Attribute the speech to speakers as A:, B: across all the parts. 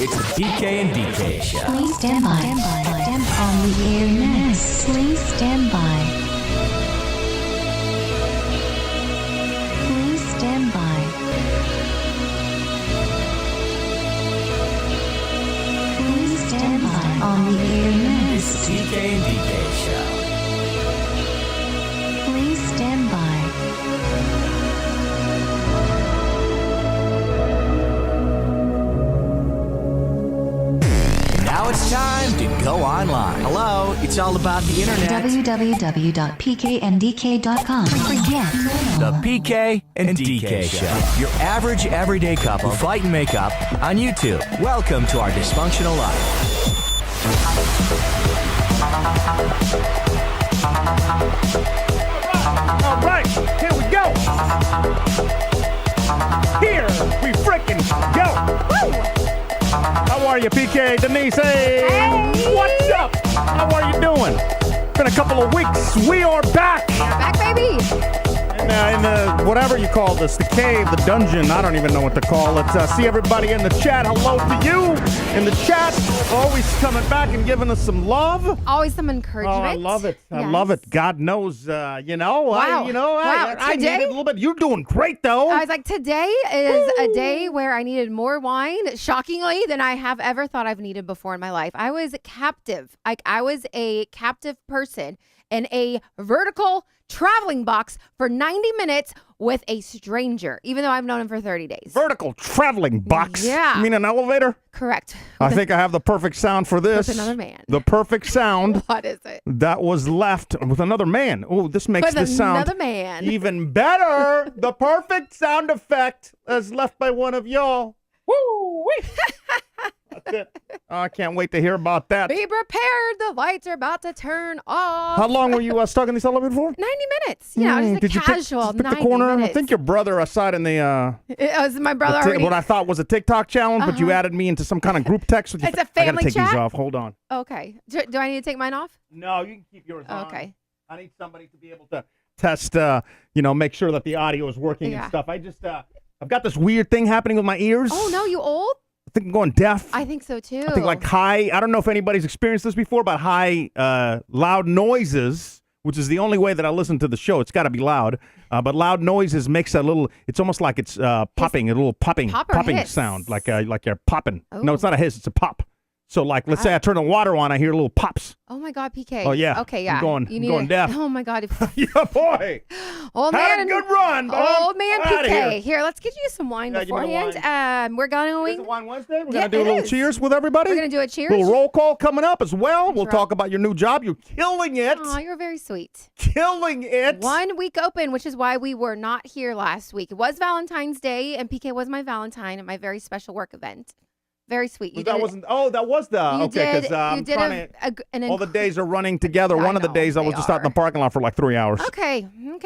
A: It's the PK and DK Show.
B: Please stand by. On the air next. Please stand by. Please stand by. Please stand by. On the air
A: It's
B: next.
A: the PK and DK Show.
B: Please stand by.
A: Now it's time to go online. Hello, it's all about the internet.
B: www.pkndk.com. Forget
A: The PK and DK Show. Your average everyday couple who fight and make up on YouTube. Welcome to our dysfunctional life.
C: All right, here we go. Here we frickin' go. Woo! How are you, PK? Denise, hey. What's up? How are you doing? Been a couple of weeks. We are back.
D: Back, baby.
C: In the whatever you call this, the cave, the dungeon, I don't even know what to call it. See everybody in the chat. Hello to you in the chat. Always coming back and giving us some love.
D: Always some encouragement.
C: Oh, I love it. I
D: Yes.
C: love it. God knows,
D: Wow.
C: I
D: Wow.
C: need it a little bit. You're doing great, though.
D: I was like, today is a day where I needed more wine, shockingly, than I have ever thought I've needed before in my life. I was captive. I was a captive person in a vertical traveling box for 90 minutes with a stranger, even though I've known him for 30 days.
C: Vertical traveling box.
D: Yeah.
C: You mean an elevator?
D: Correct.
C: I think I have the perfect sound for this.
D: With another man.
C: The perfect sound
D: What is it?
C: that was left with another man. Oh, this makes
D: With
C: this sound
D: another man.
C: even better. The perfect sound effect as left by one of y'all. Woo! That's it. Oh, I can't wait to hear about that.
D: Be prepared. The lights are about to turn off.
C: How long were you stuck in this elevator for?
D: 90 minutes. You know, just
C: Did
D: a
C: you
D: casual
C: pick
D: 90
C: the corner?
D: minutes.
C: I think your brother aside in the
D: It was my brother already.
C: what I thought was a TikTok challenge, but you added me into some kind of group text.
D: It's a
C: I gotta
D: family
C: take
D: chat?
C: these off. Hold on.
D: Okay. Do I need to take mine off?
C: No, you can keep yours on.
D: Okay.
C: I need somebody to be able to test, make sure that the audio is working and
D: Yeah.
C: stuff. I just, I've got this weird thing happening with my ears.
D: Oh, no, you old?
C: I think I'm going deaf.
D: I think so, too.
C: I think like high, I don't know if anybody's experienced this before, but high, loud noises, which is the only way that I listen to the show. It's got to be loud. But loud noises makes a little, it's almost like it's popping, a little popping
D: Pop or hiss?
C: sound, like you're popping. No,
D: Oh.
C: it's not a hiss, it's a pop. So like, let's say I turn the water on, I hear little pops.
D: Oh, my God, PK.
C: Oh, yeah.
D: Okay, yeah.
C: I'm going
D: You need
C: going deaf.
D: Oh, my God.
C: Yeah, boy.
D: Old
C: Had
D: man.
C: a good run, but I'm
D: Old man
C: outta
D: PK.
C: here.
D: Let's get you some wine
C: Yeah, give me the
D: beforehand. We're
C: It's
D: going.
C: a Wine Wednesday. We're
D: Yeah,
C: going to do a
D: it
C: little
D: is.
C: cheers with everybody.
D: We're going to do a cheers.
C: Little roll call coming up as well. We'll
D: right.
C: talk about your new job. You're killing it.
D: Oh, you're very sweet.
C: Killing it.
D: 1 week open, which is why we were not here last week. It was Valentine's Day, and PK was my Valentine at my very special work event. Very sweet. You
C: that
D: did
C: wasn't. Oh, that was the.
D: You
C: Okay,
D: did.
C: because
D: You
C: I'm
D: did
C: trying to.
D: an
C: All the days are running together.
D: I
C: One of the
D: know,
C: days I was
D: they
C: just out in the
D: are.
C: parking lot for like 3 hours.
D: Okay. We don't.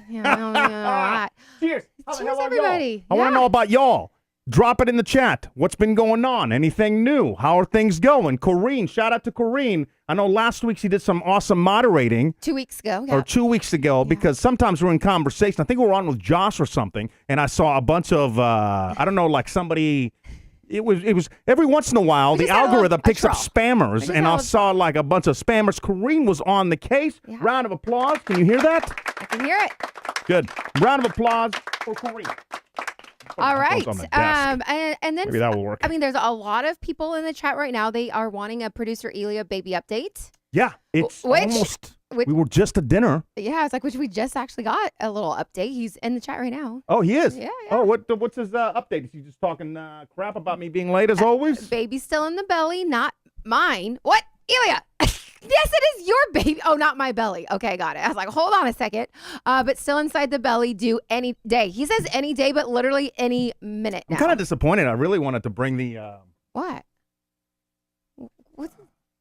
D: We don't know that.
C: Cheers. How the
D: Cheers,
C: hell are y'all?
D: everybody.
C: I want to
D: Yeah.
C: know about y'all. Drop it in the chat. What's been going on? Anything new? How are things going? Corrine, shout out to Corrine. I know last week she did some awesome moderating.
D: 2 weeks ago. Yeah.
C: Or 2 weeks ago, because sometimes we're in conversation. I think we were on with Josh or something, and I saw a bunch of I don't know, like somebody. It was every once in a while
D: We
C: the
D: just had a
C: algorithm
D: little- a
C: picks up
D: troll.
C: spammers,
D: just
C: and
D: had
C: I
D: a
C: saw like a bunch of spammers. Kareem was on the case.
D: Yeah.
C: Round of applause. Can you hear that?
D: I can hear it.
C: Good. Round of applause for Kareem.
D: All right.
C: On the desk.
D: And then
C: Maybe that will work.
D: I mean, there's a lot of people in the chat right now. They are wanting a producer Elia baby update.
C: Yeah, it's
D: Which-
C: almost.
D: which-
C: We were just at dinner.
D: Yeah, it's like which we just actually got a little update. He's in the chat right now.
C: Oh, he is.
D: Yeah,
C: Oh, what's his update? Is he just talking crap about me being late as always?
D: Baby's still in the belly, not mine. What, Elia? Yes, it is your baby. Oh, not my belly. Okay, got it. I was like, hold on a second. But still inside the belly, due any day. He says any day, but literally any minute now.
C: I'm kind of disappointed. I really wanted to bring the
D: What?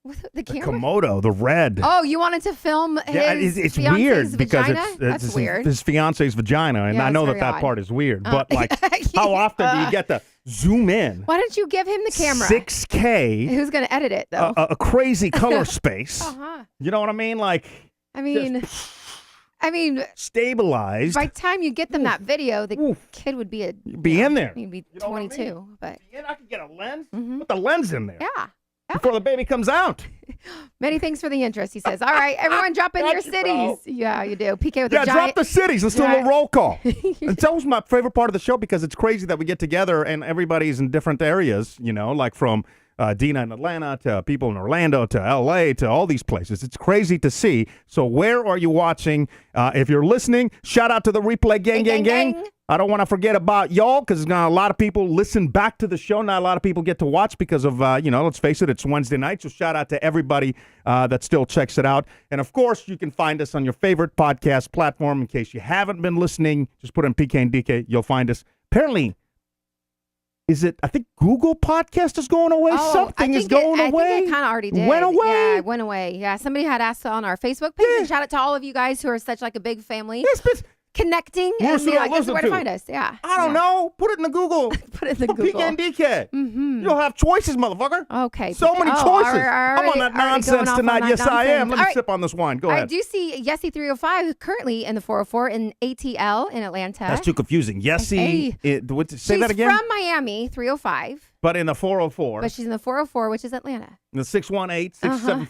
D: What's the camera?
C: Komodo, the red.
D: Oh, you wanted to film his
C: Yeah, it's
D: fiance's
C: weird because
D: vagina?
C: it's
D: That's weird.
C: his fiance's vagina, and
D: Yeah,
C: I know
D: it's
C: that
D: very
C: that
D: odd.
C: part is weird. But like, how often do you get to zoom in?
D: Why don't you give him the camera?
C: 6K,
D: Who's going to edit it, though?
C: a crazy color space.
D: Uh-huh.
C: You know what I mean? Like,
D: I mean, I mean,
C: stabilized.
D: by the time you get them that video, the kid would be
C: in there.
D: He'd be
C: You know what I
D: 22.
C: mean?
D: But
C: I could get a lens. Put the lens in there.
D: yeah.
C: Before the baby comes out.
D: Many thanks for the interest, he says. All right, everyone drop in your cities. Yeah, you do. PK with a
C: Yeah, drop
D: giant.
C: the cities. Let's do a little roll call. It's always my favorite part of the show because it's crazy that we get together and everybody's in different areas, like from Dina in Atlanta to people in Orlando to L.A. to all these places. It's crazy to see. So where are you watching? If you're listening, shout out to the replay gang. I don't want to forget about y'all because a lot of people listen back to the show. Not a lot of people get to watch because of, let's face it, it's Wednesday night. So shout out to everybody that still checks it out. And, of course, you can find us on your favorite podcast platform. In case you haven't been listening, just put in PK and DK. You'll find us. Apparently, I think Google Podcast is going away? Something is going away?
D: I think it kind of already did.
C: Went away?
D: Yeah, it went away. Yeah, somebody had asked on our Facebook page. And shout out to all of you guys who are such like a big family.
C: Yes, but
D: connecting and this is where to find us. Yeah.
C: I don't know. Put it in the Google.
D: Put it in the Google.
C: PK and DK. You'll have choices, motherfucker.
D: Okay.
C: So many choices. I'm on that nonsense tonight.
D: That
C: yes,
D: nonsense.
C: I am. Let me sip on this wine. Go ahead.
D: I do see Yessie 305 currently in the 404 in ATL in Atlanta.
C: That's too confusing. Yessie. Say that again.
D: She's from Miami, 305.
C: But in the 404.
D: But she's in the 404, which is Atlanta.
C: The 618-674.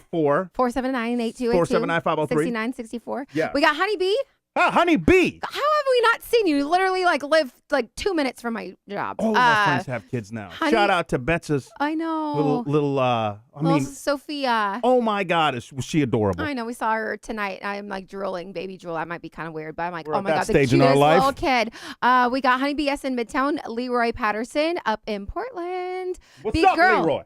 D: 479-8282.
C: 479-503.
D: 6964.
C: Yeah.
D: We got Honeybee.
C: Honey Bee.
D: How have we not seen you? You literally live 2 minutes from my job.
C: All of my friends have kids now. Shout out to Betsa's.
D: I know.
C: Little
D: Sophia.
C: Oh my God, was she adorable?
D: I know. We saw her tonight. I'm drooling, baby drool. That might be kind of weird, but I'm like,
C: We're
D: oh
C: at
D: my
C: that
D: God, the
C: stage in
D: cutest
C: our life.
D: little kid. We got Honeybee S in Midtown, Leroy Patterson up in Portland.
C: What's
D: Big
C: up,
D: girl.
C: Leroy?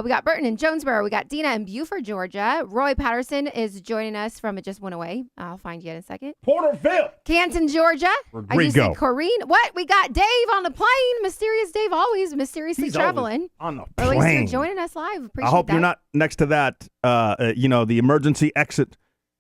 D: We got Burton in Jonesboro. We got Dina in Buford, Georgia. Roy Patterson is joining us from It Just Went Away. I'll find you in a second.
C: Porterville.
D: Canton, Georgia. I just said Corrine. What? We got Dave on the plane. Mysterious Dave, always mysteriously traveling.
C: On the
D: Or
C: plane.
D: at least you're joining us live. Appreciate
C: I hope
D: that.
C: you're not next to that, the emergency exit,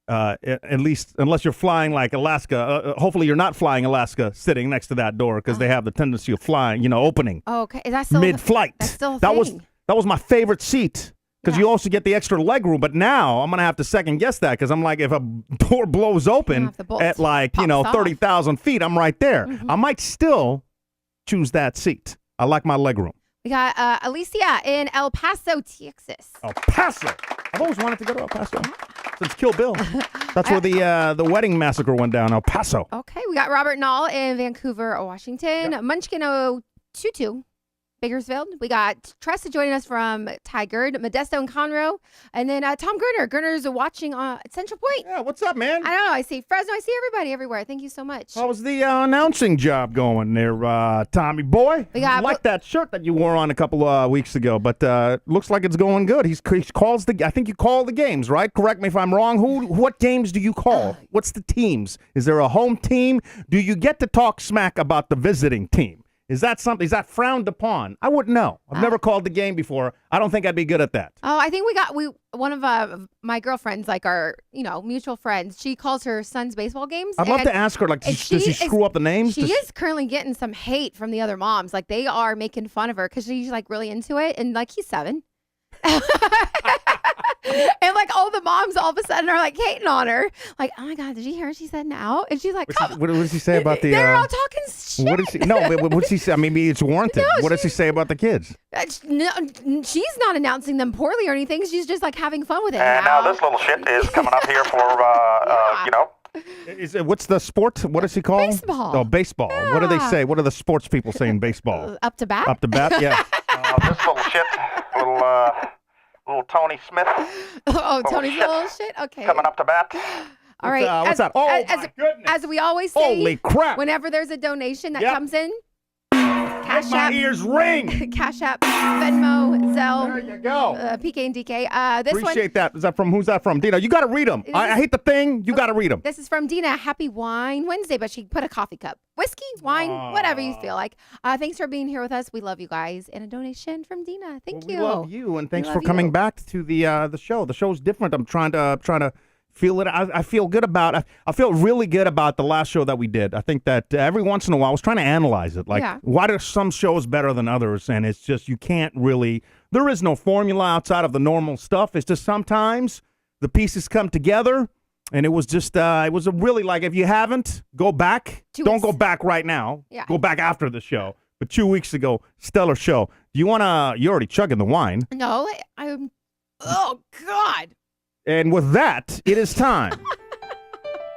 C: at least unless you're flying like Alaska. Hopefully you're not flying Alaska sitting next to that door because they have the tendency of flying, opening
D: Okay. Is that still
C: mid-flight.
D: That's still a thing.
C: That was my favorite seat because you also get the extra leg room. But now I'm going to have to second guess that because I'm like, if a door blows open at 30,000 feet, I'm right there. I might still choose that seat. I like my leg room.
D: We got Alicia in El Paso, Texas.
C: El Paso. I've always wanted to go to El Paso since Kill Bill. That's where the wedding massacre went down, El Paso.
D: Okay, we got Robert Nall in Vancouver, Washington. Yep. Munchkin 022, Bakersfield. We got Tressa joining us from Tigard, Modesto and Conroe. And then Tom Gerner. Gerner's watching at Central Point.
C: Yeah, what's up, man?
D: I don't know. I see Fresno. I see everybody everywhere. Thank you so much.
C: How was the announcing job going there, Tommy boy? I like that shirt that you wore on a couple weeks ago, but looks like it's going good. He calls I think you call the games, right? Correct me if I'm wrong. What games do you call? What's the teams? Is there a home team? Do you get to talk smack about the visiting team? Is that something? Is that frowned upon? I wouldn't know. I've never called the game before. I don't think I'd be good at that.
D: Oh, I think one of my girlfriends, like our mutual friends, she calls her son's baseball games.
C: I'd love to ask her, does he screw up the names?
D: She is currently getting some hate from the other moms. Like they are making fun of her because she's really into it, and he's 7. And all the moms all of a sudden are hating on her. Oh my God, did you hear what she said now? And she's like,
C: what does he say about the?
D: They're all talking shit.
C: What does he? No, what does he say? I mean, maybe it's warranted. What does he say about the kids?
D: No, she's not announcing them poorly or anything. She's just having fun with it.
E: And now this little shit is coming up here for
C: What's the sport? What does he call?
D: Baseball.
C: Oh, baseball.
D: Yeah.
C: What do they say? What do the sports people say in baseball?
D: Up to bat.
C: Up to bat. Yeah.
E: this little shit, little Tony Smith.
D: Oh, Tony's little shit. Okay.
E: Coming up to bat.
D: All right.
C: What's that? Oh, my goodness.
D: As we always say,
C: holy crap!
D: Whenever there's a donation that comes in, Cash
C: my
D: App,
C: ears ring.
D: Cash App, Venmo, Zelle.
C: There you go.
D: PK and DK. This
C: Appreciate that. Is that from? Who's that from? Dina, you got to read them. I hate the thing. You got to read them.
D: This is from Dina. Happy Wine Wednesday, but she put a coffee cup. Whiskey, wine, whatever you feel like. Thanks for being here with us. We love you guys. And a donation from Dina. Thank you.
C: We love you, and thanks for coming back to the show. The show's different. I'm trying to feel it. I feel good about. I feel really good about the last show that we did. I think that every once in a while, I was trying to analyze it. Why are some shows better than others? And it's just you can't really. There is no formula outside of the normal stuff. It's just sometimes the pieces come together. And it was just, it was a really like, if you haven't, go back.
D: 2
C: Don't
D: weeks.
C: go back right now.
D: Yeah.
C: Go back after the show. But 2 weeks ago, stellar show. Do you want to, you're already chugging the wine.
D: No, I'm. Oh God.
C: And with that, it is time.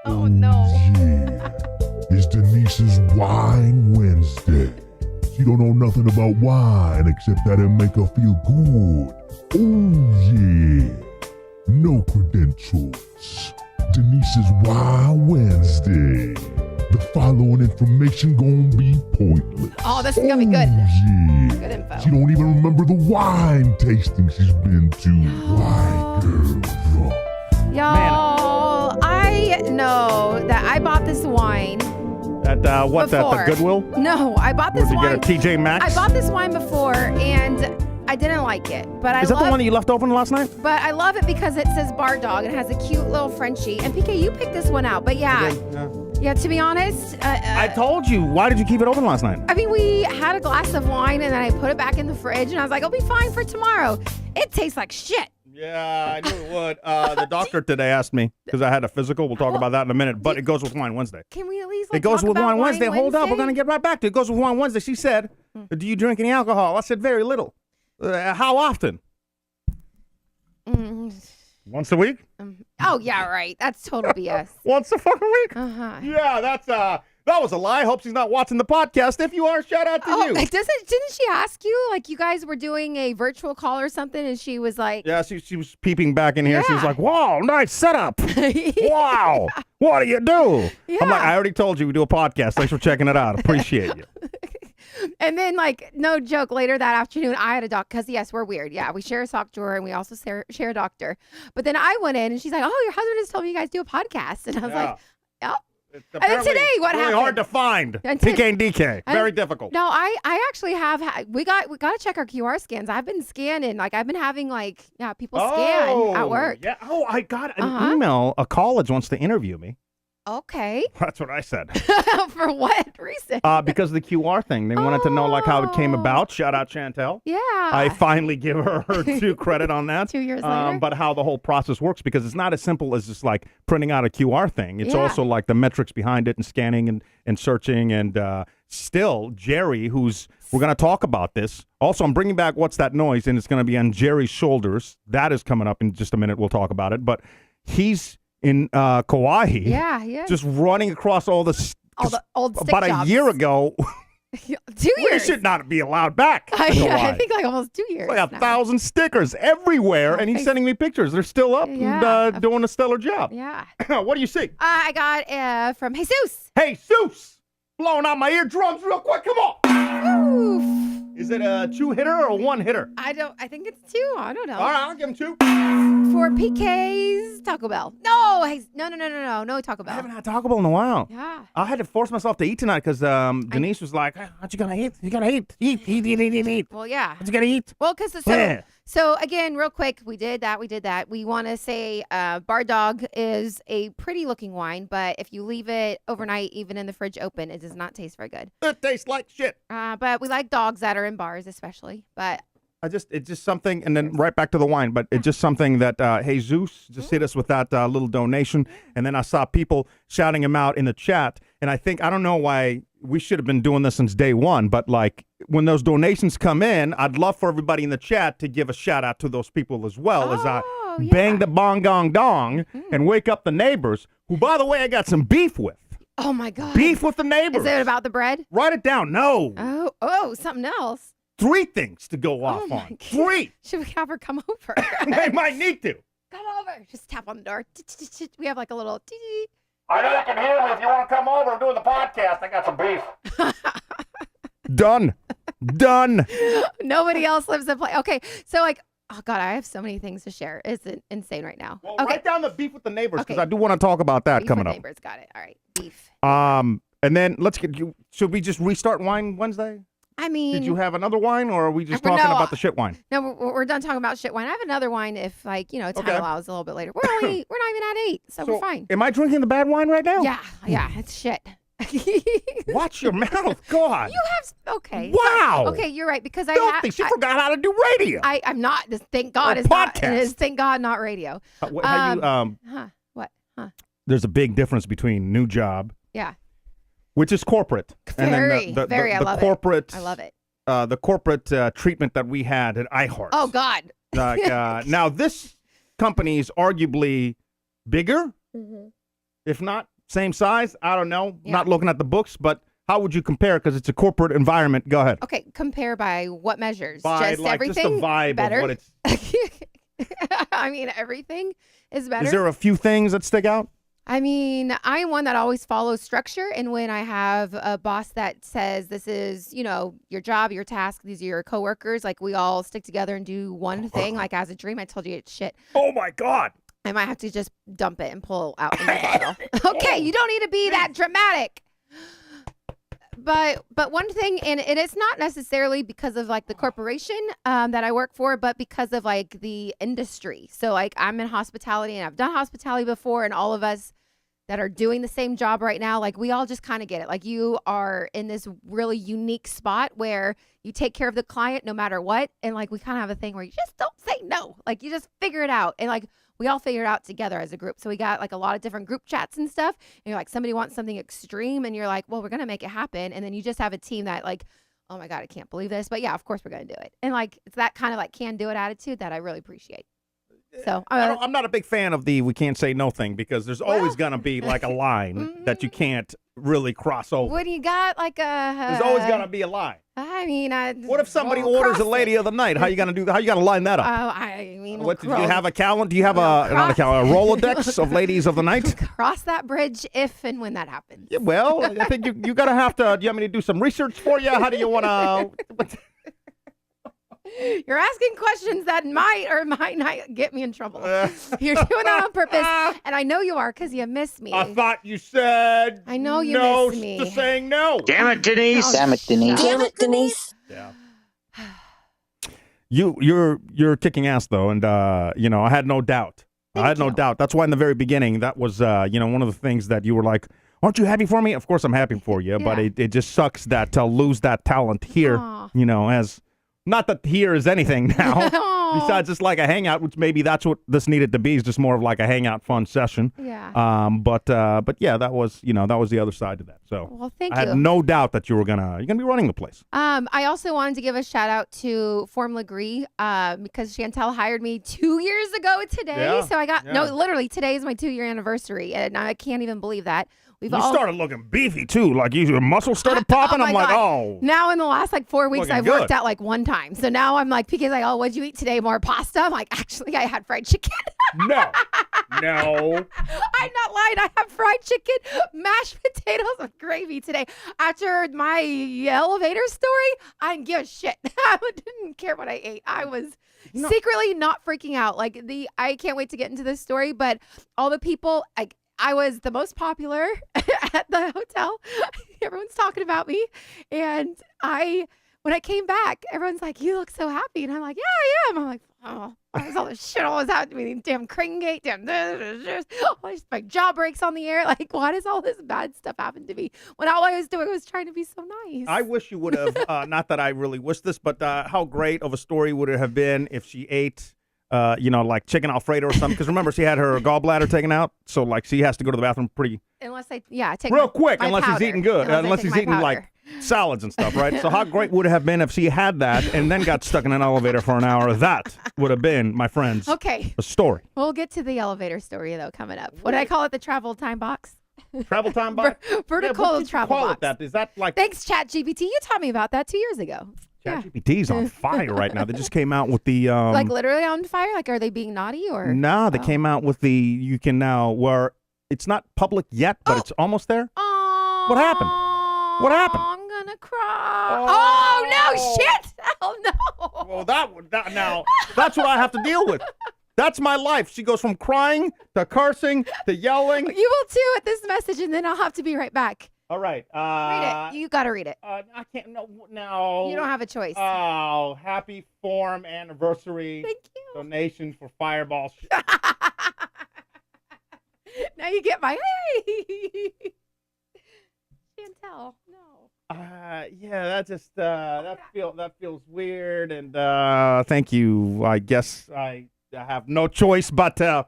D: Oh no.
F: Yeah, it's Denise's Wine Wednesday. She don't know nothing about wine except that it make her feel good. Oh yeah, no credentials. Denise's Wine Wednesday. The following information gonna be pointless.
D: Oh, this is gonna be good.
F: Yeah.
D: Good info.
F: She don't even remember the wine tasting she's been to. Why, girl?
D: Y'all, I know that I bought this wine.
C: At, what's that,
D: before.
C: the Goodwill?
D: No, I bought this
C: Did you
D: wine.
C: get a TJ Maxx?
D: I bought this wine before and I didn't like it. But
C: Is that the one that you left open last night?
D: But I love it because it says Bar Dog and it has a cute little Frenchie. And PK, you picked this one out. But yeah, to be honest,
C: I told you. Why did you keep it open last night?
D: I mean, we had a glass of wine and then I put it back in the fridge and I was like, it'll be fine for tomorrow. It tastes like shit.
C: Yeah, I knew it would. The doctor today asked me, because I had a physical. We'll talk about that in a minute. But it goes with Wine Wednesday.
D: Can we at least
C: It goes
D: talk
C: with
D: about
C: Wine Wednesday. Hold up. We're going to get right back to it. It goes with Wine Wednesday. She said, do you drink any alcohol? I said, very little. How often? Once a week?
D: Oh, yeah, right. That's total BS.
C: Once a fucking week?
D: Uh-huh.
C: Yeah, that was a lie. Hope she's not watching the podcast. If you are, shout out to you.
D: Didn't she ask you, like, you guys were doing a virtual call or something, and she was like,
C: Yeah, she was peeping back in here. She was
D: Yeah.
C: like, wow, nice setup. Wow. What do you do?
D: Yeah.
C: I'm like, I already told you we do a podcast. Thanks for checking it out. Appreciate you.
D: And then, like, no joke, later that afternoon, I had a doc, because, yes, we're weird. Yeah, we share a sock drawer, and we also share a doctor. But then I went in, and she's like, oh, your husband just told me you guys do a podcast. And I was like, yep.
C: It's
D: then
C: apparently
D: today, what
C: really
D: happened?
C: hard to find.
D: And
C: PK and DK.
D: and-
C: Very difficult.
D: No, I actually have, we got to check our QR scans. I've been scanning. Like, I've been having, like, people scan at work.
C: Yeah. Oh, I got an
D: Uh-huh.
C: email. A college wants to interview me.
D: Okay.
C: That's what I said.
D: For what reason?
C: Because of the QR thing. They wanted to know like how it came
D: Oh.
C: about. Shout out Chantel.
D: Yeah.
C: I finally give her due credit on that.
D: 2 years later.
C: But how the whole process works, because it's not as simple as just like printing out a QR thing. It's
D: Yeah.
C: also like the metrics behind it and scanning and searching. And still, Jerry, we're going to talk about this. Also, I'm bringing back What's That Noise, and it's going to be on Jerry's shoulders. That is coming up in just a minute. We'll talk about it. But he's in Kauai.
D: yeah.
C: Just running across all the
D: old stick
C: about
D: jobs.
C: a year ago.
D: 2
C: We
D: years.
C: should not be allowed back.
D: I
C: in Hawaii.
D: think like almost 2 years.
C: Like
D: now.
C: 1,000 stickers everywhere, and he's
D: Thanks.
C: sending me pictures. They're still up
D: Yeah.
C: and doing a stellar job.
D: Yeah.
C: What do you see?
D: I got from Jesus.
C: Hey, Seuss! Blowing out my eardrums real quick. Come on.
D: Oof.
C: Is it a two-hitter or a one-hitter?
D: I think it's 2. I don't know.
C: All right, I'll give him 2.
D: For PK's Taco Bell. No, no Taco
C: I
D: Bell.
C: haven't had Taco Bell in a while.
D: Yeah.
C: I had to force myself to eat tonight because Denise was like, hey, what you gonna eat? You gotta eat. Eat.
D: Well, yeah.
C: What you gotta eat?
D: Well, because
C: Yeah.
D: so again, real quick, we did that. We want to say Bar Dog is a pretty looking wine, but if you leave it overnight, even in the fridge open, it does not taste very good.
C: It tastes like shit.
D: But we like dogs that are in bars, especially. But
C: It's just something, and then right back to the wine, but it's just something that Jesus just hit us with that little donation, and then I saw people shouting him out in the chat, and I don't know why we should have been doing this since day one, but like when those donations come in, I'd love for everybody in the chat to give a shout out to those people as well as I
D: yeah.
C: bang the bong gong dong and wake up the neighbors, who, by the way, I got some beef with.
D: oh my God.
C: Beef with the neighbors.
D: Is it about the bread?
C: Write it down. No.
D: Oh, something else.
C: 3 things to go off
D: my
C: on.
D: God.
C: 3.
D: Should we have her come over?
C: They might need to.
D: Come over. Just tap on the door. We have like a little.
E: I know you can hear me if you want to come over and do the podcast. I got some beef.
C: Done.
D: Nobody else lives in place. Okay, so like, oh God, I have so many things to share. It's insane right now.
C: Well,
D: okay,
C: write down the beef with the neighbors because
D: Okay.
C: I do want to talk about that
D: beef
C: coming
D: with
C: up.
D: neighbors, got it. All right, beef.
C: And then let's get you. Should we just restart Wine Wednesday?
D: I mean,
C: Did you have another wine, or are we just
D: No,
C: talking about the shit wine?
D: no, we're done talking about shit wine. I have another wine if like time
C: Okay.
D: allows a little bit later. We're not even at 8, so we're fine.
C: Am I drinking the bad wine right now?
D: Yeah, it's shit.
C: Watch your mouth, God.
D: You have okay.
C: Wow.
D: Okay, you're right because I
C: Filthy. She forgot how to do radio.
D: I'm not. Thank God
C: Or
D: it's not. It
C: podcast.
D: is thank God not radio.
C: How you
D: Huh? What?
C: there's a big difference between new job,
D: Yeah.
C: which is corporate,
D: Very,
C: and then
D: very. I love
C: corporate.
D: it. I love it.
C: The corporate treatment that we had at iHeart.
D: Oh, God.
C: Now, this company is arguably bigger, if not same size. I don't know.
D: Yeah.
C: Not looking at the books, but how would you compare? Because it's a corporate environment. Go ahead.
D: Okay, compare by what measures?
C: By
D: just
C: like
D: everything
C: just the vibe
D: better?
C: of what it's.
D: I mean, everything is better.
C: Is there a few things that stick out?
D: I mean, I'm one that always follows structure. And when I have a boss that says this is, your job, your task, these are your coworkers, like we all stick together and do one thing, like as a dream, I told you it's shit.
C: Oh my God.
D: I might have to just dump it and pull out in the bottle. Okay, you don't need to be that dramatic. But one thing, and it's not necessarily because of like the corporation that I work for, but because of like the industry. So like I'm in hospitality and I've done hospitality before, and all of us that are doing the same job right now, like we all just kind of get it. Like you are in this really unique spot where you take care of the client no matter what. And like we kind of have a thing where you just don't say no. Like you just figure it out. And like we all figure it out together as a group. So we got like a lot of different group chats and stuff. And you're like, somebody wants something extreme and you're like, well, we're going to make it happen. And then you just have a team that like, oh my God, I can't believe this. But yeah, of course we're going to do it. And like, it's that kind of like can do it attitude that I really appreciate. So
C: I'm not a big fan of the we can't say no thing, because there's always going to be like a line that you can't really cross over.
D: when you got like
C: There's always going to be a line.
D: I mean,
C: What if somebody orders a lady of the night? How you going to do that? How you going to line that up?
D: I mean,
C: What, do you have a calendar? Do you have not a calendar, a Rolodex of ladies of the night?
D: cross that bridge if and when that happens.
C: Yeah, well, I think you got to have to. Do you want me to do some research for you? How do you want to?
D: You're asking questions that might or might not get me in trouble. You're doing that on purpose, and I know you are because you miss me.
C: I thought you said.
D: I know you
C: no
D: miss me.
C: to saying no.
E: Damn it, Denise.
G: Damn it, Denise.
B: Damn it, Denise.
C: Yeah. You're kicking ass though, and I had no doubt. I had no doubt. That's why in the very beginning, that was one of the things that you were like, aren't you happy for me? Of course I'm happy for you, but it just sucks that to lose that talent here.
D: Aw.
C: As not that here is anything now. Besides just like a hangout, which maybe that's what this needed to be, is just more of like a hangout fun session.
D: Yeah.
C: But yeah, that was the other side to that. So
D: Well, thank
C: I
D: you.
C: had no doubt that you're gonna be running the place.
D: I also wanted to give a shout out to Form Legree because Chantel hired me 2 years ago today.
C: Yeah,
D: So I got,
C: yeah.
D: no, literally today is my 2-year anniversary, and I can't even believe that.
C: You started looking beefy too, like your muscles started popping.
D: Oh
C: I'm
D: my
C: like,
D: God.
C: oh.
D: Now in the last like 4 weeks,
C: Looking
D: I've
C: good.
D: worked out like one time. So now I'm like, PK's like, oh, what'd you eat today? More pasta? I'm like, actually, I had fried chicken.
C: No.
D: I'm not lying. I have fried chicken, mashed potatoes with gravy today. After my elevator story, I didn't give a shit. I didn't care what I ate. I was secretly not freaking out. Like I can't wait to get into this story, but all the people, I was the most popular at the hotel. Everyone's talking about me. And when I came back, everyone's like, you look so happy. And I'm like, yeah, I am. I'm like, oh, that was all the shit always happened to me. Damn Crane Gate, damn, my jaw breaks on the air. Like, why does all this bad stuff happen to me when all I was doing was trying to be so nice?
C: I wish you would have, not that I really wish this, but how great of a story would it have been if she ate like chicken Alfredo or something? Because remember, she had her gallbladder taken out, so like she has to go to the bathroom pretty
D: Unless I take
C: real quick,
D: my
C: unless
D: powder.
C: he's eating good, unless he's eating like salads and stuff, right? So how great would it have been if she had that and then got stuck in an elevator for an hour? That would have been, my friends,
D: Okay.
C: a story.
D: We'll get to the elevator story though coming up. What did I call it? The travel time box?
C: Travel time box?
D: Vertical
C: what did you
D: travel
C: call
D: box.
C: it that? Is that like
D: Thanks, ChatGPT. You taught me about that 2 years ago. Yeah.
C: ChatGPT's on fire right now. They just came out with the
D: Like literally on fire? Like are they being naughty or?
C: No, they came out with the you can now where it's not public yet, but it's almost there.
D: Oh.
C: What happened? What happened?
D: I'm gonna cry. Oh no! Shit! Hell no!
C: Well, now that's what I have to deal with. That's my life. She goes from crying to cursing to yelling.
D: You will too at this message, and then I'll have to be right back.
C: All right.
D: Read it. You gotta read it.
C: I can't. No.
D: You don't have a choice.
C: Oh, happy Forum anniversary.
D: Thank you.
C: Donation for Fireball.
D: Now you get my hey. Chantel, no.
C: Yeah, that just that feels weird, and thank you. I guess I have no choice but to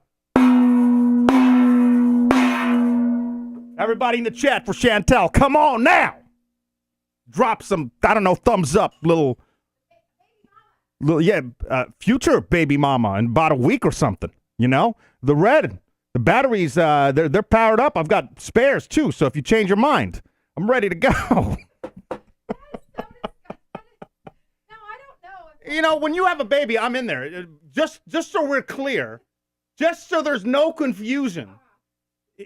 C: Everybody in the chat for Chantel, come on now. Drop some, I don't know, thumbs up, little future baby mama in about a week or something. You know, the batteries, they're powered up. I've got spares too. So if you change your mind, I'm ready to go.
D: No, I don't know.
C: You know, when you have a baby, I'm in there. Just so we're clear, just so there's no confusion.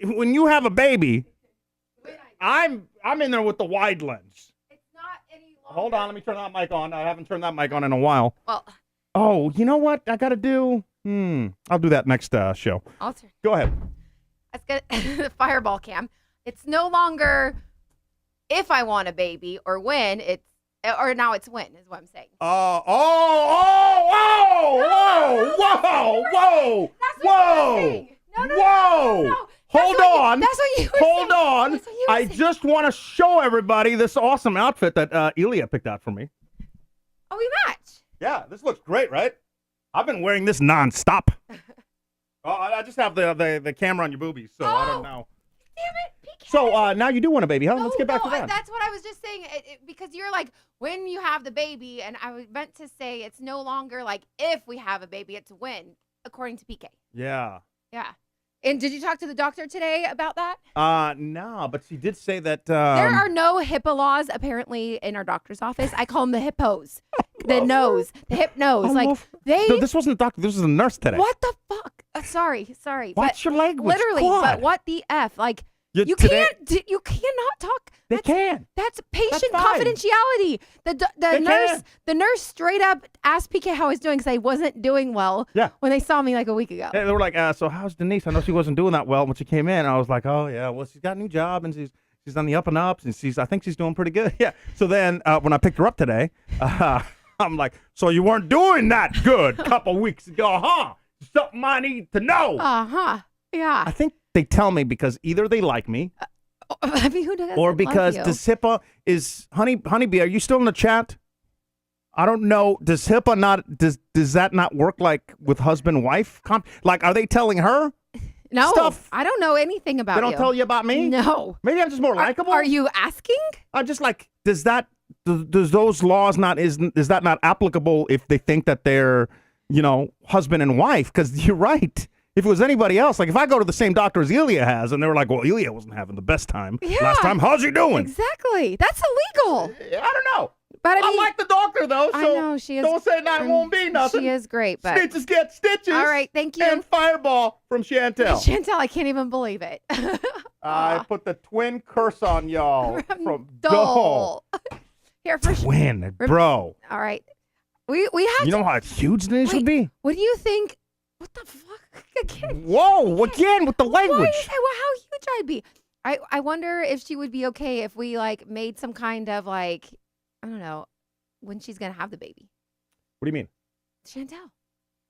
C: When you have a baby, I'm in there with the wide lens.
D: It's not any longer.
C: Hold on, let me turn that mic on. I haven't turned that mic on in a while.
D: Well,
C: Oh, you know what I got to do? I'll do that next show.
D: I'll turn.
C: Go ahead.
D: Let's get the fireball cam. It's no longer if I want a baby or when now it's when is what I'm saying.
C: Whoa!
D: That's what you were saying. No.
C: Hold on.
D: That's what you were
C: Hold
D: saying.
C: on.
D: That's what you were
C: I
D: saying.
C: just want to show everybody this awesome outfit that Elia picked out for me.
D: Oh, we match.
C: Yeah, this looks great, right? I've been wearing this nonstop. I just have the camera on your boobies, so I don't know.
D: Damn it, PK.
C: So now you do want a baby, huh? Let's get back to that.
D: That's what I was just saying because you're like when you have the baby, and I meant to say it's no longer like if we have a baby, it's when, according to PK.
C: Yeah.
D: Yeah. And did you talk to the doctor today about that?
C: No, but she did say that
D: There are no HIPAA laws apparently in our doctor's office. I call them the hippos. The hip nose. Like they.
C: No, this wasn't a doctor. This was a nurse today.
D: What the fuck? Sorry.
C: What's your language?
D: Literally,
C: God.
D: but what the F? Like you
C: today-
D: can't. You cannot talk.
C: They can.
D: That's patient
C: fine.
D: confidentiality. The
C: They
D: nurse.
C: can.
D: The nurse straight up asked PK how he's doing because I wasn't doing well.
C: Yeah.
D: When they saw me like a week ago.
C: They were like, so how's Denise? I know she wasn't doing that well when she came in. I was like, oh yeah, well she's got a new job and she's on the up and ups and I think she's doing pretty good. Yeah. So then when I picked her up today, I'm like, so you weren't doing that good a couple weeks ago, huh? Something I need to know.
D: Yeah.
C: I think they tell me because either they like me
D: I mean, who doesn't
C: or
D: love
C: because
D: you?
C: does HIPAA is Honeybee, are you still in the chat? I don't know. Does HIPAA not does that not work like with husband wife? Like, are they telling her
D: No,
C: stuff?
D: I don't know anything about
C: They don't tell you about me?
D: No.
C: Maybe I'm just more likable.
D: Are you asking?
C: I'm just like, does those laws not is that not applicable if they think that they're husband and wife? Because you're right. If it was anybody else, like if I go to the same doctor as Elia has, and they were like, well, Elia wasn't having the best time last time. How's he doing?
D: Exactly. That's illegal.
C: I don't know.
D: But I mean,
C: like the doctor though, so
D: I know she is.
C: don't say that won't be nothing.
D: She is great, but
C: Stitches get stitches.
D: all right, thank you.
C: And fireball from Chantel.
D: Chantel, I can't even believe it.
C: I put the twin curse on y'all from
D: Dole. Here for
C: twin, bro.
D: All right, we have.
C: You
D: to,
C: know how huge Denise would be?
D: What do you think? What the fuck? Again?
C: Whoa! Again with the language.
D: Why is that? Well, how huge I'd be? I wonder if she would be okay if we like made some kind of like I don't know when she's gonna have the baby.
C: What do you mean?
D: Chantel.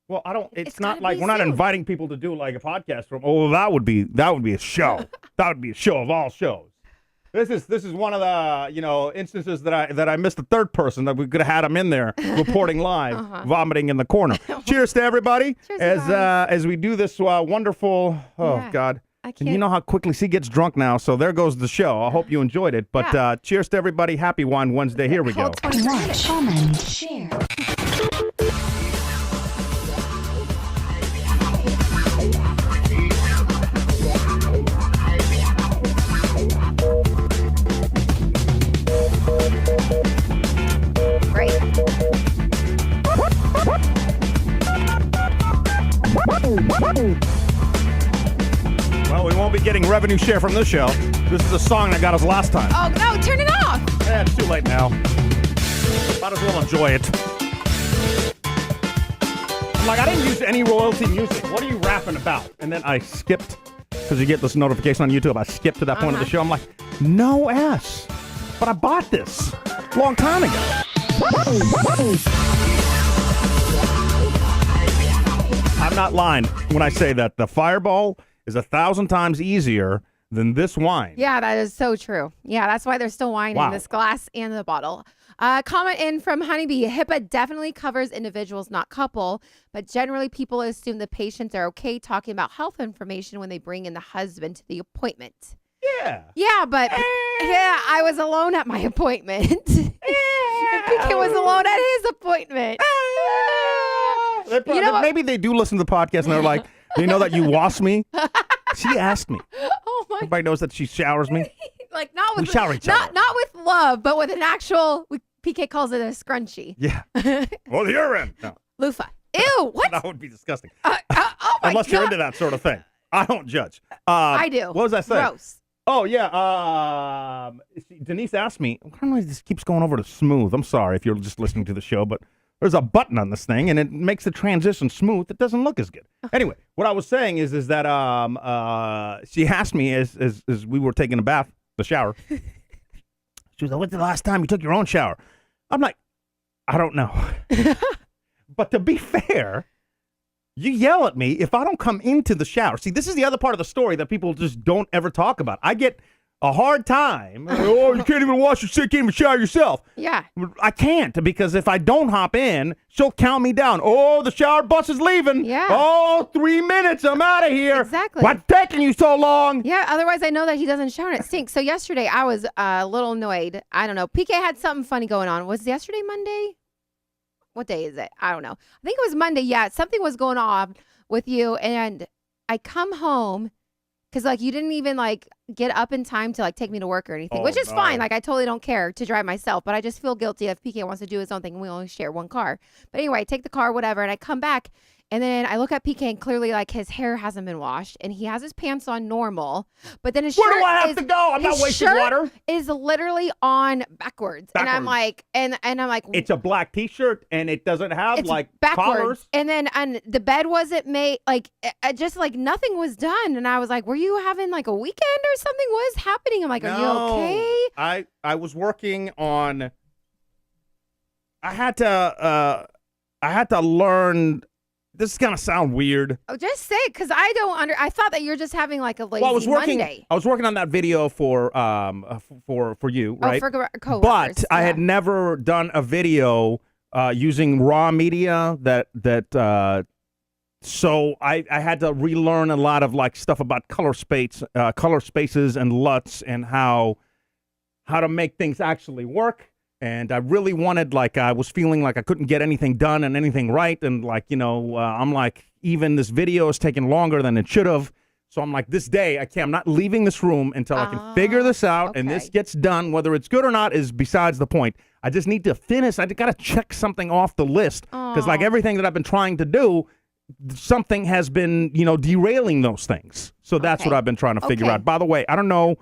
C: Well, I don't. It's not
D: gotta
C: like
D: be
C: we're not
D: soon.
C: inviting people to do like a podcast from. Oh, that would be a show. That would be a show of all shows. This is one of the instances that I missed the third person that we could have had him in there reporting live, vomiting in the corner. Cheers to everybody.
D: Cheers,
C: as we do this wonderful. Oh
D: Yeah.
C: God.
D: I
C: And
D: can't.
C: you know how quickly she gets drunk now, so there goes the show. I hope you enjoyed it. But cheers to everybody. Happy Wine Wednesday. Here we go.
D: Hold 20 seconds.
B: Watch, comment, share.
D: Great.
C: Well, we won't be getting revenue share from this show. This is a song that got us last time.
D: Oh no! Turn it off.
C: It's too late now. Might as well enjoy it. I'm like, I didn't use any royalty music. What are you rapping about? And then I skipped, because you get this notification on YouTube. I skipped to that point of the show. I'm like, no S. But I bought this a long time ago. I'm not lying when I say that the Fireball is 1,000 times easier than this wine.
D: Yeah, that is so true. Yeah, that's why there's still wine
C: Wow.
D: in this glass and the bottle. Comment in from Honeybee. HIPAA definitely covers individuals, not couple, but generally people assume the patients are okay talking about health information when they bring in the husband to the appointment.
C: Yeah.
D: Yeah, but I was alone at my appointment. PK was alone at his appointment.
C: Maybe they do listen to the podcast and they're like, they know that you wash me. She asked me.
D: Oh my!
C: Everybody knows that she showers me.
D: Like not with
C: We shower each other.
D: not with love, but with an actual. PK calls it a scrunchie.
C: Yeah. Well, the urine. No,
D: Loofah. Ew! What?
C: that would be disgusting.
D: Oh my
C: Unless
D: God.
C: you're into that sort of thing. I don't judge.
D: I do.
C: What was I saying?
D: Gross.
C: Oh, yeah. Denise asked me, I don't know, it just keeps going over to smooth. I'm sorry if you're just listening to the show, but there's a button on this thing, and it makes the transition smooth. It doesn't look as good. Anyway, what I was saying is that she asked me as we were taking a bath, the shower. She was like, when's the last time you took your own shower? I'm like, I don't know. But to be fair, you yell at me if I don't come into the shower. See, this is the other part of the story that people just don't ever talk about. I get a hard time. Oh, you can't even wash your shit, can't even shower yourself.
D: Yeah.
C: I can't, because if I don't hop in, she'll count me down. Oh, the shower bus is leaving.
D: Yeah.
C: Oh, 3 minutes, I'm out of here.
D: Exactly.
C: What's taking you so long?
D: Yeah, otherwise I know that he doesn't shower and it stinks. So yesterday I was a little annoyed. I don't know. PK had something funny going on. Was yesterday Monday? What day is it? I don't know. I think it was Monday. Yeah, something was going on with you. And I come home because, like, you didn't even, like, get up in time to, like, take me to work or anything, which is fine. Like, I totally don't care to drive myself. But I just feel guilty if PK wants to do his own thing and we only share one car. But anyway, I take the car, whatever, and I come back. And then I look at PK and clearly, like, his hair hasn't been washed and he has his pants on normal. But then his shirt
C: Where do I have to go? I'm not wasting water.
D: Is literally on backwards. And I'm like, and I'm like,
C: It's a black T-shirt, and it doesn't have,
D: it's
C: like,
D: backwards.
C: collars.
D: And then the bed wasn't made, like, just like nothing was done. And I was like, were you having like a weekend or something? What is happening? I'm like, are you okay?
C: I was working on. I had to learn. This is gonna sound weird.
D: Oh, just say it, because I thought that you're just having like a lazy
C: Well,
D: Monday.
C: I was working on that video for you, right?
D: For coworkers.
C: But I had
D: yeah.
C: never done a video using raw media so I had to relearn a lot of like stuff about color spaces and LUTs and how to make things actually work. And I really wanted, like, I was feeling like I couldn't get anything done and anything right. And, like, I'm like, even this video is taking longer than it should have. So I'm like, this day, I'm not leaving this room until I can figure this out. And this gets done. Whether it's good or not is besides the point. I just need to finish. I got to check something off the list. Because, like, everything that I've been trying to do, something has been, derailing those things. So that's what I've been trying to figure out. By the way, I don't know.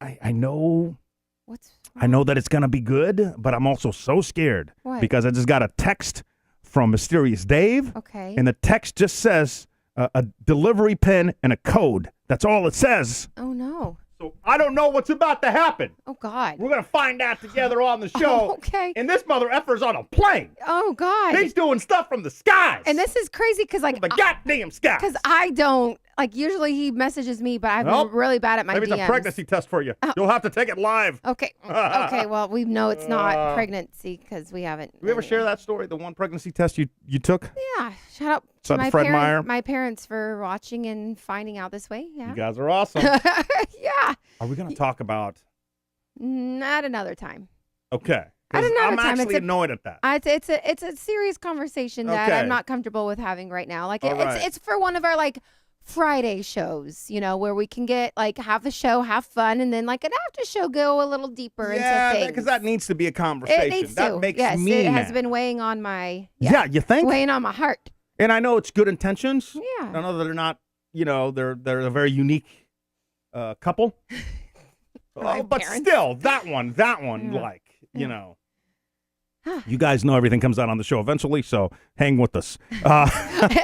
C: I know that it's going to be good, but I'm also so scared because I just got a text from Mysterious Dave.
D: Okay.
C: And the text just says a delivery pin and a code. That's all it says.
D: Oh, no.
C: So I don't know what's about to happen.
D: Oh, God.
C: We're going to find out together on the show.
D: Okay.
C: And this mother effer's on a plane.
D: Oh, God.
C: He's doing stuff from the skies.
D: And this is crazy because, like,
C: the goddamn skies.
D: Because I don't, like, usually he messages me, but I've been really bad at my
C: Maybe
D: DMs.
C: it's a pregnancy test for you. You'll have to take it live.
D: Okay. Okay. Well, we know it's not pregnancy because we haven't.
C: Did we ever share that story, the one pregnancy test you took?
D: Yeah. Shout out
C: Shout
D: to
C: out to Fred Meyer.
D: my parents for watching and finding out this way. Yeah.
C: You guys are awesome.
D: Yeah.
C: Are we going to talk about?
D: Not another time.
C: Okay.
D: At another
C: I'm
D: time.
C: actually annoyed at that.
D: It's a serious conversation that I'm not comfortable with having right now. Like it's for one of our like Friday shows, where we can get like have the show, have fun, and then like an after show go a little deeper into things.
C: Because that needs to be a conversation.
D: It needs
C: that
D: to.
C: makes
D: yes,
C: me
D: it
C: mad.
D: has been weighing on my
C: you think?
D: weighing on my heart.
C: And I know it's good intentions.
D: Yeah.
C: I know that they're not. They're a very unique couple. But
D: parents.
C: still, that one, like, you guys know everything comes out on the show eventually, so hang with us.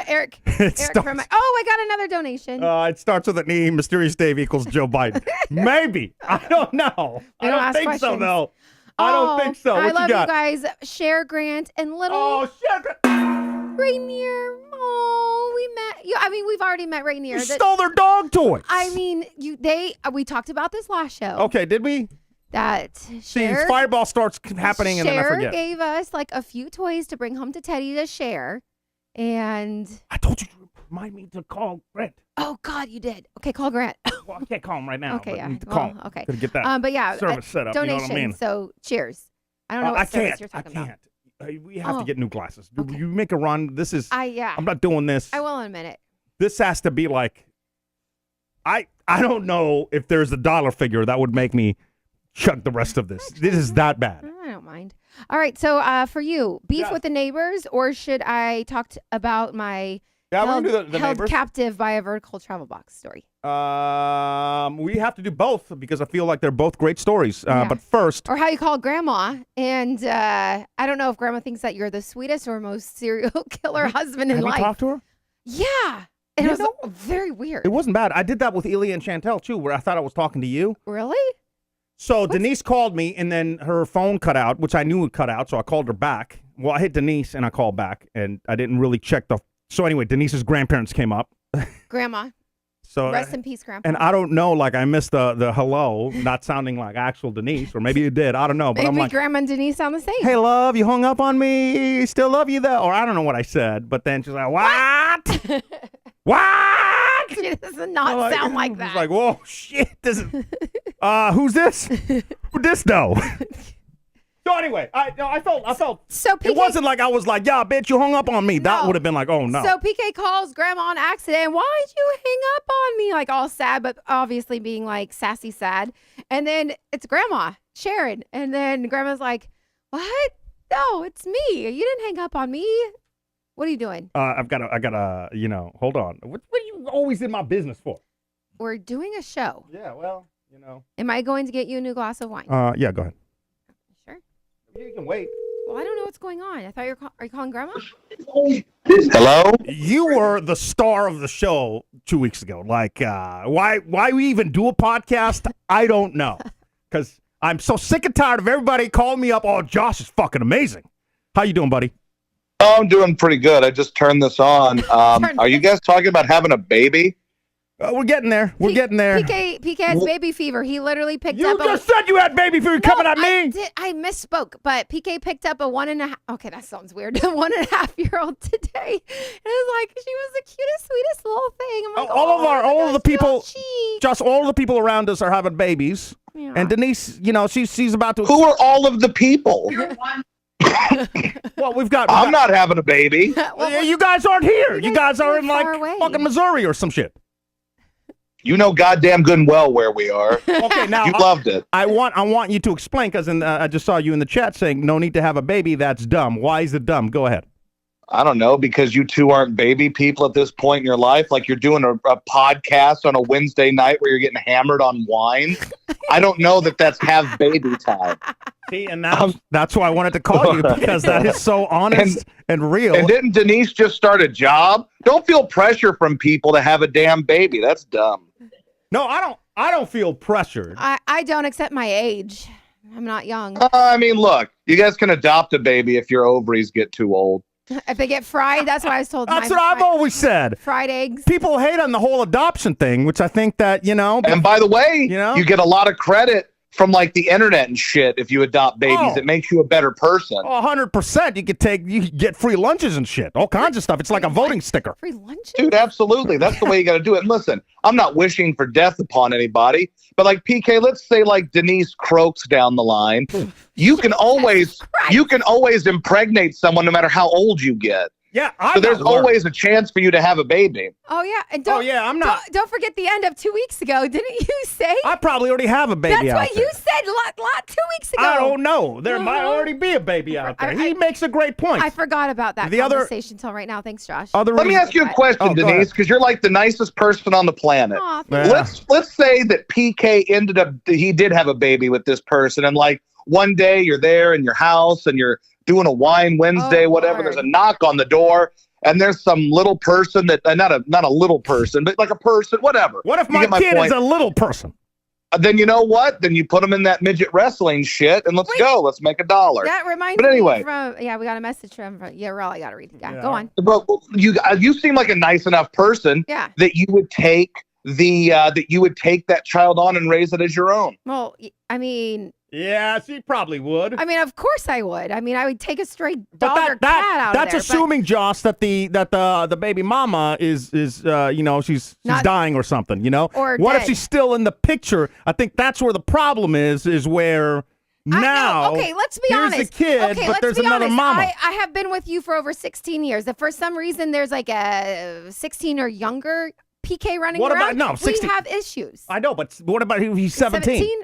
D: Eric from I got another donation.
C: It starts with an E. Mysterious Dave equals Joe Biden. Maybe. I don't know.
D: We
C: I
D: don't
C: don't
D: ask
C: think so,
D: questions.
C: though. I don't think so. What
D: I love
C: you got?
D: guys. Share Grant and little
C: Oh, shit.
D: Rainier. Oh, we met. We've already met Rainier.
C: You stole their dog toys.
D: We talked about this last show.
C: Okay, did we?
D: That
C: See, Fireball starts happening and then I
D: Cher
C: forget.
D: gave us like a few toys to bring home to Teddy to share. And
C: I told you to remind me to call Grant.
D: Oh God, you did. Okay, call Grant.
C: Well, I can't call him right now.
D: Okay,
C: but
D: yeah.
C: I need to
D: Well,
C: call him.
D: okay.
C: Gotta get that
D: But yeah,
C: service set up.
D: donation.
C: You know what I mean?
D: So cheers. I don't know what
C: I
D: service
C: can't.
D: you're
C: I
D: talking about.
C: can't. We have to
D: Oh.
C: get new glasses.
D: Okay.
C: You make a run. This is.
D: Yeah.
C: I'm not doing this.
D: I will in a minute.
C: This has to be like. I don't know if there's a dollar figure that would make me chug the rest of this. This is that bad.
D: I don't mind. All right. So for you, beef with the neighbors, or should I talk about my
C: Yeah, we're
D: held,
C: gonna do the
D: held
C: neighbors.
D: captive by a vertical travel box story?
C: We have to do both because I feel like they're both great stories.
D: Yeah.
C: But first,
D: Or how you call grandma. And I don't know if grandma thinks that you're the sweetest or most serial killer husband in
C: have
D: life.
C: you talked to her?
D: Yeah. And
C: You
D: it was
C: know-
D: very weird.
C: It wasn't bad. I did that with Elia and Chantel too, where I thought I was talking to you.
D: Really?
C: So Denise called me, and then her phone cut out, which I knew would cut out, so I called her back. Well, I hit Denise, and I called back, and I didn't really check the... So anyway, Denise's grandparents came up.
D: Grandma.
C: So
D: Rest in peace, grandpa.
C: And I don't know, like I missed the hello, not sounding like actual Denise, or maybe it did. I don't know, but
D: Maybe
C: I'm like,
D: grandma and Denise sound the same.
C: hey, love, you hung up on me. Still love you, though. Or I don't know what I said, but then she's like, what? What?
D: She does not sound like that.
C: It's like, whoa, shit. This is, who's this? Who'd this know? So anyway, I felt.
D: So PK,
C: it wasn't like I was like, yeah, bitch, you hung up on me. That
D: No.
C: would have been like, oh no.
D: So PK calls grandma on accident. Why'd you hang up on me? Like all sad, but obviously being like sassy sad. And then it's grandma, Sharon. And then grandma's like, what? No, it's me. You didn't hang up on me. What are you doing?
C: I gotta, hold on. What are you always in my business for?
D: We're doing a show.
C: Yeah, well,
D: Am I going to get you a new glass of wine?
C: Yeah, go ahead.
D: Sure.
C: You can wait.
D: Well, I don't know what's going on. I thought are you calling grandma?
G: Hello?
C: You were the star of the show 2 weeks ago. Like, why we even do a podcast? I don't know. Because I'm so sick and tired of everybody calling me up. Oh, Josh is fucking amazing. How you doing, buddy?
G: Oh, I'm doing pretty good. I just turned this on. Are you guys talking about having a baby?
C: We're getting there. We're getting there.
D: PK has baby fever. He literally picked
C: You
D: up
C: just said you had baby fever coming at me.
D: I misspoke, but PK picked up a 1.5. Okay, that sounds weird. 1.5-year-old today. And it was like she was the cutest, sweetest little thing. I'm like,
C: all of the people,
D: She.
C: just all of the people around us are having babies.
D: Yeah.
C: And Denise, she's about to.
G: Who are all of the people?
C: Well, we've got.
G: I'm not having a baby.
C: Yeah, you guys aren't here. You guys are in like
D: far away.
C: fucking Missouri or some shit.
G: You know goddamn good and well where we are.
C: Okay, now
G: You loved it.
C: I want you to explain because I just saw you in the chat saying no need to have a baby. That's dumb. Why is it dumb? Go ahead.
G: I don't know, because you two aren't baby people at this point in your life. Like you're doing a podcast on a Wednesday night where you're getting hammered on wine. I don't know that that's have baby time.
C: See, and that's why I wanted to call you because that is so honest and real.
G: And didn't Denise just start a job? Don't feel pressure from people to have a damn baby. That's dumb.
C: No, I don't feel pressured.
D: I don't accept my age. I'm not young.
G: I mean, look, you guys can adopt a baby if your ovaries get too old.
D: If they get fried, that's what I was told.
C: That's what I've always said.
D: Fried eggs.
C: People hate on the whole adoption thing, which I think that,
G: And by the way, you get a lot of credit from like the internet and shit if you adopt babies.
C: Oh.
G: It makes you a better person.
C: 100%. You could get free lunches and shit, all kinds of stuff. It's like a voting sticker.
D: Free lunches?
G: Dude, absolutely. That's the way you got to do it. And listen, I'm not wishing for death upon anybody, but like PK, let's say like Denise croaks down the line. You can always impregnate someone no matter how old you get.
C: Yeah,
G: So there's always a chance for you to have a baby.
D: Oh yeah, and
C: I'm not.
D: Don't forget the end of 2 weeks ago. Didn't you say?
C: I probably already have a baby
D: That's
C: out
D: what
C: there.
D: you said 2 weeks ago.
C: I don't know. There might
D: Uh-huh.
C: already be a baby out there.
D: I-
C: He makes a great point.
D: I forgot about that
C: The other-
D: conversation till right now. Thanks, Josh.
G: Let me ask you a question,
C: Oh, go
G: Denise,
C: ahead.
G: because you're like the nicest person on the planet.
D: Aw,
C: Yeah.
G: Let's say that PK he did have a baby with this person, and like one day you're there in your house and you're doing a wine Wednesday,
D: Oh,
G: whatever.
D: Lord.
G: There's a knock on the door, and there's some little person that not a little person, but like a person, whatever.
C: What if
G: You
C: my
G: get my
C: kid
G: point.
C: is a little person?
G: Then you know what? Then you put them in that midget wrestling shit, and let's go. Let's make $1.
D: That reminds
G: But anyway.
D: me from we got a message from Raleigh. I got to read it. Yeah, go on.
G: But you seem like a nice enough person
D: Yeah.
G: that you would take that child on and raise it as your own.
D: Well, I mean,
C: Yeah, she probably would.
D: I mean, of course I would. I mean, I would take a stray
C: But
D: dog or cat out
C: that's
D: of there.
C: assuming, Josh, that the baby mama is she's
D: Not-
C: dying or something. You know,
D: Or
C: what if
D: dead.
C: she's still in the picture? I think that's where the problem is where now.
D: Okay, let's be
C: here's
D: honest.
C: the kid,
D: okay,
C: but
D: let's
C: there's
D: be
C: another
D: honest.
C: mama.
D: I have been with you for over 16 years. If for some reason there's like a 16 or younger PK running
C: What about-
D: around,
C: no, 16
D: we have issues.
C: I know, but what about he's 17?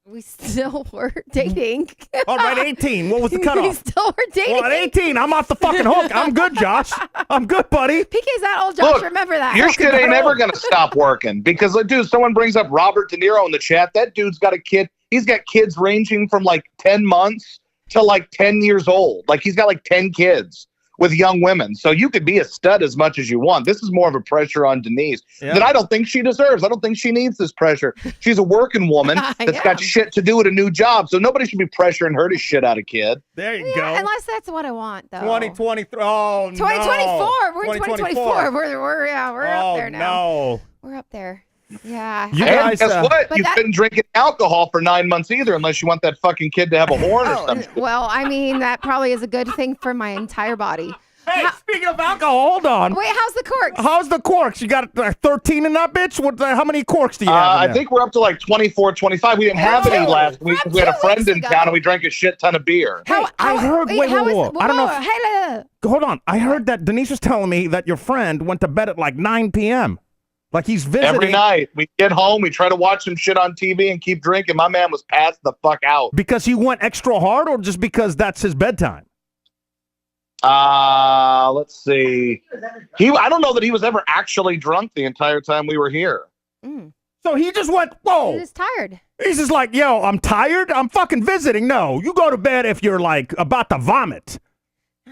D: We still were dating.
C: All right, 18. What was the
D: We
C: cutoff?
D: still were dating.
C: Well, at 18, I'm off the fucking hook. I'm good, Josh. I'm good, buddy.
D: PK's that old, Josh.
G: Look,
D: remember that.
G: Your shit ain't ever going to stop working because, like, dude, someone brings up Robert De Niro in the chat. That dude's got a kid. He's got kids ranging from like 10 months to like 10 years old. Like, he's got like 10 kids with young women. So you could be a stud as much as you want. This is more of a pressure on Denise that I don't think she deserves. I don't think she needs this pressure. She's a working woman that's got shit to do at a new job. So nobody should be pressuring her to shit out a kid.
C: There you
D: Yeah,
C: go.
D: unless that's what I want, though.
C: 2023. Oh,
D: 2024.
C: no.
D: We're in 2024. We're up there now.
C: No.
D: We're up there. Yeah.
C: You
G: And
C: guys,
G: guess what?
D: But
G: You
D: that-
G: couldn't drink alcohol for 9 months either unless you want that fucking kid to have a horn or something.
D: Well, I mean, that probably is a good thing for my entire body.
C: Hey, speaking of alcohol, hold on.
D: Wait, how's the corks?
C: How's the corks? You got 13 in that bitch? How many corks do you have? in
G: I
C: there?
G: think we're up to like 24, 25. We didn't have any last week.
D: From
G: We had a
D: 2
G: friend
D: weeks
G: in
D: ago.
G: town and we drank a shit ton of beer.
C: Hey, I heard. Wait,
D: how is-
C: I don't know.
D: whoa, hey,
C: Hold on. I heard that Denise was telling me that your friend went to bed at like 9 p.m. Like he's visiting.
G: Every night we get home, we try to watch some shit on TV and keep drinking. My man was passed the fuck out.
C: Because he went extra hard or just because that's his bedtime?
G: Let's see. I don't know that he was ever actually drunk the entire time we were here.
C: So he just went,
D: He
C: whoa.
D: was tired.
C: He's just like, yo, I'm tired. I'm fucking visiting. No, you go to bed if you're like about to vomit.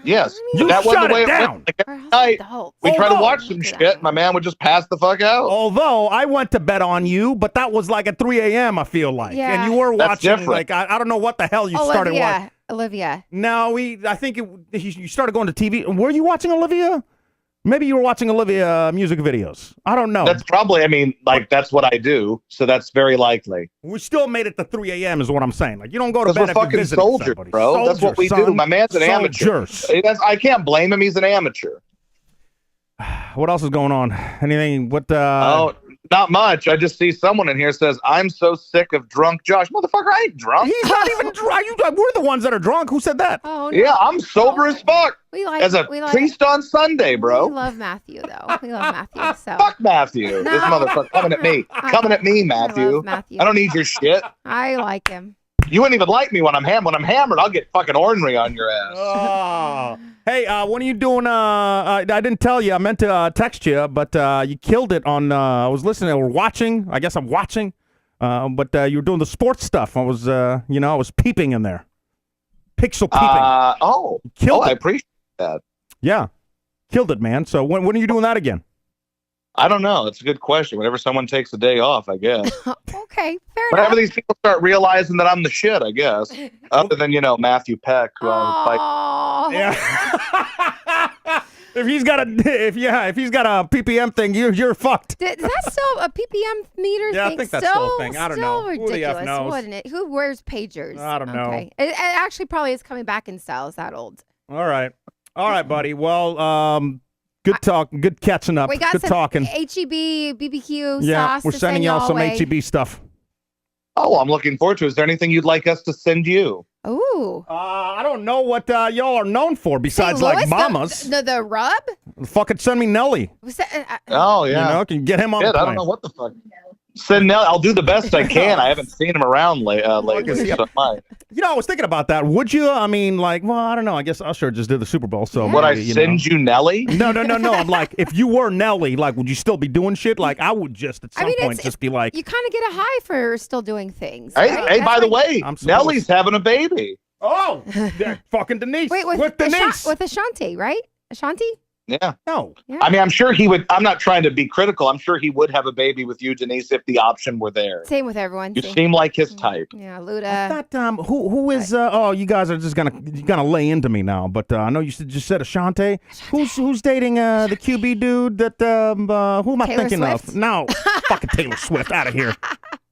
G: Yes.
C: You
G: that wasn't
C: shut
G: the way
C: it
G: it went.
C: down.
G: Like,
D: We're
G: every night,
D: adults.
G: we try to
C: Although-
G: watch some shit. My man would just pass the fuck out.
C: Although I went to bed on you, but that was like at 3 a.m. I feel like,
D: Yeah.
C: and you were
G: That's
C: watching.
G: different.
C: Like I don't know what the hell you started watching.
D: Olivia.
C: No, I think you started going to TV. Were you watching Olivia? Maybe you were watching Olivia music videos. I don't know.
G: That's probably, that's what I do. So that's very likely.
C: We still made it to 3 a.m. is what I'm saying. Like you don't go to
G: Because
C: bed
G: we're
C: if you're
G: fucking
C: visiting
G: soldiers,
C: somebody.
G: bro. That's what we do.
C: son.
G: My man's an amateur.
C: Soldiers.
G: I can't blame him. He's an amateur.
C: What else is going on? Anything? What?
G: Not much. I just see someone in here says, I'm so sick of drunk Josh. Motherfucker, I ain't drunk.
C: He's not even drunk. We're the ones that are drunk. Who said that?
D: Oh, no.
G: Yeah, I'm sober as fuck.
D: We like,
G: As a
D: we like,
G: priest on Sunday, bro.
D: We love Matthew, though. We love Matthew. So
G: Fuck Matthew.
D: No.
G: This motherfucker coming at me. Coming at me, Matthew.
D: love Matthew.
G: I don't need your shit.
D: I like him.
G: You wouldn't even like me when I'm hammered. When I'm hammered, I'll get fucking ornery on your ass.
C: Oh. Hey, when are you doing? I didn't tell you. I meant to text you, but you killed it on. I was listening or watching. I guess I'm watching. But you were doing the sports stuff. I was, I was peeping in there. Pixel peeping. Killed
G: I
C: it.
G: appreciate that.
C: Yeah, killed it, man. So when are you doing that again?
G: I don't know. It's a good question. Whenever someone takes a day off, I guess.
D: Okay, fair
G: Whenever
D: enough.
G: these people start realizing that I'm the shit, I guess. Other than, Matthew Peck, who I was like,
D: Oh,
C: Yeah. if he's got a PPM thing, you're fucked.
D: is that still a PPM meter
C: Yeah, I
D: thing?
C: think that's still a thing. I don't know.
D: Still
C: Who the F
D: ridiculous,
C: knows?
D: wasn't it? Who wears pagers?
C: I don't know.
D: Okay. It actually probably is coming back in style. It's that old.
C: All right, buddy. Well, good talk. Good catching up.
D: We got
C: good
D: some
C: talking.
D: HEB BBQ
C: Yeah,
D: sauce.
C: we're
D: to
C: sending
D: send
C: y'all some
D: away.
C: HEB stuff.
G: oh, I'm looking forward to it. Is there anything you'd like us to send you?
D: Ooh.
C: I don't know what y'all are known for besides
D: St.
C: like
D: Louis,
C: mamas.
D: The rub?
C: Fucking send me Nelly.
D: Was that,
G: Oh, yeah.
C: You know, can you get him on
G: Shit,
C: the
G: I
C: plane.
G: don't know what the fuck. Send Nell. I'll do the best I can. I haven't seen him around lately. So I might.
C: I was thinking about that. Would you? I mean, like, well, I don't know. I guess Usher just did the Super Bowl, so
G: Would I
C: maybe,
G: send you Nelly?
C: No. I'm like, if you were Nelly, like, would you still be doing shit? Like, I would just at some point just be like,
D: you kind of get a high for still doing things.
G: Hey,
D: right?
G: hey,
D: That's
G: by the
D: like-
G: way,
C: I'm supposed-
G: Nelly's having a baby.
C: oh, yeah, fucking Denise.
D: Wait, with
C: Denise.
D: with Ashanti, right? Ashanti?
G: Yeah.
C: no.
D: Yeah.
G: I mean, I'm sure he would. I'm not trying to be critical. I'm sure he would have a baby with you, Denise, if the option were there.
D: Same with everyone.
G: You
D: see?
G: seem like his type.
D: Yeah,
C: I
D: Luda.
C: thought, who is? You guys are just gonna lay into me now. But I know you just said Ashanti. Who's dating the QB dude? That who am I
D: Taylor
C: thinking
D: Swift?
C: of? No, fucking Taylor Swift. Out of here.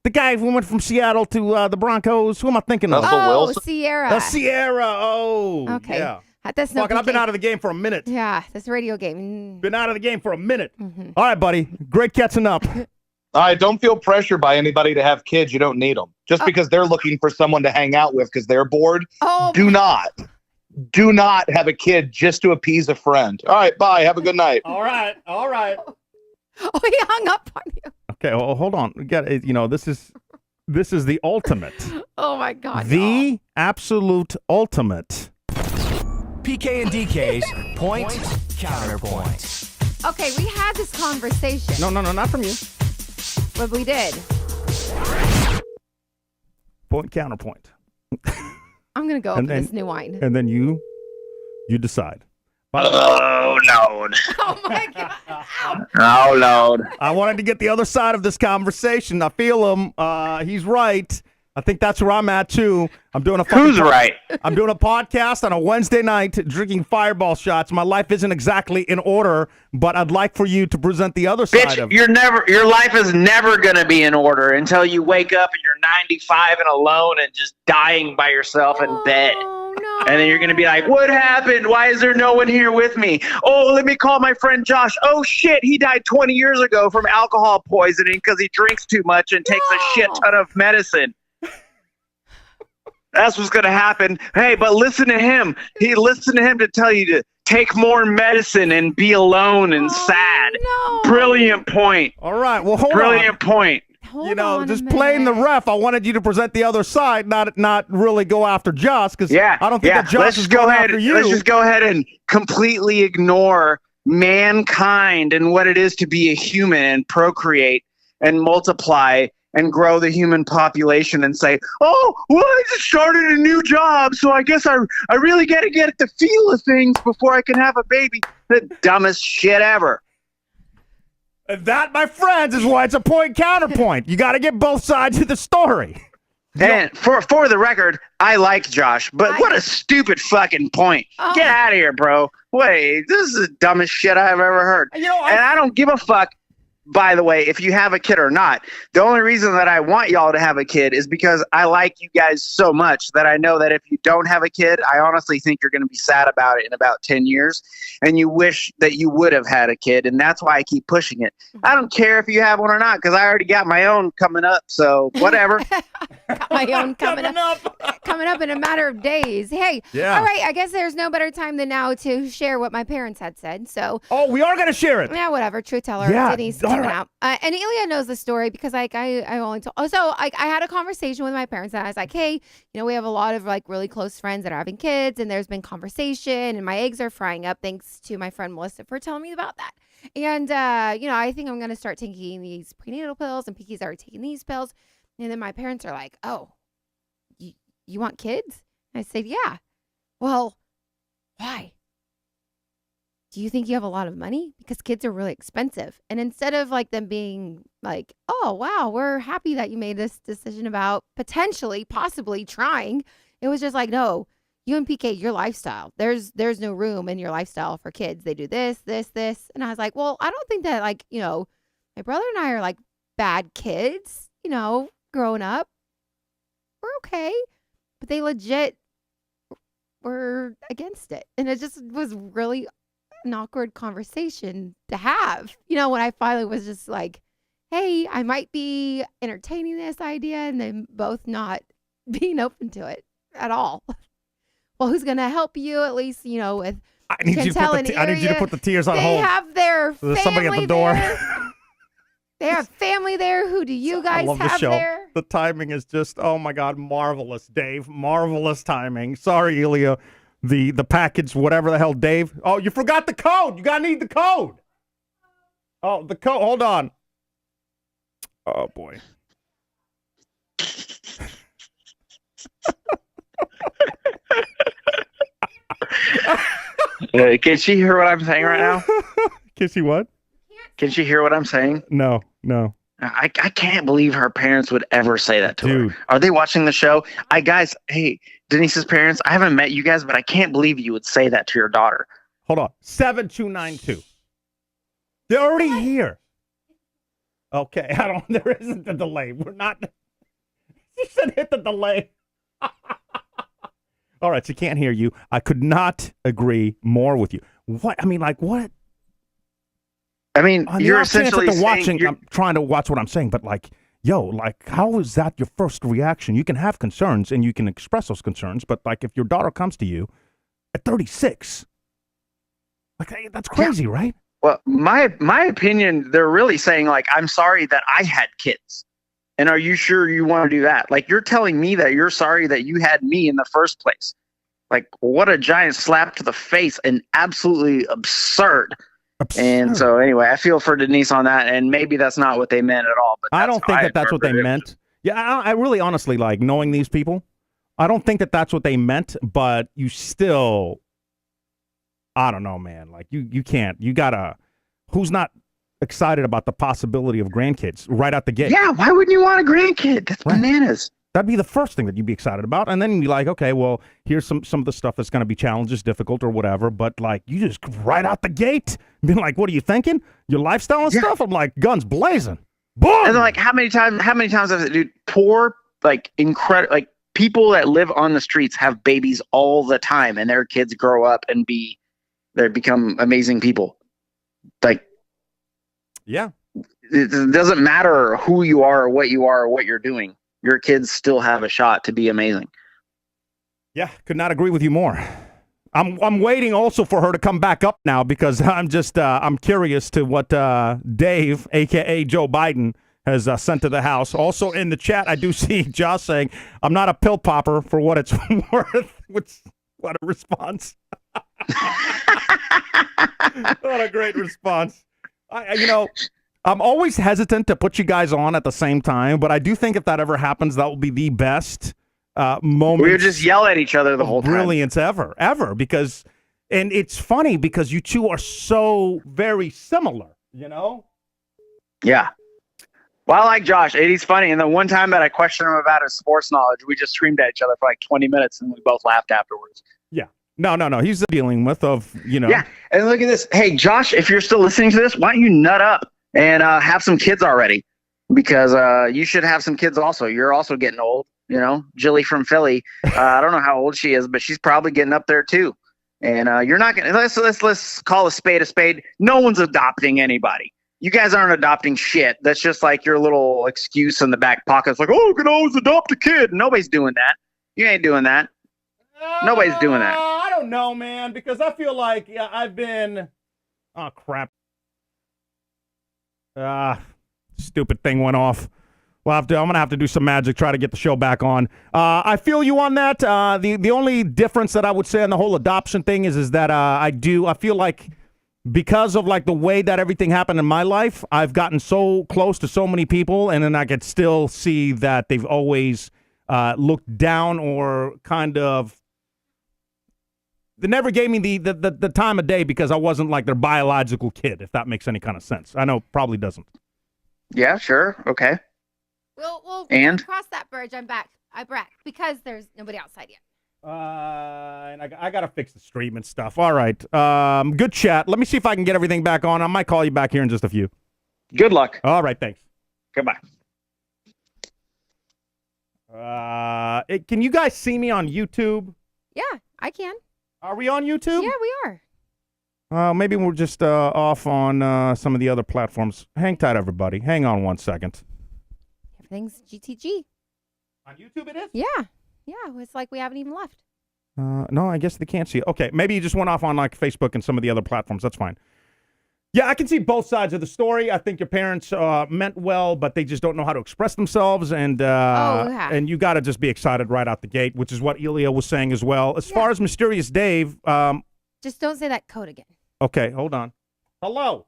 C: The guy who went from Seattle to the Broncos. Who am I thinking of?
G: Russell Wilson?
D: Sierra.
C: Sierra. Oh,
D: Okay.
C: yeah.
D: That's no
C: Fuck it, I've been
D: PK.
C: out of the game for a minute.
D: Yeah, this radio game.
C: Been out of the game for a minute.
D: Mm-hmm.
C: All right, buddy. Great catching up.
G: All right, don't feel pressured by anybody to have kids. You don't need them. Just because they're looking for someone to hang out with because they're bored, do not have a kid just to appease a friend. All right, bye. Have a good night.
C: All right.
D: Oh, he hung up on you.
C: Okay, well, hold on. We got this is the ultimate.
D: Oh my God.
C: The absolute ultimate.
A: PK and DK's point counterpoint.
D: Okay, we had this conversation.
C: No, not from you.
D: But we did.
C: Point counterpoint.
D: I'm gonna go open this new wine.
C: And then you decide.
E: Oh, Lord.
D: Oh my God. Ow.
E: Oh, Lord.
C: I wanted to get the other side of this conversation. I feel him. He's right. I think that's where I'm at too. I'm doing a
E: Who's right?
C: I'm doing a podcast on a Wednesday night, drinking Fireball shots. My life isn't exactly in order, but I'd like for you to present the other side of
H: Bitch, your life is never going to be in order until you wake up and you're 95 and alone and just dying by yourself in bed.
D: Oh no.
H: And then you're going to be like, what happened? Why is there no one here with me? Oh, let me call my friend Josh. Oh, shit, he died 20 years ago from alcohol poisoning because he drinks too much and takes a shit ton of medicine. That's what's going to happen. Hey, but listen to him. Listen to him to tell you to take more medicine and be alone and sad.
D: No.
H: Brilliant point.
C: All right. Well, hold on.
H: Brilliant point.
D: Hold on a
C: just playing the
D: minute.
C: ref. I wanted you to present the other side, not really go after Josh, because
H: Yeah.
C: I don't think that Josh
H: Let's
C: is
H: just go
C: going
H: ahead.
C: after you.
H: Let's just go ahead and completely ignore mankind and what it is to be a human and procreate and multiply and grow the human population and say, oh, well, I just started a new job, so I guess I really got to get the feel of things before I can have a baby. The dumbest shit ever.
C: And that, my friends, is why it's a point counterpoint. You got to get both sides of the story.
H: And for the record, I like Josh, but what a stupid fucking point.
D: Oh.
H: Get out of here, bro. Wait, this is the dumbest shit I've ever heard.
C: You know,
H: And I don't give a fuck, by the way, if you have a kid or not. The only reason that I want y'all to have a kid is because I like you guys so much that I know that if you don't have a kid, I honestly think you're going to be sad about it in about 10 years. And you wish that you would have had a kid. And that's why I keep pushing it. I don't care if you have one or not because I already got my own coming up. So whatever.
D: Got my own coming up in a matter of days. Hey,
C: Yeah.
D: all right. I guess there's no better time than now to share what my parents had said. So,
C: Oh, we are going to share it.
D: yeah, whatever. Truth teller.
C: Yeah,
D: Denise
C: all
D: coming
C: right.
D: out. And Elia knows the story because I only told. Oh, so I had a conversation with my parents and I was like, hey, we have a lot of like really close friends that are having kids and there's been conversation and my eggs are frying up thanks to my friend Melissa for telling me about that. And, I think I'm going to start taking these prenatal pills and Pinky's already taking these pills. And then my parents are like, oh, you want kids? I said, yeah. Well, why? Do you think you have a lot of money? Because kids are really expensive. And instead of like them being like, oh, wow, we're happy that you made this decision about possibly trying. It was just like, no, you and PK, your lifestyle, there's no room in your lifestyle for kids. They do this. And I was like, well, I don't think that like, my brother and I are like bad kids, growing up. We're okay. But they legit were against it. And it just was really an awkward conversation to have. When I finally was just like, hey, I might be entertaining this idea and then both not being open to it at all. Well, who's going to help you at least, with
C: I need you to put the tears on
D: they
C: hold.
D: have their
C: There's
D: family
C: somebody at the door.
D: there. They have family there. Who do you guys
C: I love the
D: have
C: show.
D: there?
C: The timing is just, oh my God, marvelous, Dave. Marvelous timing. Sorry, Elia. The package, whatever the hell, Dave. Oh, you forgot the code. You gotta need the code. Oh, the code. Hold on. Oh boy.
H: Can she hear what I'm saying right now?
C: Can she what?
H: Can she hear what I'm saying?
C: No.
H: I can't believe her parents would ever say that to
C: Dude.
H: her. Are they watching the show? Guys, hey, Denise's parents, I haven't met you guys, but I can't believe you would say that to your daughter.
C: Hold on. 7292. They're already here. Okay, there isn't a delay. We're not. You said hit the delay. All right, she can't hear you. I could not agree more with you. What? I mean, like, what?
H: I mean,
C: On the
H: you're
C: off chance that
H: essentially
C: they're
H: saying
C: watching. I'm trying to watch what I'm saying, but like, yo, like, how is that your first reaction? You can have concerns and you can express those concerns, but like, if your daughter comes to you at 36, like, hey, that's crazy, right?
H: well, my opinion, they're really saying like, I'm sorry that I had kids. And are you sure you want to do that? Like, you're telling me that you're sorry that you had me in the first place. Like, what a giant slap to the face and absolutely absurd. And so anyway, I feel for Denise on that, and maybe that's not what they meant at all. But
C: I don't think that's what they meant. Yeah, I really honestly, like, knowing these people, I don't think that that's what they meant, but you still, I don't know, man. Like, you can't, you gotta, who's not excited about the possibility of grandkids right out the gate?
H: Yeah, why wouldn't you want a grandkid? That's
C: Right.
H: bananas.
C: That'd be the first thing that you'd be excited about. And then you'd be like, okay, well, here's some of the stuff that's going to be challenges, difficult or whatever. But like, you just right out the gate, being like, what are you thinking? Your lifestyle and stuff? I'm like, guns blazing. Boom!
H: And then, like, how many times have dude, poor, like, like, people that live on the streets have babies all the time, and their kids grow up and they become amazing people. Like,
C: yeah,
H: it doesn't matter who you are or what you're doing. Your kids still have a shot to be amazing.
C: Yeah, could not agree with you more. I'm waiting also for her to come back up now because I'm just I'm curious to what Dave, aka Joe Biden, has sent to the house. Also in the chat, I do see Josh saying, "I'm not a pill popper for what it's worth." What a response! What a great response! I'm always hesitant to put you guys on at the same time, but I do think if that ever happens, that will be the best moment.
H: We would just yell at each other the whole time.
C: Brilliance ever. Because, and it's funny because you two are so very similar, you know?
H: Yeah. Well, I like Josh. He's funny. And the one time that I questioned him about his sports knowledge, we just screamed at each other for like 20 minutes and we both laughed afterwards.
C: Yeah. No. He's dealing with
H: Yeah. And look at this. Hey, Josh, if you're still listening to this, why don't you nut up and have some kids already? Because you should have some kids also. You're also getting old, you know. Jilly from Philly. I don't know how old she is, but she's probably getting up there too. And you're not going to let's call a spade. No one's adopting anybody. You guys aren't adopting shit. That's just like your little excuse in the back pocket. It's like, oh, you can always adopt a kid. Nobody's doing that. You ain't doing that. Nobody's doing that.
C: I don't know, man, because I feel like I've been. Oh crap! Stupid thing went off. I'm gonna have to do some magic, try to get the show back on. I feel you on that. The only difference that I would say on the whole adoption thing is that I feel like because of like the way that everything happened in my life, I've gotten so close to so many people, and then I could still see that they've always looked down or kind of. They never gave me the time of day because I wasn't like their biological kid, if that makes any kind of sense. I know it probably doesn't.
H: Yeah, sure. Okay.
D: We'll
H: And?
D: cross that bridge. I'm back. Because there's nobody outside yet.
C: And I got to fix the stream and stuff. All right. Good chat. Let me see if I can get everything back on. I might call you back here in just a few.
H: Good luck.
C: All right. Thanks.
H: Goodbye.
C: Can you guys see me on YouTube?
D: Yeah, I can.
C: Are we on YouTube?
D: Yeah, we are.
C: Maybe we're just off on some of the other platforms. Hang tight, everybody. Hang on 1 second.
D: Everything's GTG.
C: On YouTube it is?
D: Yeah. It's like we haven't even left.
C: No, I guess they can't see it. Okay, maybe you just went off on like Facebook and some of the other platforms. That's fine. Yeah, I can see both sides of the story. I think your parents meant well, but they just don't know how to express themselves. And and you got to just be excited right out the gate, which is what Elia was saying as well. As far as Mysterious Dave.
D: Just don't say that code again.
C: Okay, hold on. Hello.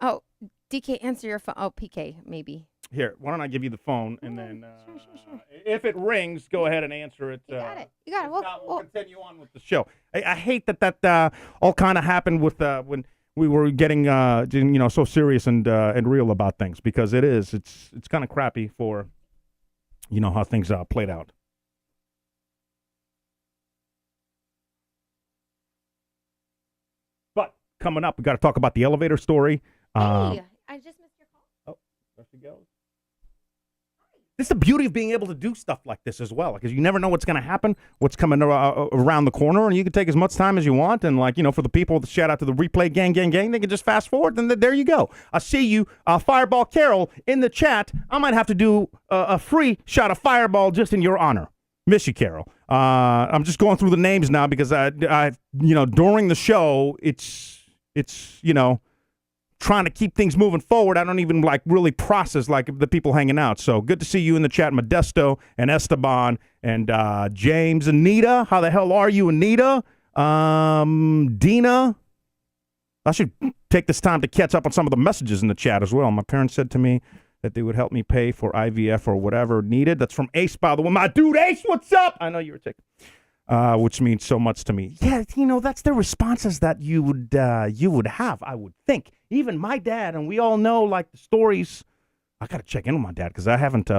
D: Oh, DK, answer your phone. Oh, PK, maybe.
C: Here, why don't I give you the phone, and then
D: Sure.
C: if it rings, go ahead and answer it.
D: You got it.
C: If not, we'll continue on with the show. I hate that all kind of happened with when we were getting so serious and real about things, because it's kind of crappy for how things played out. coming up. We got to talk about the elevator story.
D: Hey, I just missed your call.
C: Oh, there she goes. This is the beauty of being able to do stuff like this as well, because you never know what's going to happen, what's coming around the corner, and you can take as much time as you want. And for the people, shout out to the replay gang, they can just fast forward, and there you go. I see you, Fireball Carol, in the chat. I might have to do a free shot of Fireball just in your honor. Miss you, Carol. I'm just going through the names now because I during the show, it's trying to keep things moving forward. I don't even really process the people hanging out. So good to see you in the chat, Modesto and Esteban and James, Anita. How the hell are you, Anita? Dina. I should take this time to catch up on some of the messages in the chat as well. My parents said to me that they would help me pay for IVF or whatever needed. That's from Ace, by the way. My dude, Ace, what's up? I know you were taking. Which means so much to me. Yeah, that's the responses that you would have, I would think. Even my dad, and we all know the stories. I got to check in with my dad because I haven't.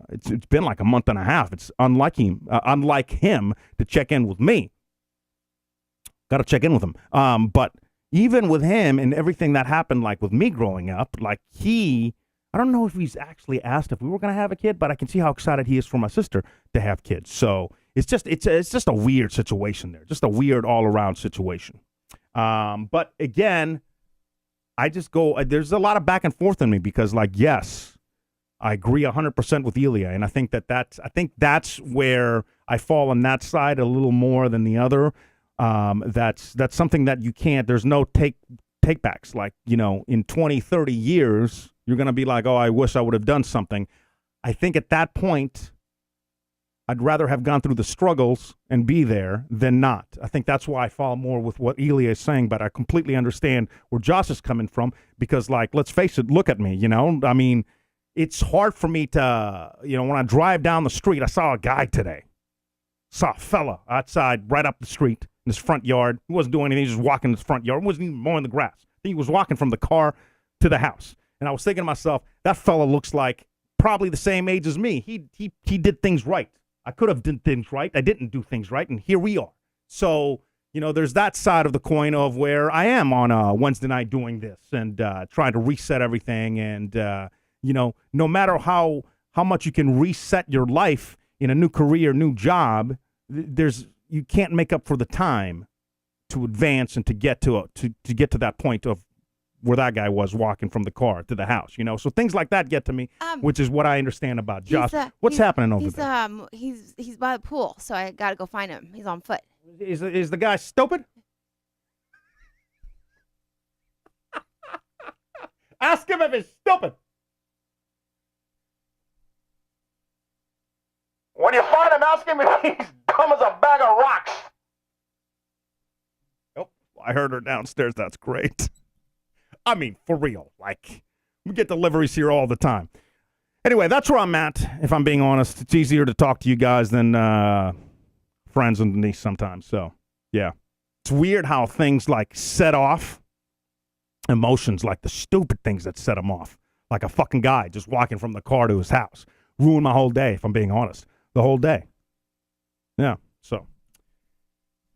C: It's been like a month and a half. It's unlike him to check in with me. Got to check in with him. But even with him and everything that happened, with me growing up, I don't know if he's actually asked if we were going to have a kid, but I can see how excited he is for my sister to have kids. So. It's just a weird situation there, just a weird all-around situation. But again, I just go, there's a lot of back and forth in me because yes, I agree 100% with Elia. And I think that's where I fall on that side a little more than the other. That's something that you can't, there's no take-backs. In 20, 30 years, you're going to be oh, I wish I would have done something. I think at that point, I'd rather have gone through the struggles and be there than not. I think that's why I fall more with what Elia is saying, but I completely understand where Josh is coming from because, let's face it, look at me, I mean, it's hard for me to, when I drive down the street, I saw a guy today. Saw a fella outside right up the street in his front yard. He wasn't doing anything. He was just walking in his front yard. He wasn't even mowing the grass. He was walking from the car to the house. And I was thinking to myself, that fella looks like probably the same age as me. He did things right. I could have done things right. I didn't do things right, and here we are. So, there's that side of the coin of where I am on a Wednesday night doing this and trying to reset everything. And, no matter how much you can reset your life in a new career, new job, you can't make up for the time to advance and to get to that point of where that guy was walking from the car to the house, So things like that get to me, which is what I understand about Josh. What's happening over there?
D: He's by the pool, so I got to go find him. He's on foot.
C: Is the guy stupid? Ask him if he's stupid.
E: When you find him, ask him if he's dumb as a bag of rocks.
C: Oh, I heard her downstairs. That's great. I mean, for real. We get deliveries here all the time. Anyway, that's where I'm at, if I'm being honest. It's easier to talk to you guys than friends and Denise sometimes. So, yeah. It's weird how things set off emotions, the stupid things that set them off. Like a fucking guy just walking from the car to his house. Ruined my whole day, if I'm being honest. The whole day. Yeah, so.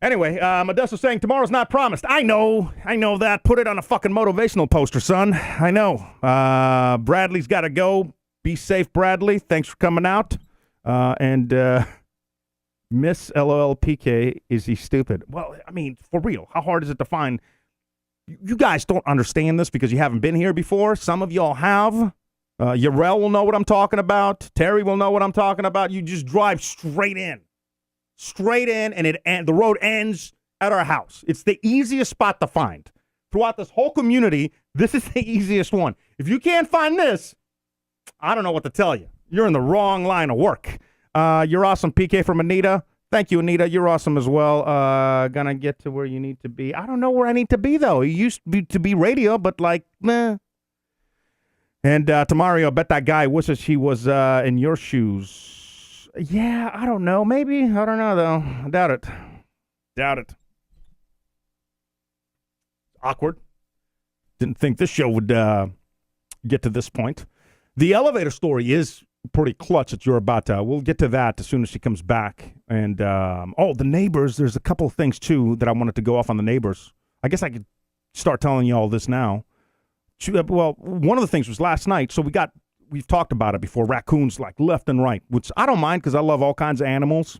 C: Anyway, Modesto saying tomorrow's not promised. I know that. Put it on a fucking motivational poster, son. I know. Bradley's got to go. Be safe, Bradley. Thanks for coming out. And Miss LOLPK, is he stupid? Well, I mean, for real, how hard is it to find? You guys don't understand this because you haven't been here before. Some of y'all have. Yarel will know what I'm talking about. Terry will know what I'm talking about. You just drive straight in. And the road ends at our house. It's the easiest spot to find. Throughout this whole community, this is the easiest one. If you can't find this, I don't know what to tell you. You're in the wrong line of work. You're awesome, PK from Anita. Thank you, Anita. You're awesome as well. Gonna get to where you need to be. I don't know where I need to be, though. It used to be radio, but meh. And to Mario, I bet that guy wishes he was in your shoes. Yeah, I don't know. Maybe. I don't know, though. I doubt it. Awkward. Didn't think this show would get to this point. The elevator story is pretty clutch that you're about to. We'll get to that as soon as she comes back. And, the neighbors, there's a couple of things, too, that I wanted to go off on the neighbors. I guess I could start telling you all this now. Well, one of the things was last night. So we've talked about it before. Raccoons like left and right, which I don't mind because I love all kinds of animals.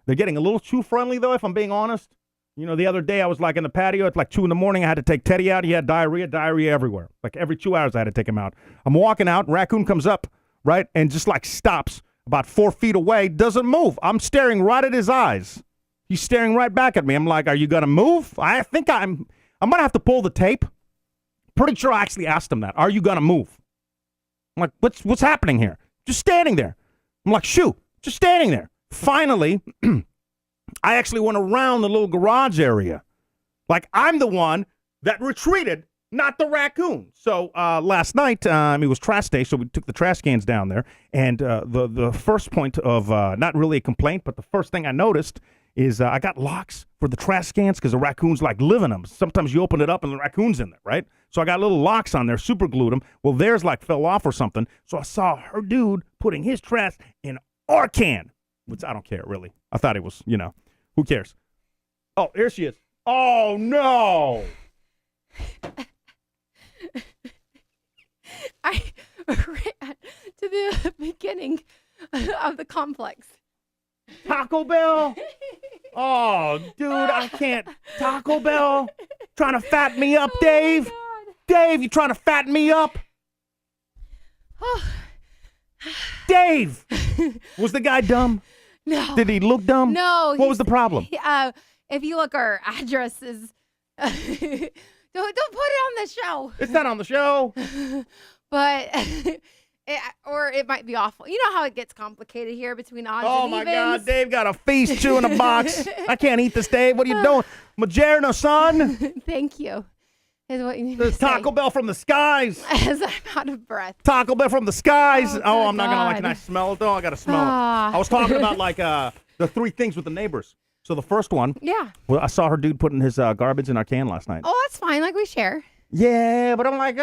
C: They're getting a little too friendly though, if I'm being honest. The other day I was like in the patio at like 2 a.m. I had to take Teddy out. He had diarrhea everywhere. Like every 2 hours I had to take him out. I'm walking out, raccoon comes up, right, and just like stops about 4 feet away, doesn't move. I'm staring right at his eyes. He's staring right back at me. I'm like, are you gonna move? I think I'm gonna have to pull the tape. Pretty sure I actually asked him that. Are you gonna move? I'm like, what's happening here? Just standing there. I'm like, shoot, just standing there. Finally, I actually went around the little garage area. Like, I'm the one that retreated, not the raccoon. So last night, it was trash day, so we took the trash cans down there. And the first point of not really a complaint, but the first thing I noticed is I got locks for the trash cans because the raccoons like live in them. Sometimes you open it up and the raccoon's in there, right? So I got little locks on there, super glued them. Well, theirs like fell off or something. So I saw her dude putting his trash in our can, which I don't care, really. I thought it was, who cares? Oh, here she is. Oh, no.
D: I ran to the beginning of the complex.
C: Taco Bell? Oh, dude, I can't. Taco Bell? Trying to fatten me up, Dave? Dave, you trying to fatten me up? Dave! Was the guy dumb?
D: No.
C: Did he look dumb?
D: No.
C: What was the problem?
D: If you look, our address is... don't put it on the show.
C: It's not on the show.
D: But... or it might be awful. You know how it gets complicated here between odds and
C: Oh,
D: evens?
C: my God. Dave got a feast chewing a box. I can't eat this, Dave. What are you doing? Majerno, son.
D: Thank you. Is what you need
C: There's
D: to say.
C: Taco Bell from the skies.
D: As I'm out of breath.
C: Taco Bell from the skies.
D: Oh,
C: I'm not going to
D: God.
C: Can I smell it, though? I got to smell it. I was talking about, like, the 3 things with the neighbors. So the first one.
D: Yeah.
C: Well, I saw her dude putting his garbage in our can last night.
D: Oh, that's fine. Like we share.
C: Yeah, but I'm like,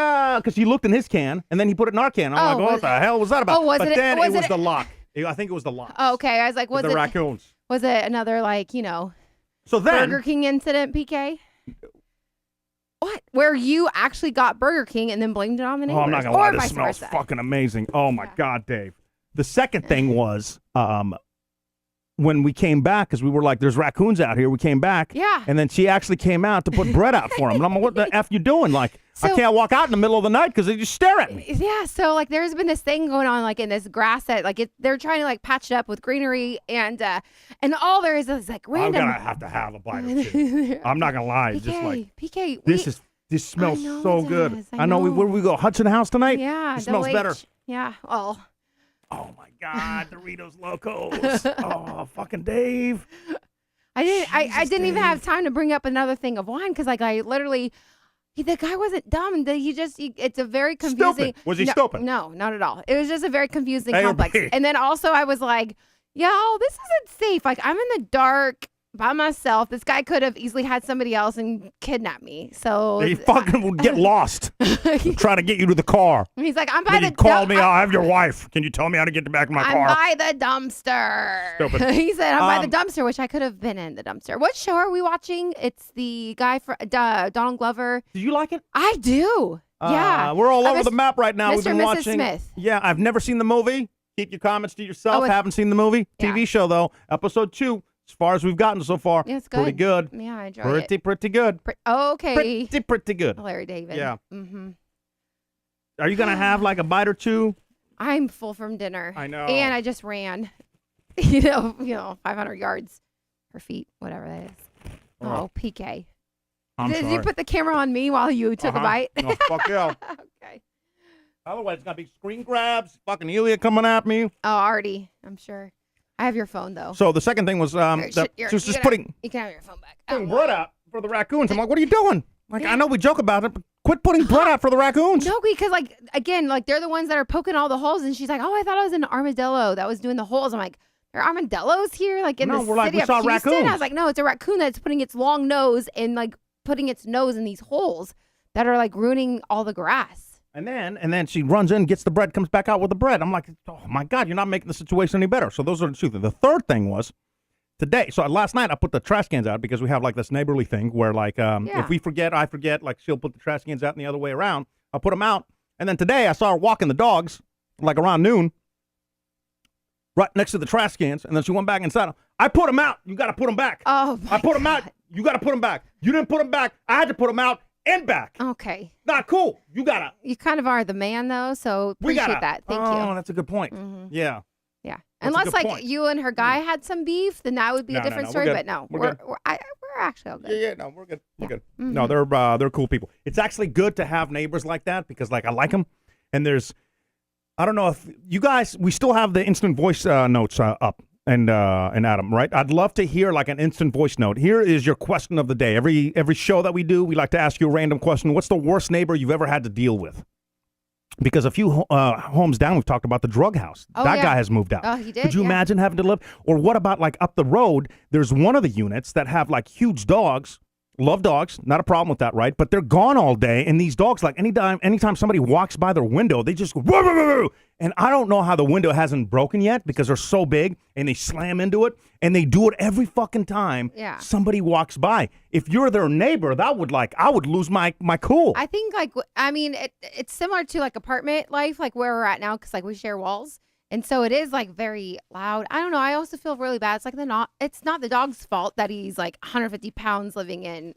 C: because he looked in his can, and then he put it in our can. I'm like, what the hell was that about?
D: Oh, was
C: but
D: it-
C: then
D: was
C: it was
D: it-
C: the lock. I think it was the lock.
D: Oh, okay. I was like, was
C: the
D: it
C: raccoons.
D: was it another
C: So then,
D: Burger King incident, PK? What? Where you actually got Burger King and then blamed it on the neighbors?
C: I'm not gonna lie,
D: Or
C: this
D: vice
C: smells
D: versa.
C: fucking amazing. Oh my
D: Yeah.
C: God, Dave. The second thing was, when we came back, because we were like, there's raccoons out here. We came back.
D: Yeah.
C: And then she actually came out to put bread out for him. And I'm like, what the F you doing? Like, I
D: So-
C: can't walk out in the middle of the night because they just stare at me.
D: Yeah, so there's been this thing going on in this grass that they're trying to patch it up with greenery and all there is random.
C: I'm gonna have to have a bite or two. I'm not gonna lie. Just like
D: PK,
C: this smells
D: know
C: so
D: it
C: good.
D: does.
C: I know. Where we go? Hudson House tonight?
D: Yeah,
C: It smells
D: Double
C: better.
D: H. Yeah. Oh.
C: Oh my God, Doritos Locos. Oh, fucking Dave.
D: I didn't even
C: Dave.
D: have time to bring up another thing of wine because I literally the guy wasn't dumb. It's a very confusing.
C: Stupid. Was he
D: no,
C: stupid?
D: No, not at all. It was just a very confusing
C: A or
D: complex.
C: B?
D: And then also I was like, yo, this isn't safe. I'm in the dark by myself. This guy could have easily had somebody else and kidnapped me. So
C: He fucking would get lost trying to get you to the car.
D: he's like, I'm by
C: Then
D: the
C: he'd call me. I'll have your wife. Can you tell me how to get back in my
D: I'm
C: car?
D: by the dumpster.
C: Stupid.
D: He said, I'm by the dumpster, which I could have been in the dumpster. What show are we watching? It's the guy for Donald Glover.
C: Do you like it?
D: I do. Yeah.
C: We're all over
D: Mr.
C: the map right now. We've
D: Mr.
C: been
D: and Mrs.
C: watching.
D: Smith.
C: Yeah, I've never seen the movie. Keep your comments to yourself.
D: Oh,
C: Haven't seen the movie.
D: Yeah.
C: TV show though. Episode 2. As far as we've gotten so far,
D: Yeah, it's good.
C: pretty good.
D: Yeah, I enjoy
C: Pretty good.
D: it. Okay.
C: Pretty good.
D: Larry David.
C: Yeah.
D: Mm-hmm.
C: Are you gonna have like a bite or two?
D: I'm full from dinner.
C: I know.
D: And I just ran, 500 yards or feet, whatever that is. Oh, PK.
C: I'm
D: Did
C: sorry.
D: you put the camera on me while you took a bite?
C: Oh, fuck yeah.
D: Okay.
C: Otherwise, it's gonna be screen grabs. Fucking Elia coming at me.
D: Oh, already. I'm sure. I have your phone though.
C: So the second thing was
D: Here,
C: that
D: here,
C: she was
D: you
C: just
D: can you can have your phone back.
C: putting bread out for the raccoons. I'm like, what are you doing? Like, I know we joke about it, but quit putting bread out for the raccoons.
D: No, because again, they're the ones that are poking all the holes, and she's like, "Oh, I thought it was an armadillo that was doing the holes." I'm like, "There are armadillos here, in
C: No,
D: the
C: we're like,
D: city
C: we
D: of
C: saw
D: Houston?"
C: raccoons.
D: I was like, "No, it's a raccoon that's putting its long nose and putting its nose in these holes that are ruining all the grass."
C: And then she runs in, gets the bread, comes back out with the bread. I'm like, oh my God, you're not making the situation any better. So those are the two things. The third thing was today. So last night I put the trash cans out because we have like this neighborly thing where like if we forget, I forget. Like she'll put the trash cans out and the other way around. I'll put them out, and then today I saw her walking the dogs like around noon, right next to the trash cans, and then she went back inside them. I put them out. You got to put them back.
D: Oh,
C: I put them out. You got to put them back. You didn't put them back. I had to put them out and back.
D: Okay.
C: Not cool. You gotta.
D: You kind of are the man, though, so appreciate that. Thank you.
C: Oh, that's a good point. Yeah.
D: Yeah.
C: That's a
D: Unless,
C: good
D: like,
C: point.
D: you and her guy had some beef, then that would be a
C: No,
D: different
C: we're
D: story.
C: good.
D: But no,
C: We're
D: we're,
C: good.
D: we're actually all good.
C: Yeah, no, we're good. We're good. No, they're cool people. It's actually good to have neighbors like that because, like, I like them. And I don't know if you guys, we still have the instant voice notes up and Adam, right? I'd love to hear like an instant voice note. Here is your question of the day. Every show that we do, we like to ask you a random question. What's the worst neighbor you've ever had to deal with? Because a few homes down, we've talked about the drug house. That guy has moved out.
D: Oh, he did?
C: Could you imagine having to live? Or what about like up the road? There's one of the units that have like huge dogs. Love dogs, not a problem with that, right? But they're gone all day, and these dogs, like anytime somebody walks by their window, they just go, whoa, whoa, whoa, whoa. And I don't know how the window hasn't broken yet because they're so big, and they slam into it, and they do it every fucking time somebody walks by. If you're their neighbor, I would lose my cool.
D: I think, it's similar to, like, apartment life, like where we're at now, because, like, we share walls. And so it is like very loud. I don't know. I also feel really bad. It's like it's not the dog's fault that he's like 150 pounds living in,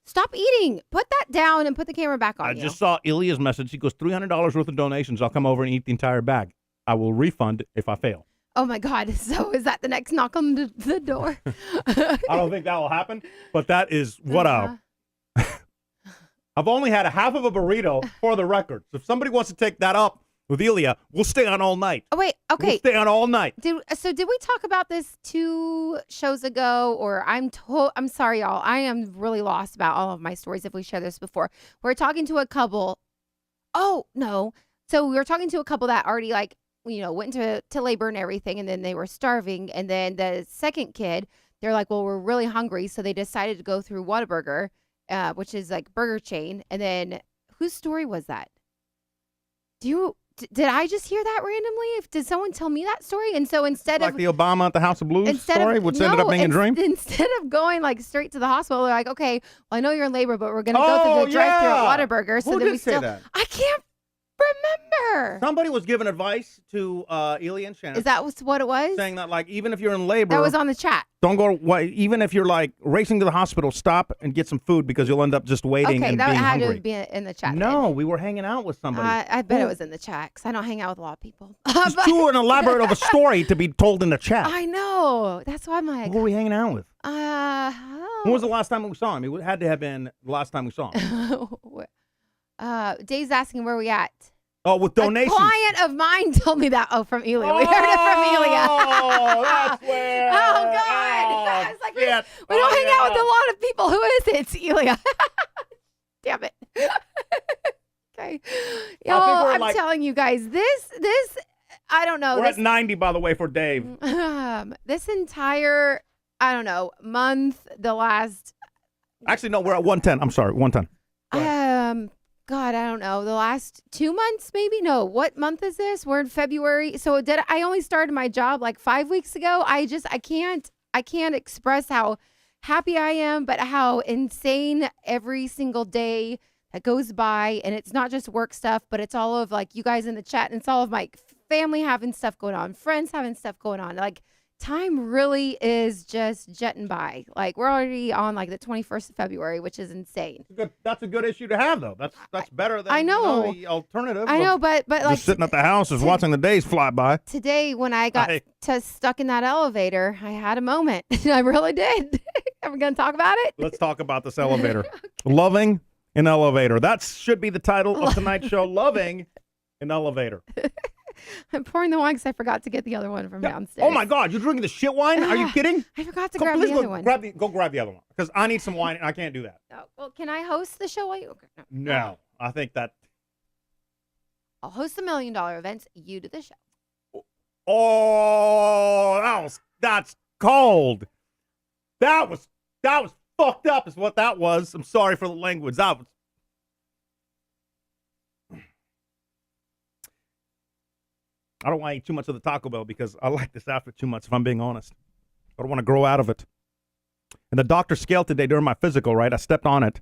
D: stop eating. Put that down and put the camera back on.
C: I just saw Elia's message. He goes, $300 worth of donations. I'll come over and eat the entire bag. I will refund if I fail.
D: Oh my God. So is that the next knock on the door?
C: I don't think that will happen, but that is what I've only had a half of a burrito for the record. So if somebody wants to take that up with Elia, we'll stay on all night.
D: Oh, wait. Okay.
C: We'll stay on all night.
D: Did we talk about this 2 shows ago? Or I'm sorry, y'all. I am really lost about all of my stories if we shared this before. We're talking to a couple. Oh, no. So we were talking to a couple that already went to labor and everything, and then they were starving. And then the second kid, they're like, well, we're really hungry. So they decided to go through Whataburger, which is like burger chain. And then whose story was that? Did I just hear that randomly? Did someone tell me that story? And so instead
C: of the Obama at the House of Blues story, which ended up being a dream?
D: Instead of going like straight to the hospital, they're like, okay, well, I know you're in labor, but we're going to go through the drive-thru at Whataburger. So
C: Who
D: then
C: did say that?
D: I can't remember.
C: Somebody was giving advice to Elia and Shannon.
D: Is that what it was?
C: Saying that, like, even if you're in labor.
D: That was on the chat.
C: Don't go, even if you're, like, racing to the hospital, stop and get some food because you'll end up just waiting and being hungry. Okay, that had to be in the chat. No, we were hanging out with somebody.
D: I bet it was in the chat because I don't hang out with a lot of people.
C: It's too elaborate of a story to be told in the chat.
D: I know. That's why I'm like.
C: Who were we hanging out with? When was the last time we saw him? It had to have been the last time we saw him.
D: Dave's asking where we at.
C: Oh, with donations.
D: A client of mine told me that. Oh, from Elia. We heard it from Elia.
C: Oh, that's where.
D: Oh, God. I was like, we don't hang out with a lot of people. Who is it? It's Elia. Damn it. Okay. Y'all, I'm telling you guys, this, I don't know.
C: We're at 90, by the way, for Dave.
D: This entire, I don't know, month, the last.
C: Actually, no, we're at 110. I'm sorry, 110.
D: God, I don't know. The last 2 months, maybe? No. What month is this? We're in February. So I only started my job like 5 weeks ago. I can't express how happy I am, but how insane every single day that goes by. And it's not just work stuff, but it's all of like you guys in the chat, and it's all of my family having stuff going on, friends having stuff going on. Like, time really is just jetting by. Like, we're already on like the 21st of February, which is insane.
C: That's a good issue to have, though. That's better than
D: I know.
C: The alternative.
D: I know, but like
C: just sitting at the house is watching the days fly by.
D: Today, when I got stuck in that elevator, I had a moment. I really did. Are we going to talk about it?
C: Let's talk about this elevator. Okay. Loving an elevator. That should be the title of tonight's show. Loving an elevator.
D: I'm pouring the wine because I forgot to get the other one from downstairs.
C: Oh my God, you're drinking the shit wine? Are you kidding?
D: I forgot to grab the other one.
C: Go grab the other one because I need some wine and I can't do that.
D: Oh, well, can I host the show while you? Okay,
C: no, I think that.
D: I'll host the $1 Million events. You do the show.
C: Oh, that's cold. That was fucked up. Is what that was. I'm sorry for the language. That was. I don't want to eat too much of the Taco Bell because I like this outfit too much, if I'm being honest. I don't want to grow out of it. And the doctor scale today during my physical, right? I stepped on it.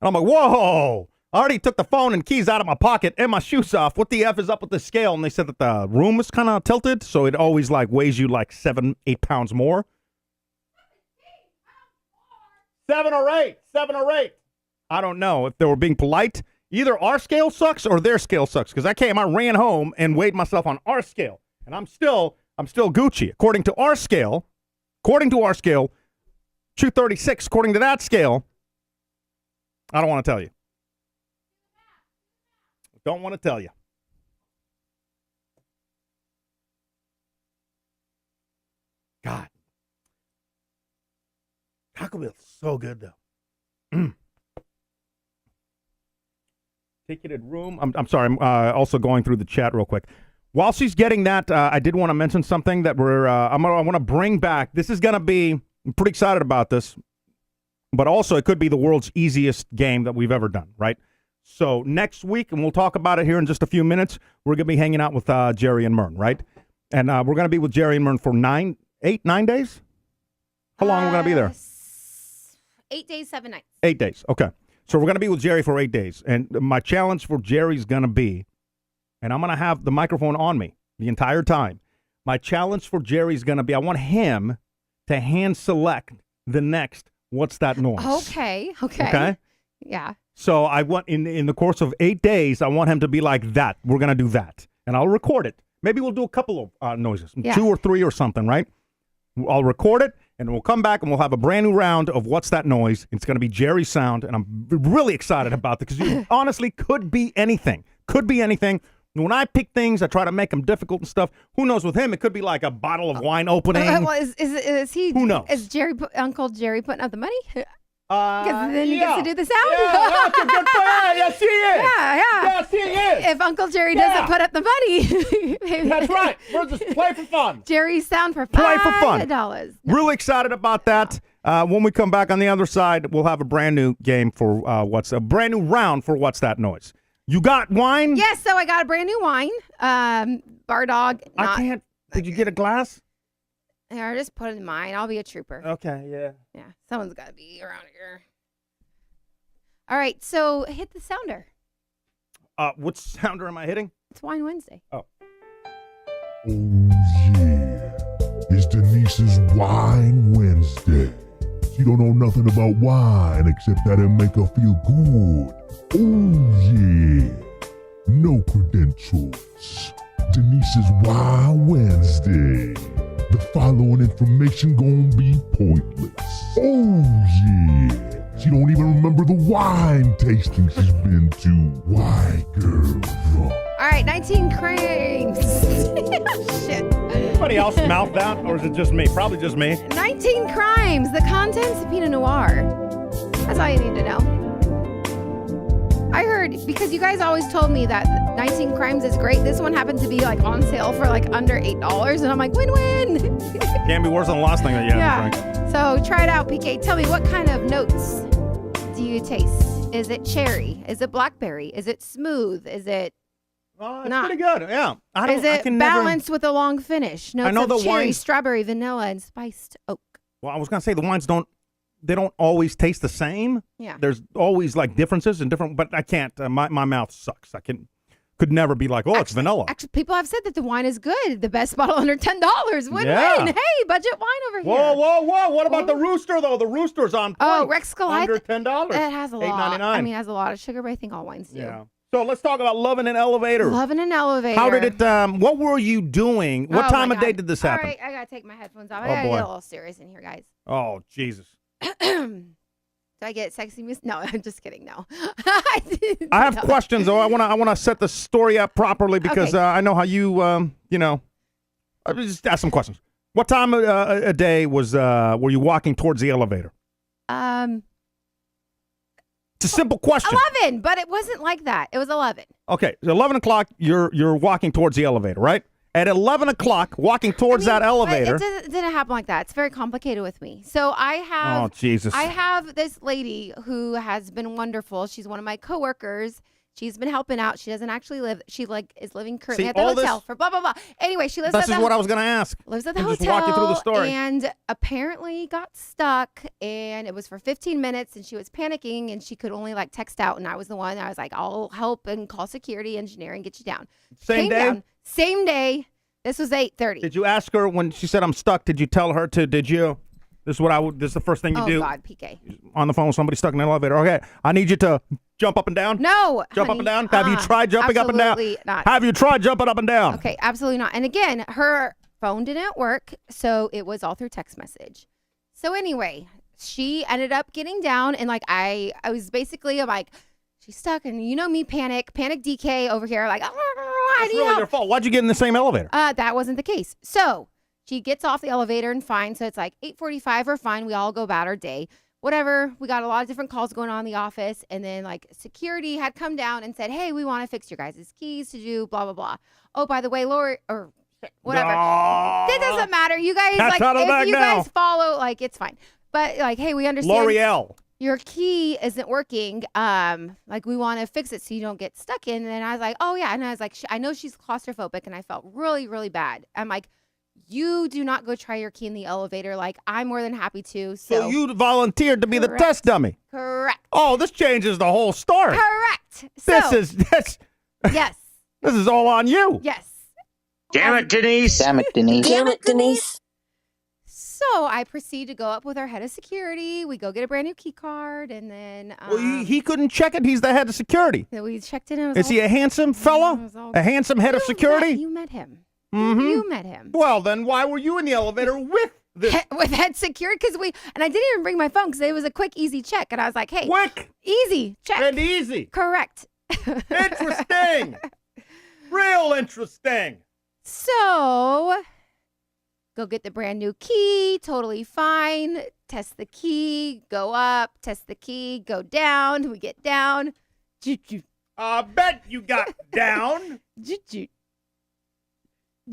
C: And I'm like, whoa! I already took the phone and keys out of my pocket and my shoes off. What the F is up with the scale? And they said that the room was kind of tilted, so it always like weighs you like 7-8 pounds more. 7 or 8. I don't know if they were being polite. Either our scale sucks or their scale sucks. Because I ran home and weighed myself on our scale. And I'm still Gucci. According to our scale, 236. According to that scale, I don't want to tell you. Don't want to tell you. God. Taco Bell's so good, though. Ticketed room. I'm sorry. I'm also going through the chat real quick. While she's getting that, I did want to mention something that I want to bring back. This is going to be, I'm pretty excited about this, but also it could be the world's easiest game that we've ever done, right? So next week, and we'll talk about it here in just a few minutes, we're going to be hanging out with Jerry and Mern, right? And we're going to be with Jerry and Mern for 9 days? How long are we going to be there?
D: 8 days, 7 nights.
C: 8 days, okay. So we're going to be with Jerry for 8 days. And my challenge for Jerry's going to be, and I'm going to have the microphone on me the entire time. My challenge for Jerry's going to be, I want him to hand select the next What's That Noise?
D: Okay. Yeah.
C: So I want, in the course of 8 days, I want him to be like that. We're going to do that. And I'll record it. Maybe we'll do a couple of noises, 2 or 3 or something, right? I'll record it, and we'll come back, and we'll have a brand new round of What's That Noise? It's going to be Jerry's sound, and I'm really excited about it because it honestly could be anything. Could be anything. When I pick things, I try to make them difficult and stuff. Who knows with him? It could be like a bottle of wine opening.
D: Well, is he?
C: Who knows?
D: Is Uncle Jerry putting up the money? Because then he gets to do the sound.
C: Yeah, that's a good plan. Yes, he is.
D: Yeah.
C: Yes, he is.
D: If Uncle Jerry doesn't put up the money,
C: That's right. We're just play for fun.
D: Jerry's sound for $5.
C: Play for fun.
D: No.
C: Really excited about that. When we come back on the other side, we'll have a brand new game for a brand new round for What's That Noise? You got wine?
D: Yes, so I got a brand new wine. Bar Dog.
C: I can't. Did you get a glass?
D: Here, just put it in mine. I'll be a trooper.
C: Okay, yeah.
D: Yeah, someone's got to be around here. All right, so hit the sounder.
C: What sounder am I hitting?
D: It's Wine Wednesday.
C: Oh.
F: Oh yeah, it's Denise's Wine Wednesday. She don't know nothing about wine except that it make her feel good. Oh yeah, no credentials. Denise's Wine Wednesday. The following information gon' be pointless. Oh yeah, she don't even remember the wine tasting she's been to. Why, girl?
D: All right, 19 crimes. Shit.
C: Anybody else mouth that, or is it just me? Probably just me.
D: 19 crimes. The contents of Pinot Noir. That's all you need to know. I heard, because you guys always told me that 19 crimes is great. This one happened to be like on sale for like under $8, and I'm like, win-win.
C: Can't be worse than the last thing that you had to drink.
D: So try it out, PK. Tell me, what kind of notes do you taste? Is it cherry? Is it blackberry? Is it smooth? Is it
C: It's
D: not?
C: pretty good, yeah.
D: Is it balanced with a long finish? Notes
C: I know
D: of
C: the
D: cherry,
C: wines-
D: strawberry, vanilla, and spiced oak.
C: Well, I was going to say the wines don't always taste the same.
D: Yeah.
C: There's always like differences and different, but I can't. My mouth sucks. Could never be like, it's vanilla.
D: Actually, people have said that the wine is good. The best bottle under $10. Win-win.
C: Yeah.
D: Hey, budget wine over here.
C: Whoa. What about the Rooster, though? The Rooster's on point.
D: Oh, Rex Goliath.
C: Under $10.
D: It has a lot.
C: $8.99.
D: I mean, it has a lot of sugar, but I think all wines do.
C: Yeah. So let's talk about Loving an Elevator.
D: Loving an Elevator.
C: How did it, what were you doing? What time of day did this happen?
D: All right, I got to take my headphones off.
C: Oh,
D: I got to
C: boy.
D: get a little serious in here, guys.
C: Oh, Jesus.
D: Do I get sexy music? No, I'm just kidding. No.
C: I have questions, though. I want to set the story up properly because
D: Okay.
C: I know how you, I just ask some questions. What time a day were you walking towards the elevator? It's a simple question.
D: 11, but it wasn't like that. It was 11.
C: Okay, 11 o'clock, you're walking towards the elevator, right? At 11 o'clock, walking towards that elevator.
D: It didn't happen like that. It's very complicated with me. So I have.
C: Oh, Jesus.
D: I have this lady who has been wonderful. She's one of my coworkers. She's been helping out. She doesn't actually live. She is living currently
C: See,
D: at the
C: all
D: hotel
C: this-
D: for blah blah blah. Anyway, she lives.
C: This
D: at
C: is
D: the
C: what I was going to ask.
D: Lives at the
C: And
D: hotel.
C: just walk you through the story.
D: And apparently got stuck, and it was for 15 minutes, and she was panicking, and she could only like text out, and I was the one. I was like, I'll help and call security engineer and get you down.
C: Same day?
D: Down. Same day. This was 8:30.
C: Did you ask her when she said I'm stuck? Did you tell her to? Did you? This is what I would. This is the first thing you
D: Oh
C: do.
D: God, PK.
C: On the phone with somebody stuck in an elevator. Okay, I need you to jump up and down.
D: No.
C: Jump
D: honey,
C: up and down. Have you tried jumping up and down?
D: Absolutely not.
C: Have you tried jumping up and down?
D: Okay, absolutely not. And again, her phone didn't work, so it was all through text message. So anyway, she ended up getting down, and like I was basically like, she's stuck, and you know me, panic DK over here, like, I
C: It's
D: need
C: really
D: help.
C: your fault. Why'd you get in the same elevator?
D: That wasn't the case. So she gets off the elevator and fine. So it's like 8:45. We're fine. We all go about our day. Whatever. We got a lot of different calls going on in the office. And then like security had come down and said, hey, we want to fix your guys' keys to do blah, blah, blah. Oh, by the way, Lori, or whatever.
C: No.
D: It doesn't matter. You guys,
C: Cat's
D: like,
C: out of the
D: if
C: bag
D: you
C: now.
D: guys follow, like, it's fine. But like, hey, we understand.
C: L'Oreal.
D: Your key isn't working. Like we want to fix it so you don't get stuck in. And then I was like, oh yeah. And I was like, I know she's claustrophobic, and I felt really, really bad. I'm like, you do not go try your key in the elevator. Like I'm more than happy to.
C: So you volunteered to be the
D: Correct.
C: test dummy.
D: Correct.
C: Oh, this changes the whole story.
D: Correct.
C: This
D: So,
C: is
D: yes.
C: this is all on you.
D: Yes.
H: Damn it, Denise.
I: Damn it, Denise.
J: Damn it, Denise.
D: So I proceed to go up with our head of security. We go get a brand new key card, and then
C: Well, he couldn't check it. He's the head of security.
D: then we checked in. And it was
C: Is
D: all-
C: he a handsome
D: it
C: fella?
D: was all-
C: A handsome head of security?
D: You met him.
C: Mhm.
D: You met him.
C: Well, then why were you in the elevator with this
D: With head security, because and I didn't even bring my phone because it was a quick, easy check, and I was like, "Hey,
C: quick
D: easy check,
C: and easy?
D: correct."
C: Interesting. Real interesting.
D: So, go get the brand new key, totally fine. Test the key, go up. Test the key, go down. We get down. Choo-choo,
C: I bet you got down.
D: choo-choo,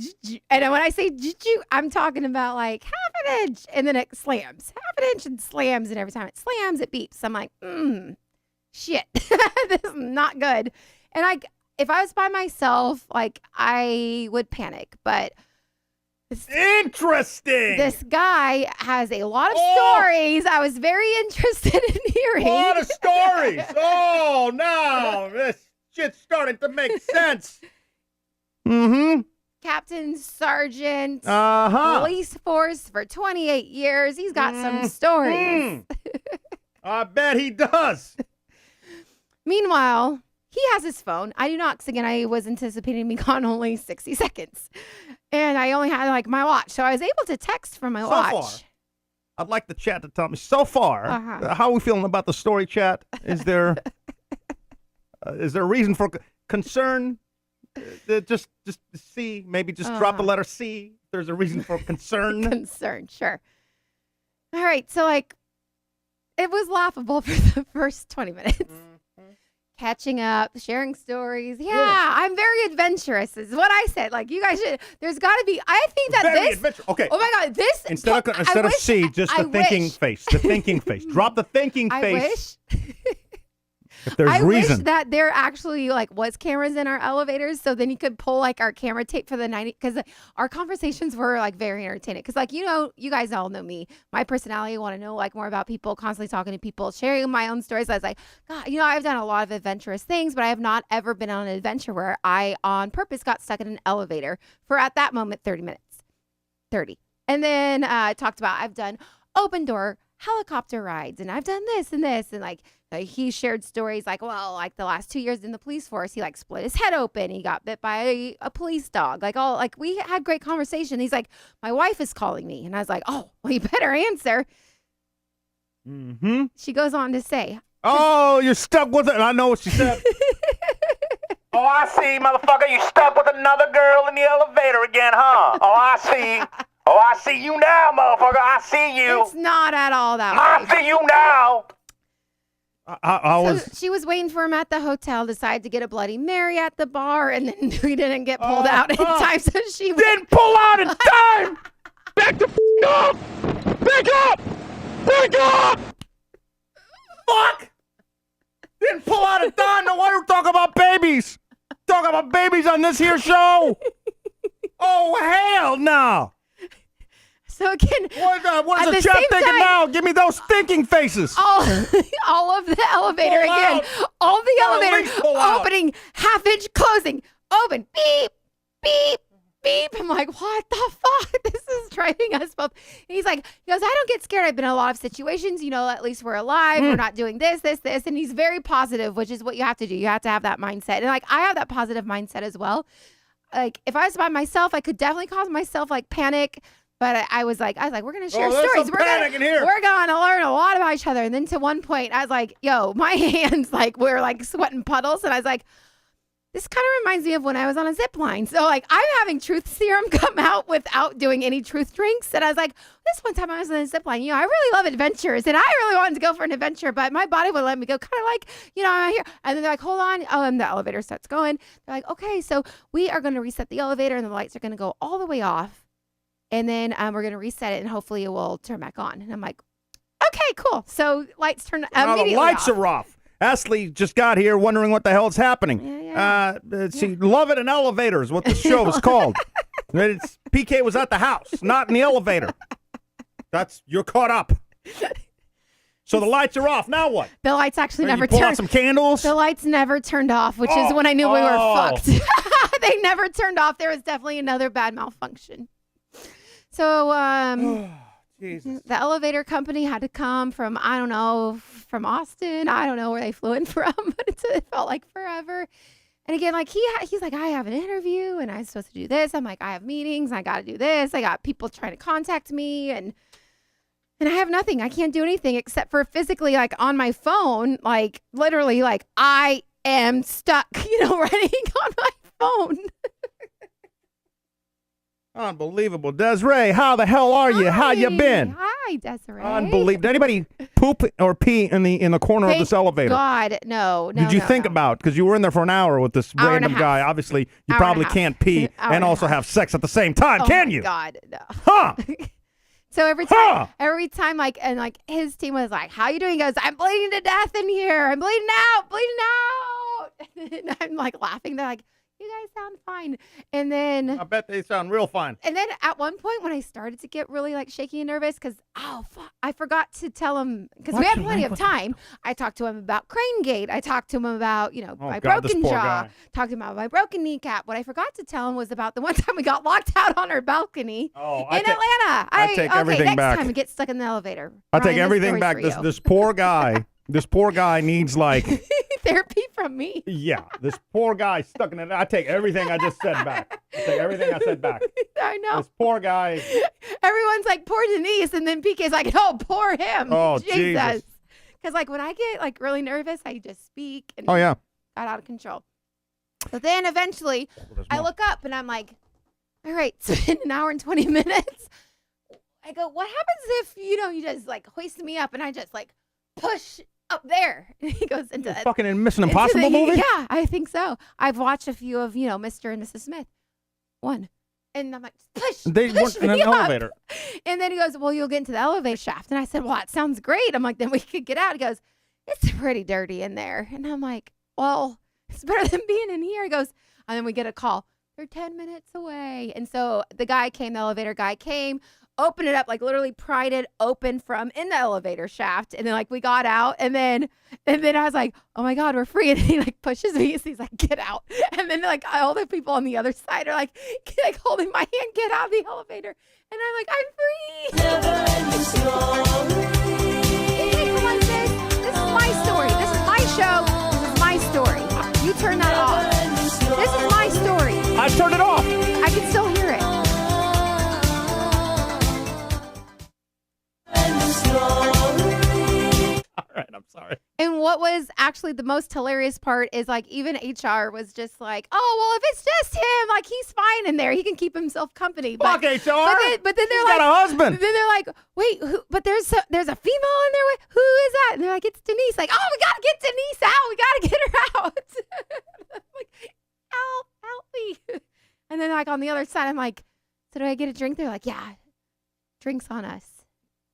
D: choo-choo. And when I say choo-choo, I'm talking about like half an inch, and then it slams. Half an inch and slams, and every time it slams, it beeps. I'm like, shit, this is not good. And if I was by myself, like I would panic, but
C: Interesting.
D: this guy has a lot of
C: Oh.
D: stories I was very interested in hearing.
C: A lot of stories. Oh, now this shit's starting to make sense. Mm-hmm.
D: Captain, sergeant,
C: Uh-huh.
D: police force for 28 years. He's got some stories.
C: I bet he does.
D: Meanwhile, he has his phone. I do not, because again, I was anticipating me gone only 60 seconds. And I only had like my watch. So I was able to text from my
C: So
D: watch.
C: far. I'd like the chat to tell me so far.
D: Uh-huh.
C: How are we feeling about the story, chat? Is there a reason for concern? Just C. Maybe just drop the letter C. If there's a reason for concern.
D: Concern, sure. All right, so like it was laughable for the first 20 minutes. Catching up, sharing stories. Yeah, I'm very adventurous is what I said. Like you guys should, there's got to be, I think that
C: Very
D: this,
C: adventurous. Okay.
D: oh my God, this.
C: Instead of
D: wish-
C: C, just the
D: I
C: thinking
D: wish-
C: face. The thinking face. Drop the thinking
D: I
C: face.
D: wish.
C: If there's
D: I
C: reason.
D: wish that there actually like was cameras in our elevators, so then you could pull like our camera tape for the 90, because our conversations were like very entertaining. Because like you guys all know me, my personality. Want to know like more about people, constantly talking to people, sharing my own stories. I was like, God, I've done a lot of adventurous things, but I have not ever been on an adventure where I on purpose got stuck in an elevator for at that moment 30 minutes, 30, and then I talked about I've done open door helicopter rides, and I've done this and this, and like he shared stories like, well, like the last 2 years in the police force, he like split his head open. He got bit by a police dog. Like we had great conversation. He's like, my wife is calling me. And I was like, oh, well, you better answer.
C: Mm-hmm.
D: She goes on to say,
C: Oh, you're stuck with it. I know what she said.
E: Oh, I see, motherfucker. You stuck with another girl in the elevator again, huh? Oh, I see. Oh, I see you now, motherfucker. I see you.
D: it's not at all that
E: I
D: way.
E: see you now.
C: I was.
D: So she was waiting for him at the hotel, decided to get a Bloody Mary at the bar, and then we didn't get pulled out in time. So she
C: Didn't pull out in time. Back the up. Back up. Back up. Fuck. Didn't pull out a dime. No wonder we talk about babies. Talk about babies on this here show. Oh, hell no.
D: So again,
C: What
D: at
C: is the
D: the
C: chat
D: same
C: thinking
D: time-
C: now? Give me those thinking faces.
D: all of the elevator
C: Pull
D: again.
C: out.
D: All the
C: Well, at
D: elevator
C: least pull out.
D: opening, half inch closing, open, beep, beep, beep. I'm like, what the fuck? This is driving us both. And he goes, I don't get scared. I've been in a lot of situations, at least we're alive. We're not doing this. And he's very positive, which is what you have to do. You have to have that mindset. And I have that positive mindset as well. If I was by myself, I could definitely cause myself panic. But I was like, we're gonna share
C: there's
D: stories.
C: some panic in here.
D: We're gonna learn a lot about each other. And then to one point, I was like, yo, my hands were sweating puddles, and I was like, this kind of reminds me of when I was on a zip line. So I'm having truth serum come out without doing any truth drinks. And I was like, this one time I was on a zip line. I really love adventures, and I really wanted to go for an adventure, but my body wouldn't let me go. Kind of I'm here. And then they're like, hold on. And the elevator starts going. They're like, okay, so we are going to reset the elevator, and the lights are going to go all the way off. And then we're going to reset it, and hopefully it will turn back on. And I'm like, okay, cool. So lights turn
C: Now
D: immediately
C: the lights
D: off.
C: are off. Ashley just got here wondering what the hell is happening. See, Love It in Elevators, what the show is called. PK was at the house, not in the elevator. You're caught up. So the lights are off. Now what?
D: The lights actually never
C: You pull out
D: turned.
C: some candles?
D: The lights never turned off, which is when I knew we were fucked. They never turned off. There was definitely another bad malfunction. So
C: Jesus.
D: the elevator company had to come from, I don't know, from Austin. I don't know where they flew in from, but it felt like forever. And again, he's like, I have an interview and I'm supposed to do this. I'm like, I have meetings. I got to do this. I got people trying to contact me and I have nothing. I can't do anything except for physically on my phone, literally I am stuck, writing on my phone.
C: Unbelievable. Desiree, how the hell are you? How you been?
D: Hi, Desiree.
C: Unbelievable. Did anybody poop or pee in the corner of this elevator?
D: God, no.
C: Did you think about, because you were in there for an hour with this
D: Hour and a
C: random
D: half.
C: guy, obviously you
D: Hour
C: probably
D: and a half.
C: can't pee
D: Hour
C: and
D: and a
C: also
D: half.
C: have sex at the same time,
D: Oh
C: can
D: my
C: you?
D: God, no.
C: Huh?
D: So every time, his team was like, how you doing? He goes, I'm bleeding to death in here. I'm bleeding out. And I'm laughing. They're like, you guys sound fine. And then
C: I bet they sound real fine.
D: And then at one point when I started to get really shaky and nervous, because I forgot to tell him, because we had plenty of time. I talked to him about Crane Gate. I talked to him about my broken jaw. Talked to him about my broken kneecap. What I forgot to tell him was about the one time we got locked out on our balcony in Atlanta.
C: I take everything
D: next
C: back.
D: time we get stuck in the elevator.
C: I take
D: Ryan, this
C: everything
D: story's
C: back.
D: for
C: This
D: you.
C: this poor guy. This poor guy needs
D: therapy from me.
C: yeah. This poor guy stuck in it. I take everything I just said back. I take everything I said back.
D: I know.
C: This poor guy.
D: Everyone's like, poor Denise, and then PK's like, oh, poor him.
C: Oh, Jesus.
D: Because when I get really nervous, I just speak and
C: Oh yeah.
D: got out of control. But then eventually, I look up and I'm like, all right, it's been an hour and 20 minutes. I go, what happens if you just hoist me up and I just push up there? And he goes into
C: Fucking in Mission Impossible movie?
D: Yeah, I think so. I've watched a few of Mr. and Mrs. Smith. One. And I'm like, push
C: They weren't in an
D: me up.
C: elevator.
D: And then he goes, well, you'll get into the elevator shaft. And I said, well, that sounds great. I'm like, then we could get out. He goes, it's pretty dirty in there. And I'm like, well, it's better than being in here. He goes, and then we get a call. They're 10 minutes away. And so the elevator guy came, opened it up, literally pried it open from in the elevator shaft. And then we got out. And then I was like, oh my God, we're free. And he pushes me. He's like, get out. And then all the people on the other side are holding my hand, get out of the elevator. And I'm like, I'm free. Hey, come on, sis. This is my story. This is my show. This is my story. You turn that off. This is my story.
C: I turned it off.
D: I can still hear it.
C: All right, I'm sorry.
D: And what was actually the most hilarious part is even HR was just like, oh, well, if it's just him, he's fine in there. He can keep himself company.
C: Fuck HR.
D: But then they're
C: He's got a husband.
D: Then they're like, wait, but there's a female in there. Who is that? And they're like, it's Denise. Oh, we got to get Denise out. We got to get her out. I'm like, help me. And then on the other side, I'm like, so do I get a drink? They're like, yeah, drinks on us.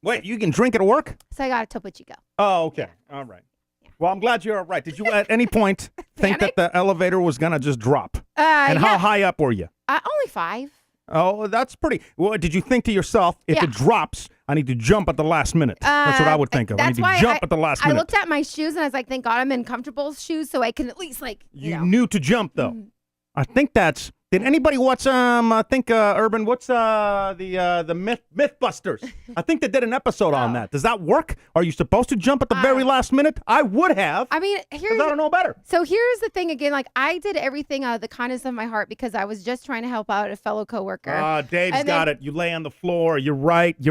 C: Wait, you can drink at work?
D: So I got a Topo Chico.
C: Oh, okay. All right.
D: Yeah.
C: Well, I'm glad you're all right. Did you at any point think that the elevator was going to just drop? And how high up were you?
D: Only 5.
C: Oh, that's pretty. Well, did you think to yourself, if it drops, I need to jump at the last minute? That's what I would think of. I need to jump at the last minute.
D: I looked at my shoes and I was like, thank God I'm in comfortable shoes so I can at least
C: You knew to jump, though. I think that's... Did anybody watch, I think, Urban, what's the Mythbusters? I think they did an episode on that. Does that work? Are you supposed to jump at the very last minute? I would have.
D: I mean,
C: I don't know better.
D: So here's the thing again. I did everything out of the kindness of my heart because I was just trying to help out a fellow coworker.
C: Dave's got it. You lay on the floor. You're right. Oh,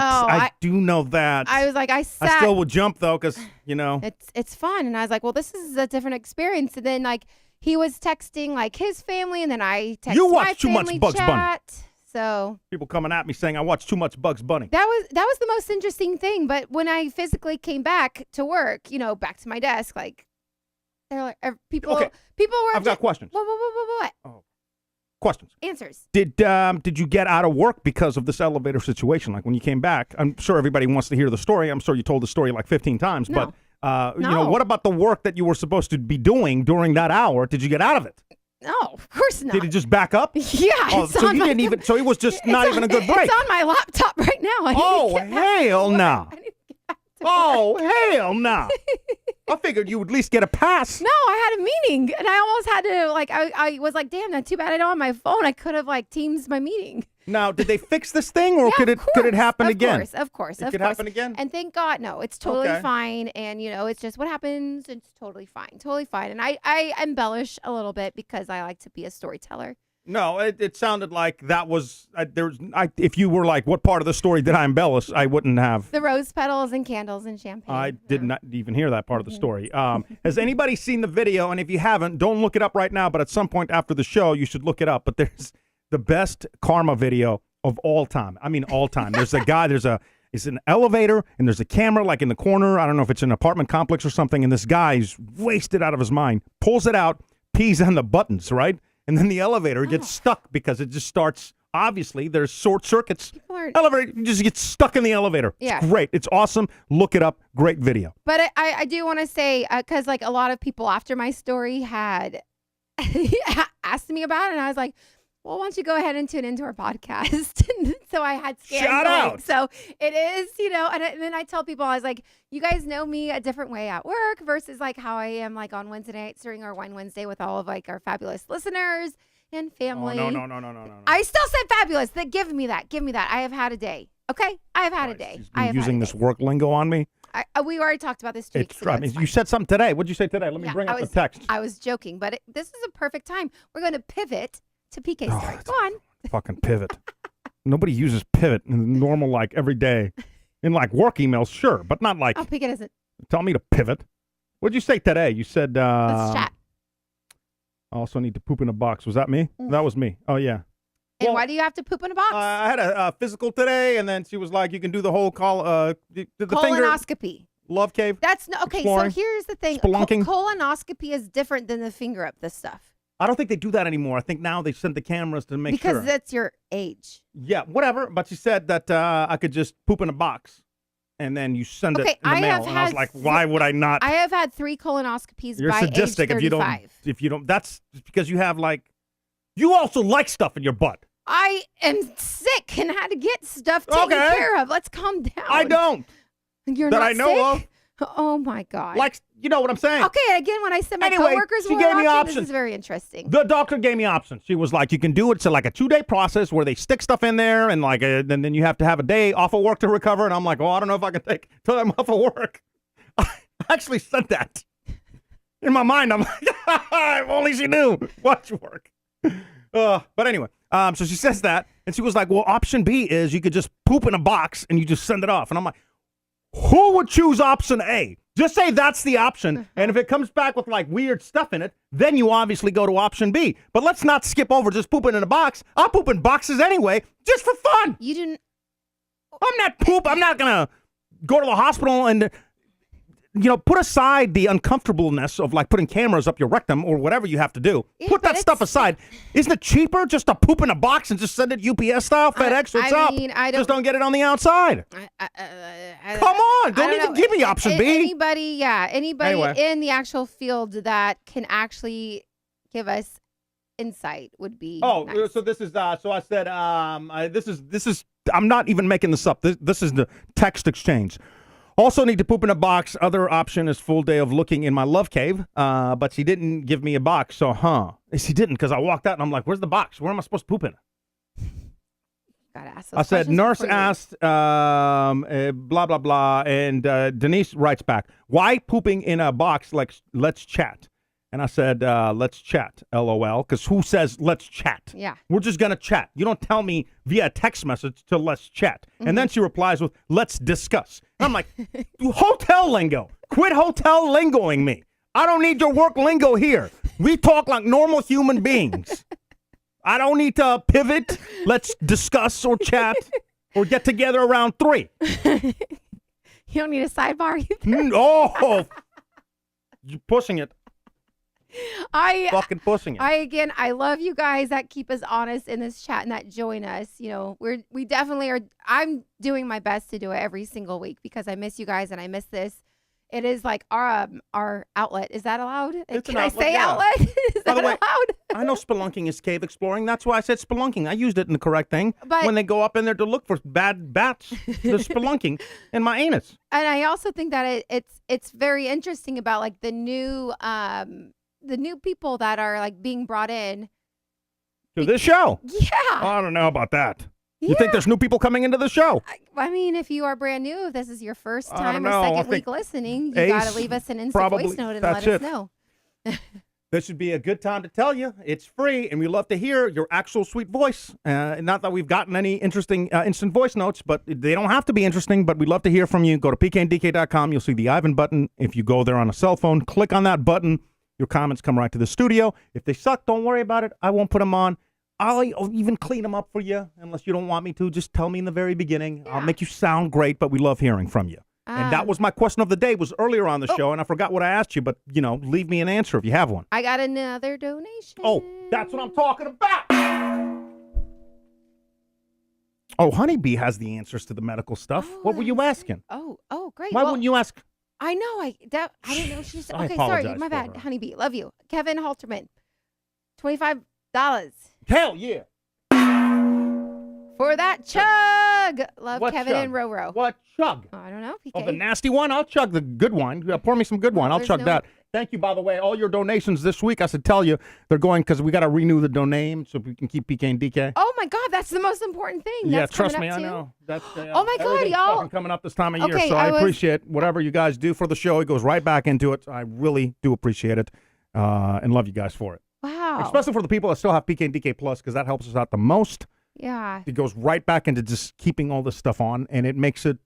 C: I do know that.
D: I was like, I
C: still would jump, though, because,
D: It's fun. And I was like, well, this is a different experience. And then, he was texting his family, and then I texted
C: You watch
D: my
C: too much
D: family
C: Bugs Bunny.
D: chat. So
C: people coming at me saying I watch too much Bugs Bunny.
D: that was the most interesting thing. But when I physically came back to work, back to my desk, they're like people were.
C: I've got questions.
D: What?
C: Oh, questions.
D: Answers.
C: Did you get out of work because of this elevator situation? Like when you came back, I'm sure everybody wants to hear the story. I'm sure you told the story 15 times,
D: No.
C: but. What about the work that you were supposed to be doing during that hour? Did you get out of it?
D: No, of course not.
C: Did it just back up?
D: Yeah.
C: So you didn't even. So it was just not even a good break.
D: It's on my laptop right now.
C: Oh hell no! Oh hell no! I figured you would at least get a pass.
D: No, I had a meeting, and I almost had to I was like, damn, that's too bad I don't have my phone. I could have Teams my meeting.
C: Now, did they fix this thing, or could it happen again?
D: Of course.
C: It could happen again?
D: And thank God, no, it's totally fine. And, it's just what happens. It's totally fine. Totally fine. And I embellish a little bit because I like to be a storyteller.
C: No, it sounded like that was, if you were like, what part of the story did I embellish, I wouldn't have.
D: The rose petals and candles and champagne.
C: I did not even hear that part of the story. Has anybody seen the video? And if you haven't, don't look it up right now, but at some point after the show, you should look it up. But there's the best karma video of all time. I mean, all time. There's a guy, it's an elevator, and there's a camera in the corner. I don't know if it's an apartment complex or something, and this guy's wasted out of his mind, pulls it out, pees on the buttons, right? And then the elevator gets stuck because it just starts, obviously, there's short circuits. Elevator just gets stuck in the elevator.
D: Yeah.
C: It's great. It's awesome. Look it up. Great video.
D: But I do want to say, because a lot of people after my story had asked me about it, and I was like, well, why don't you go ahead and tune into our podcast? So I had scans
C: Shout
D: going.
C: out.
D: So it is, and then I tell people, I was like, you guys know me a different way at work versus how I am on Wednesday nights during our Wine Wednesday with all of our fabulous listeners and family.
C: Oh, no.
D: I still said fabulous. Give me that. I have had a day. Okay? I have had a day.
C: She's been using this work lingo on me.
D: We already talked about this 2 weeks ago.
C: You said something today. What did you say today? Let me bring up the text.
D: I was joking, but this is a perfect time. We're going to pivot to PK's story. Go on.
C: Fucking pivot. Nobody uses pivot in normal, every day. In, work emails, sure, but not
D: Oh, PK doesn't.
C: Tell me to pivot. What'd you say today? You said,
D: Let's chat.
C: I also need to poop in a box. Was that me? That was me. Oh, yeah.
D: And why do you have to poop in a box?
C: I had a physical today, and then she was like, you can do the whole the
D: Colonoscopy.
C: Love cave.
D: That's okay.
C: Exploring.
D: So here's the thing.
C: Spelunking.
D: Colonoscopy is different than the finger up this stuff.
C: I don't think they do that anymore. I think now they send the cameras to make sure.
D: Because that's your age.
C: Yeah, whatever. But she said that I could just poop in a box, and then you send it in the mail. And I was like, why would I not?
D: I have had 3 colonoscopies
C: You're
D: by
C: sadistic
D: age 35.
C: if you don't. That's because you have you also like stuff in your butt.
D: I am sick and had to get stuff taken care of. Let's calm down.
C: I don't.
D: You're
C: that
D: not
C: I know
D: sick? Oh my God.
C: You know what I'm saying?
D: Okay, again, when I said my coworkers
C: she
D: were
C: gave me
D: options,
C: options.
D: this is very interesting.
C: The doctor gave me options. She was like, you can do it. It's a 2-day process where they stick stuff in there, and and then you have to have a day off of work to recover. And I'm like, I don't know if I can take time off of work. I actually said that. In my mind, I'm like, if only she knew. Watch work. But anyway, so she says that, and she was like, well, option B is you could just poop in a box and you just send it off. And I'm like, who would choose option A? Just say that's the option, and if it comes back with weird stuff in it, then you obviously go to option B. But let's not skip over just pooping in a box. I'll poop in boxes anyway, just for fun.
D: You didn't.
C: I'm not gonna go to the hospital and put aside the uncomfortableness of like putting cameras up your rectum or whatever you have to do.
D: Yeah,
C: put that
D: but
C: stuff aside. Isn't it cheaper just to poop in a box and just send it UPS style, FedEx, what's up? Just don't get it on the outside. Come on, don't even give me option B.
D: Anybody
C: Anyway.
D: in the actual field that can actually give us insight would be nice.
C: So this is so I said this is I'm not even making this up. This is the text exchange. Also need to poop in a box. Other option is full day of looking in my love cave. But she didn't give me a box. So she didn't, because I walked out and I'm like, where's the box? Where am I supposed to poop in?
D: Gotta ask those
C: I said,
D: questions
C: nurse
D: before you-
C: asked, blah, blah, blah. And Denise writes back, why pooping in a box? Like, let's chat. And I said, let's chat, LOL, because who says let's chat?
D: Yeah.
C: We're just going to chat. You don't tell me via text message to let's chat. And then she replies with, let's discuss. And I'm like, hotel lingo. Quit hotel lingoing me. I don't need your work lingo here. We talk like normal human beings. I don't need to pivot. Let's discuss or chat or get together around 3.
D: You don't need a sidebar either.
C: Oh, you're pushing it.
D: Fucking
C: pushing it.
D: I love you guys that keep us honest in this chat and that join us. We definitely are. I'm doing my best to do it every single week because I miss you guys and I miss this. It is like our outlet. Is that allowed?
C: It's
D: Can
C: an
D: I
C: outlet,
D: say
C: yeah.
D: outlet? Is
C: By
D: that
C: the way,
D: allowed?
C: I know spelunking is cave exploring. That's why I said spelunking. I used it in the correct thing.
D: But-
C: when they go up in there to look for bad bats, they're spelunking in my anus.
D: And I also think that it's very interesting about like the new people that are like being brought in.
C: To this show?
D: Yeah.
C: I don't know about that. You think there's new people coming into the show?
D: I mean, if you are brand new, if this is your first
C: I
D: time
C: don't
D: or
C: know. I
D: second week
C: think
D: listening, you
C: Ace
D: got to leave us an instant
C: probably-
D: voice note and
C: that's
D: let us
C: it.
D: know.
C: This would be a good time to tell you it's free, and we love to hear your actual sweet voice. Not that we've gotten any interesting instant voice notes, but they don't have to be interesting, but we'd love to hear from you. Go to pkndk.com. You'll see the Ivan button. If you go there on a cell phone, click on that button. Your comments come right to the studio. If they suck, don't worry about it. I won't put them on. I'll even clean them up for you, unless you don't want me to. Just tell me in the very beginning. I'll make you sound great, but we love hearing from you. And that was my question of the day, was earlier on the show, and I forgot what I asked you, but, leave me an answer if you have one.
D: I got another donation.
C: Oh, that's what I'm talking about. Oh, Honeybee has the answers to the medical stuff. What were you asking?
D: Oh, great.
C: Why wouldn't you ask?
D: I know. I didn't know she's
C: I
D: okay. Sorry,
C: apologize
D: my
C: for
D: bad.
C: her.
D: Honeybee, love you. Kevin Halterman, $25
C: Hell yeah.
D: for that chug. Love
C: What
D: Kevin
C: chug?
D: and Roro.
C: What chug?
D: Oh, I don't know. PK.
C: Oh, the nasty one? I'll chug the good wine. Pour me some good wine. I'll
D: there's
C: chug
D: no-
C: that. Thank you, by the way. All your donations this week, I should tell you, they're going because we got to renew the domain so we can keep PK and DK.
D: Oh my God, that's the most important thing.
C: Yeah,
D: That's
C: trust
D: coming
C: me,
D: up
C: I
D: too.
C: know. That's
D: Oh my God,
C: everything's
D: y'all.
C: fucking coming up this time of year,
D: Okay,
C: so I
D: I was-
C: appreciate whatever you guys do for the show. It goes right back into it. I really do appreciate it, and love you guys for it.
D: Wow.
C: Especially for the people that still have PK and DK Plus, because that helps us out the most.
D: Yeah.
C: It goes right back into just keeping all this stuff on, and it makes it.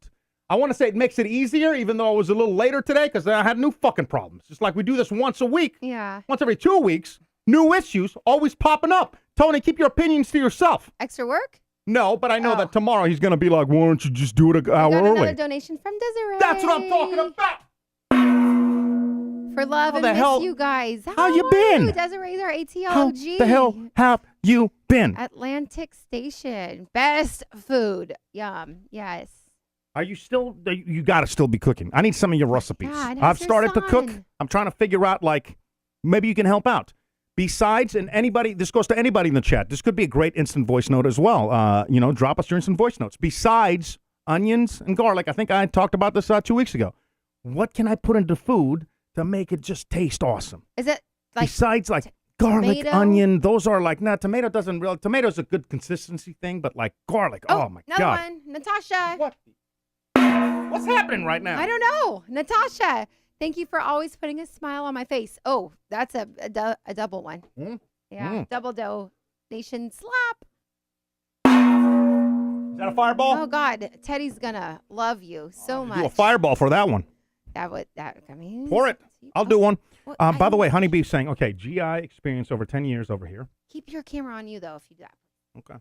C: I want to say it makes it easier, even though I was a little later today, because I had new fucking problems. Just like we do this once a week.
D: Yeah.
C: Once every 2 weeks, new issues always popping up. Tony, keep your opinions to yourself.
D: Extra work?
C: No, but I know
D: Oh.
C: that tomorrow he's going to be like, why don't you just do it an hour
D: Got another
C: early?
D: donation from Desiree.
C: That's what I'm talking about.
D: For love
C: How
D: and
C: the
D: miss
C: hell-
D: you guys.
C: how you
D: are
C: been?
D: Desiree's our
C: How
D: ATLOG.
C: the hell have you been?
D: Atlantic Station. Best food. Yum. Yes.
C: Are you still, you got to still be cooking. I need some of your recipes.
D: God,
C: I've
D: how's your
C: started to cook.
D: son?
C: I'm trying to figure out, like, maybe you can help out. Besides, and anybody, this goes to anybody in the chat. This could be a great instant voice note as well. Drop us your instant voice notes. Besides onions and garlic, I think I talked about this 2 weeks ago. What can I put into food to make it just taste awesome?
D: Is it like
C: Besides, like, garlic,
D: tomato?
C: onion, those are like, tomato doesn't really, tomato's a good consistency thing, but like garlic, oh my
D: another
C: God.
D: one. Natasha.
C: What? What's happening right now?
D: I don't know. Natasha. Thank you for always putting a smile on my face. Oh, that's a double one.
C: Mm.
D: Yeah.
C: Mm.
D: Double donation slap.
C: Is that a fireball?
D: Oh God, Teddy's gonna love you so much.
C: Do a fireball for that one.
D: I mean,
C: Pour it. I'll do one.
D: Well,
C: By the way, Honeybee's saying, okay, GI experience over 10 years over here.
D: keep your camera on you though. If you do that,
C: Okay.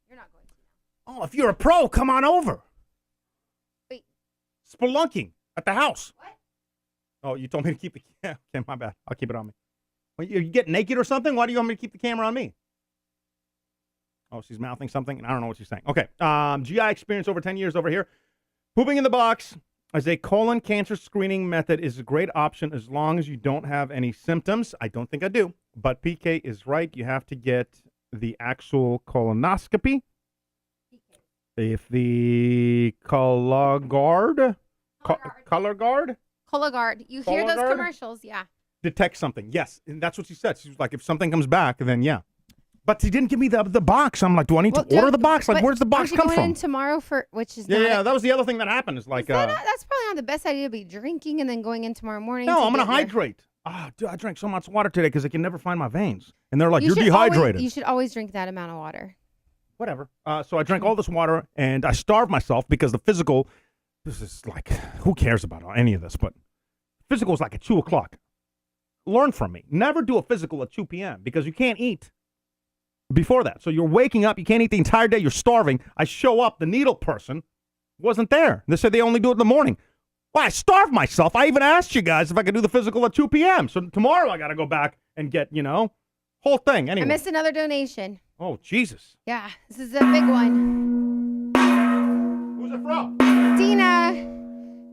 D: you're not going to.
C: Oh, if you're a pro, come on over.
D: Wait.
C: Spelunking at the house.
D: What?
C: Oh, you told me to keep the camera. Okay, my bad. I'll keep it on me. Well, you get naked or something? Why do you want me to keep the camera on me? Oh, she's mouthing something. I don't know what she's saying. Okay. GI experience over 10 years over here. Pooping in the box as a colon cancer screening method is a great option as long as you don't have any symptoms. I don't think I do. But PK is right. You have to get the actual colonoscopy. If the Cologuard
D: You hear those
C: Cologuard?
D: commercials, yeah.
C: detects something. Yes. And that's what she said. She was like, if something comes back, then yeah. But she didn't give me the box. I'm like, do I need to order the box? Like, where's the box come
D: Aren't you going
C: from?
D: in tomorrow for, which is
C: Yeah, that was the other thing that happened. Is like,
D: that's probably not the best idea to be drinking and then going in tomorrow morning.
C: no, I'm going to
D: get your-
C: hydrate. Oh, dude, I drank so much water today because I can never find my veins. And they're like,
D: You
C: you're
D: should always-
C: dehydrated.
D: you should always drink that amount of water.
C: Whatever. So I drank all this water and I starved myself because the physical, this is like, who cares about any of this? But physical is like at 2 o'clock. Learn from me. Never do a physical at 2 p.m. because you can't eat before that. So you're waking up, you can't eat the entire day, you're starving. I show up, the needle person wasn't there. They said they only do it in the morning. Well, I starved myself. I even asked you guys if I could do the physical at 2 p.m. So tomorrow I got to go back and get, whole thing. Anyway.
D: I missed another donation.
C: Oh, Jesus.
D: Yeah, this is a big one.
C: Who's it from?
D: Dina,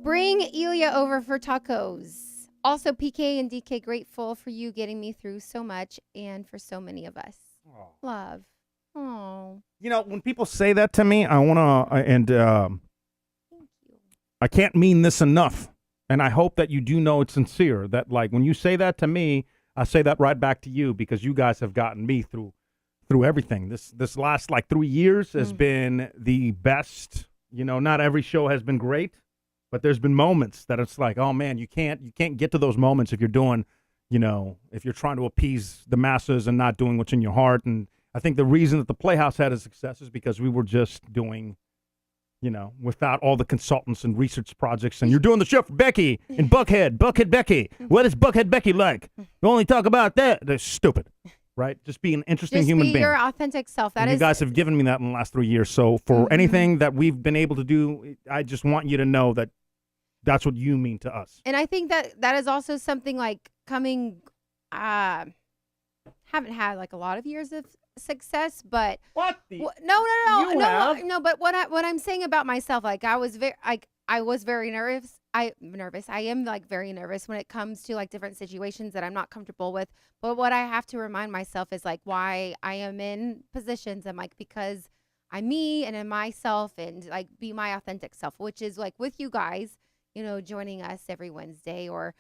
D: bring Elia over for tacos. Also, PK and DK, grateful for you getting me through so much and for so many of us.
C: Oh.
D: Love. Oh.
C: When people say that to me, I want to, I can't mean this enough. And I hope that you do know it's sincere. That, like, when you say that to me, I say that right back to you because you guys have gotten me through everything. This last, 3 years has been the best. Not every show has been great, but there's been moments that it's like, oh, man, you can't get to those moments if you're doing, if you're trying to appease the masses and not doing what's in your heart. And I think the reason that the Playhouse had a success is because we were just doing, without all the consultants and research projects. And you're doing the show for Becky in Buckhead Becky. What is Buckhead Becky like? You only talk about that. They're stupid, right? Just be an interesting human being.
D: Just be your authentic self.
C: You guys have given me that in the last 3 years. So for anything that we've been able to do, I just want you to know that that's what you mean to us.
D: And I think that is also something like coming, haven't had a lot of years of success, but
C: what?
D: No.
C: You have.
D: No. But what I'm saying about myself, I was very nervous. I am very nervous when it comes to different situations that I'm not comfortable with. But what I have to remind myself is why I am in positions. I'm because I'm me and in myself and be my authentic self, which is with you guys. Joining us every Wednesday or,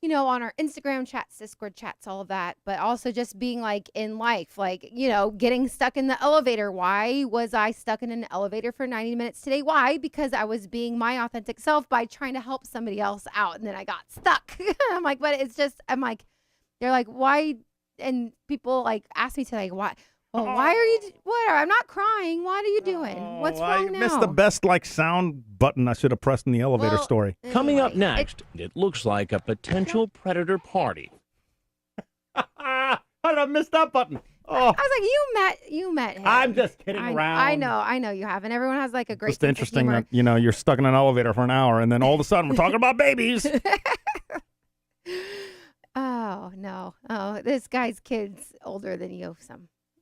D: on our Instagram chats, Discord chats, all of that. But also just being in life, getting stuck in the elevator. Why was I stuck in an elevator for 90 minutes today? Why? Because I was being my authentic self by trying to help somebody else out. And then I got stuck. I'm but it's just, they're why? And people ask me to why? Well, why are you? What? I'm not crying. What are you doing? What's wrong now?
C: I missed the best sound button I should have pressed in the elevator story.
I: Coming up next, it looks like a potential predator party.
C: How did I miss that button? Oh,
D: I was you met him.
C: I'm just kidding around.
D: I know you have, and everyone has a great.
C: Just interesting that you're stuck in an elevator for an hour, and then all of a sudden we're talking about babies.
D: Oh no! Oh, this guy's kid's older than you.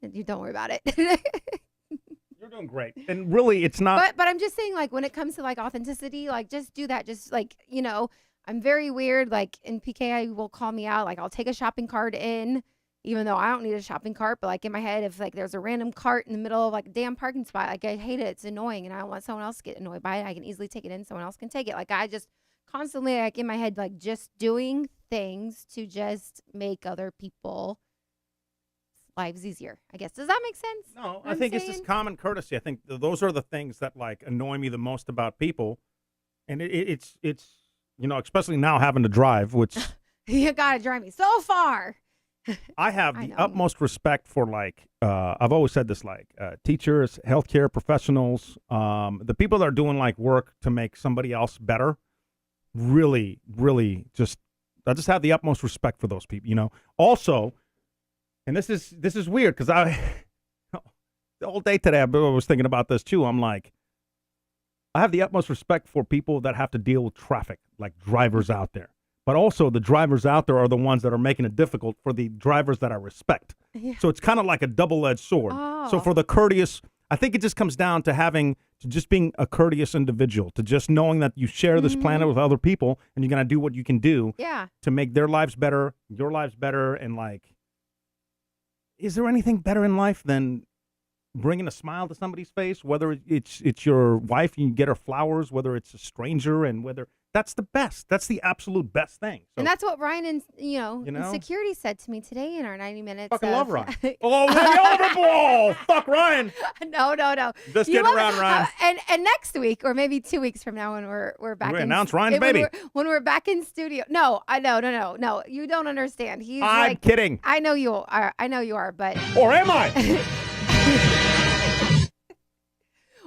D: You don't worry about it.
C: You're doing great. And really, it's not.
D: But I'm just saying, when it comes to authenticity, just do that. Just I'm very weird. In PK, will call me out. I'll take a shopping cart in, even though I don't need a shopping cart. But in my head, if there's a random cart in the middle of a damn parking spot, I hate it. It's annoying, and I don't want someone else to get annoyed by it. I can easily take it in. Someone else can take it. I just constantly in my head, just doing things to just make other people lives easier, I guess. Does that make sense?
C: No, I think it's just common courtesy. I think those are the things that annoy me the most about people, and it's especially now having to drive, which
D: you gotta drive me so far.
C: I have the utmost respect for I've always said this teachers, healthcare professionals, the people that are doing work to make somebody else better. Really, really, I just have the utmost respect for those people. Also. And this is weird because the whole day today I was thinking about this too. I'm I have the utmost respect for people that have to deal with traffic, drivers out there. but also the drivers out there are the ones that are making it difficult for the drivers that I respect.
D: Yeah.
C: So it's kind of like a double-edged sword. So
D: Oh.
C: for the courteous, I think it just comes down to just being a courteous individual, to just knowing that you share this planet with other people and you're going to do what you can do
D: Yeah.
C: to make their lives better, your lives better, and like, is there anything better in life than bringing a smile to somebody's face? Whether it's your wife, you get her flowers, whether it's a stranger, and whether that's the best. That's the absolute best thing. So,
D: And that's what Ryan and
C: You know?
D: security said to me today in our 90 minutes.
C: fucking love
D: of-
C: Ryan. Oh, the Oliver Ball! Fuck Ryan.
D: No.
C: Just
D: You
C: kidding
D: love
C: around,
D: it.
C: Ryan.
D: And next week, or maybe 2 weeks from now, when we're back,
C: We
D: in
C: announce Ryan's
D: when
C: baby.
D: when we're back in studio. No. You don't understand. He's
C: I'm
D: like,
C: kidding.
D: I know you are. I know you are, but
C: Or am I?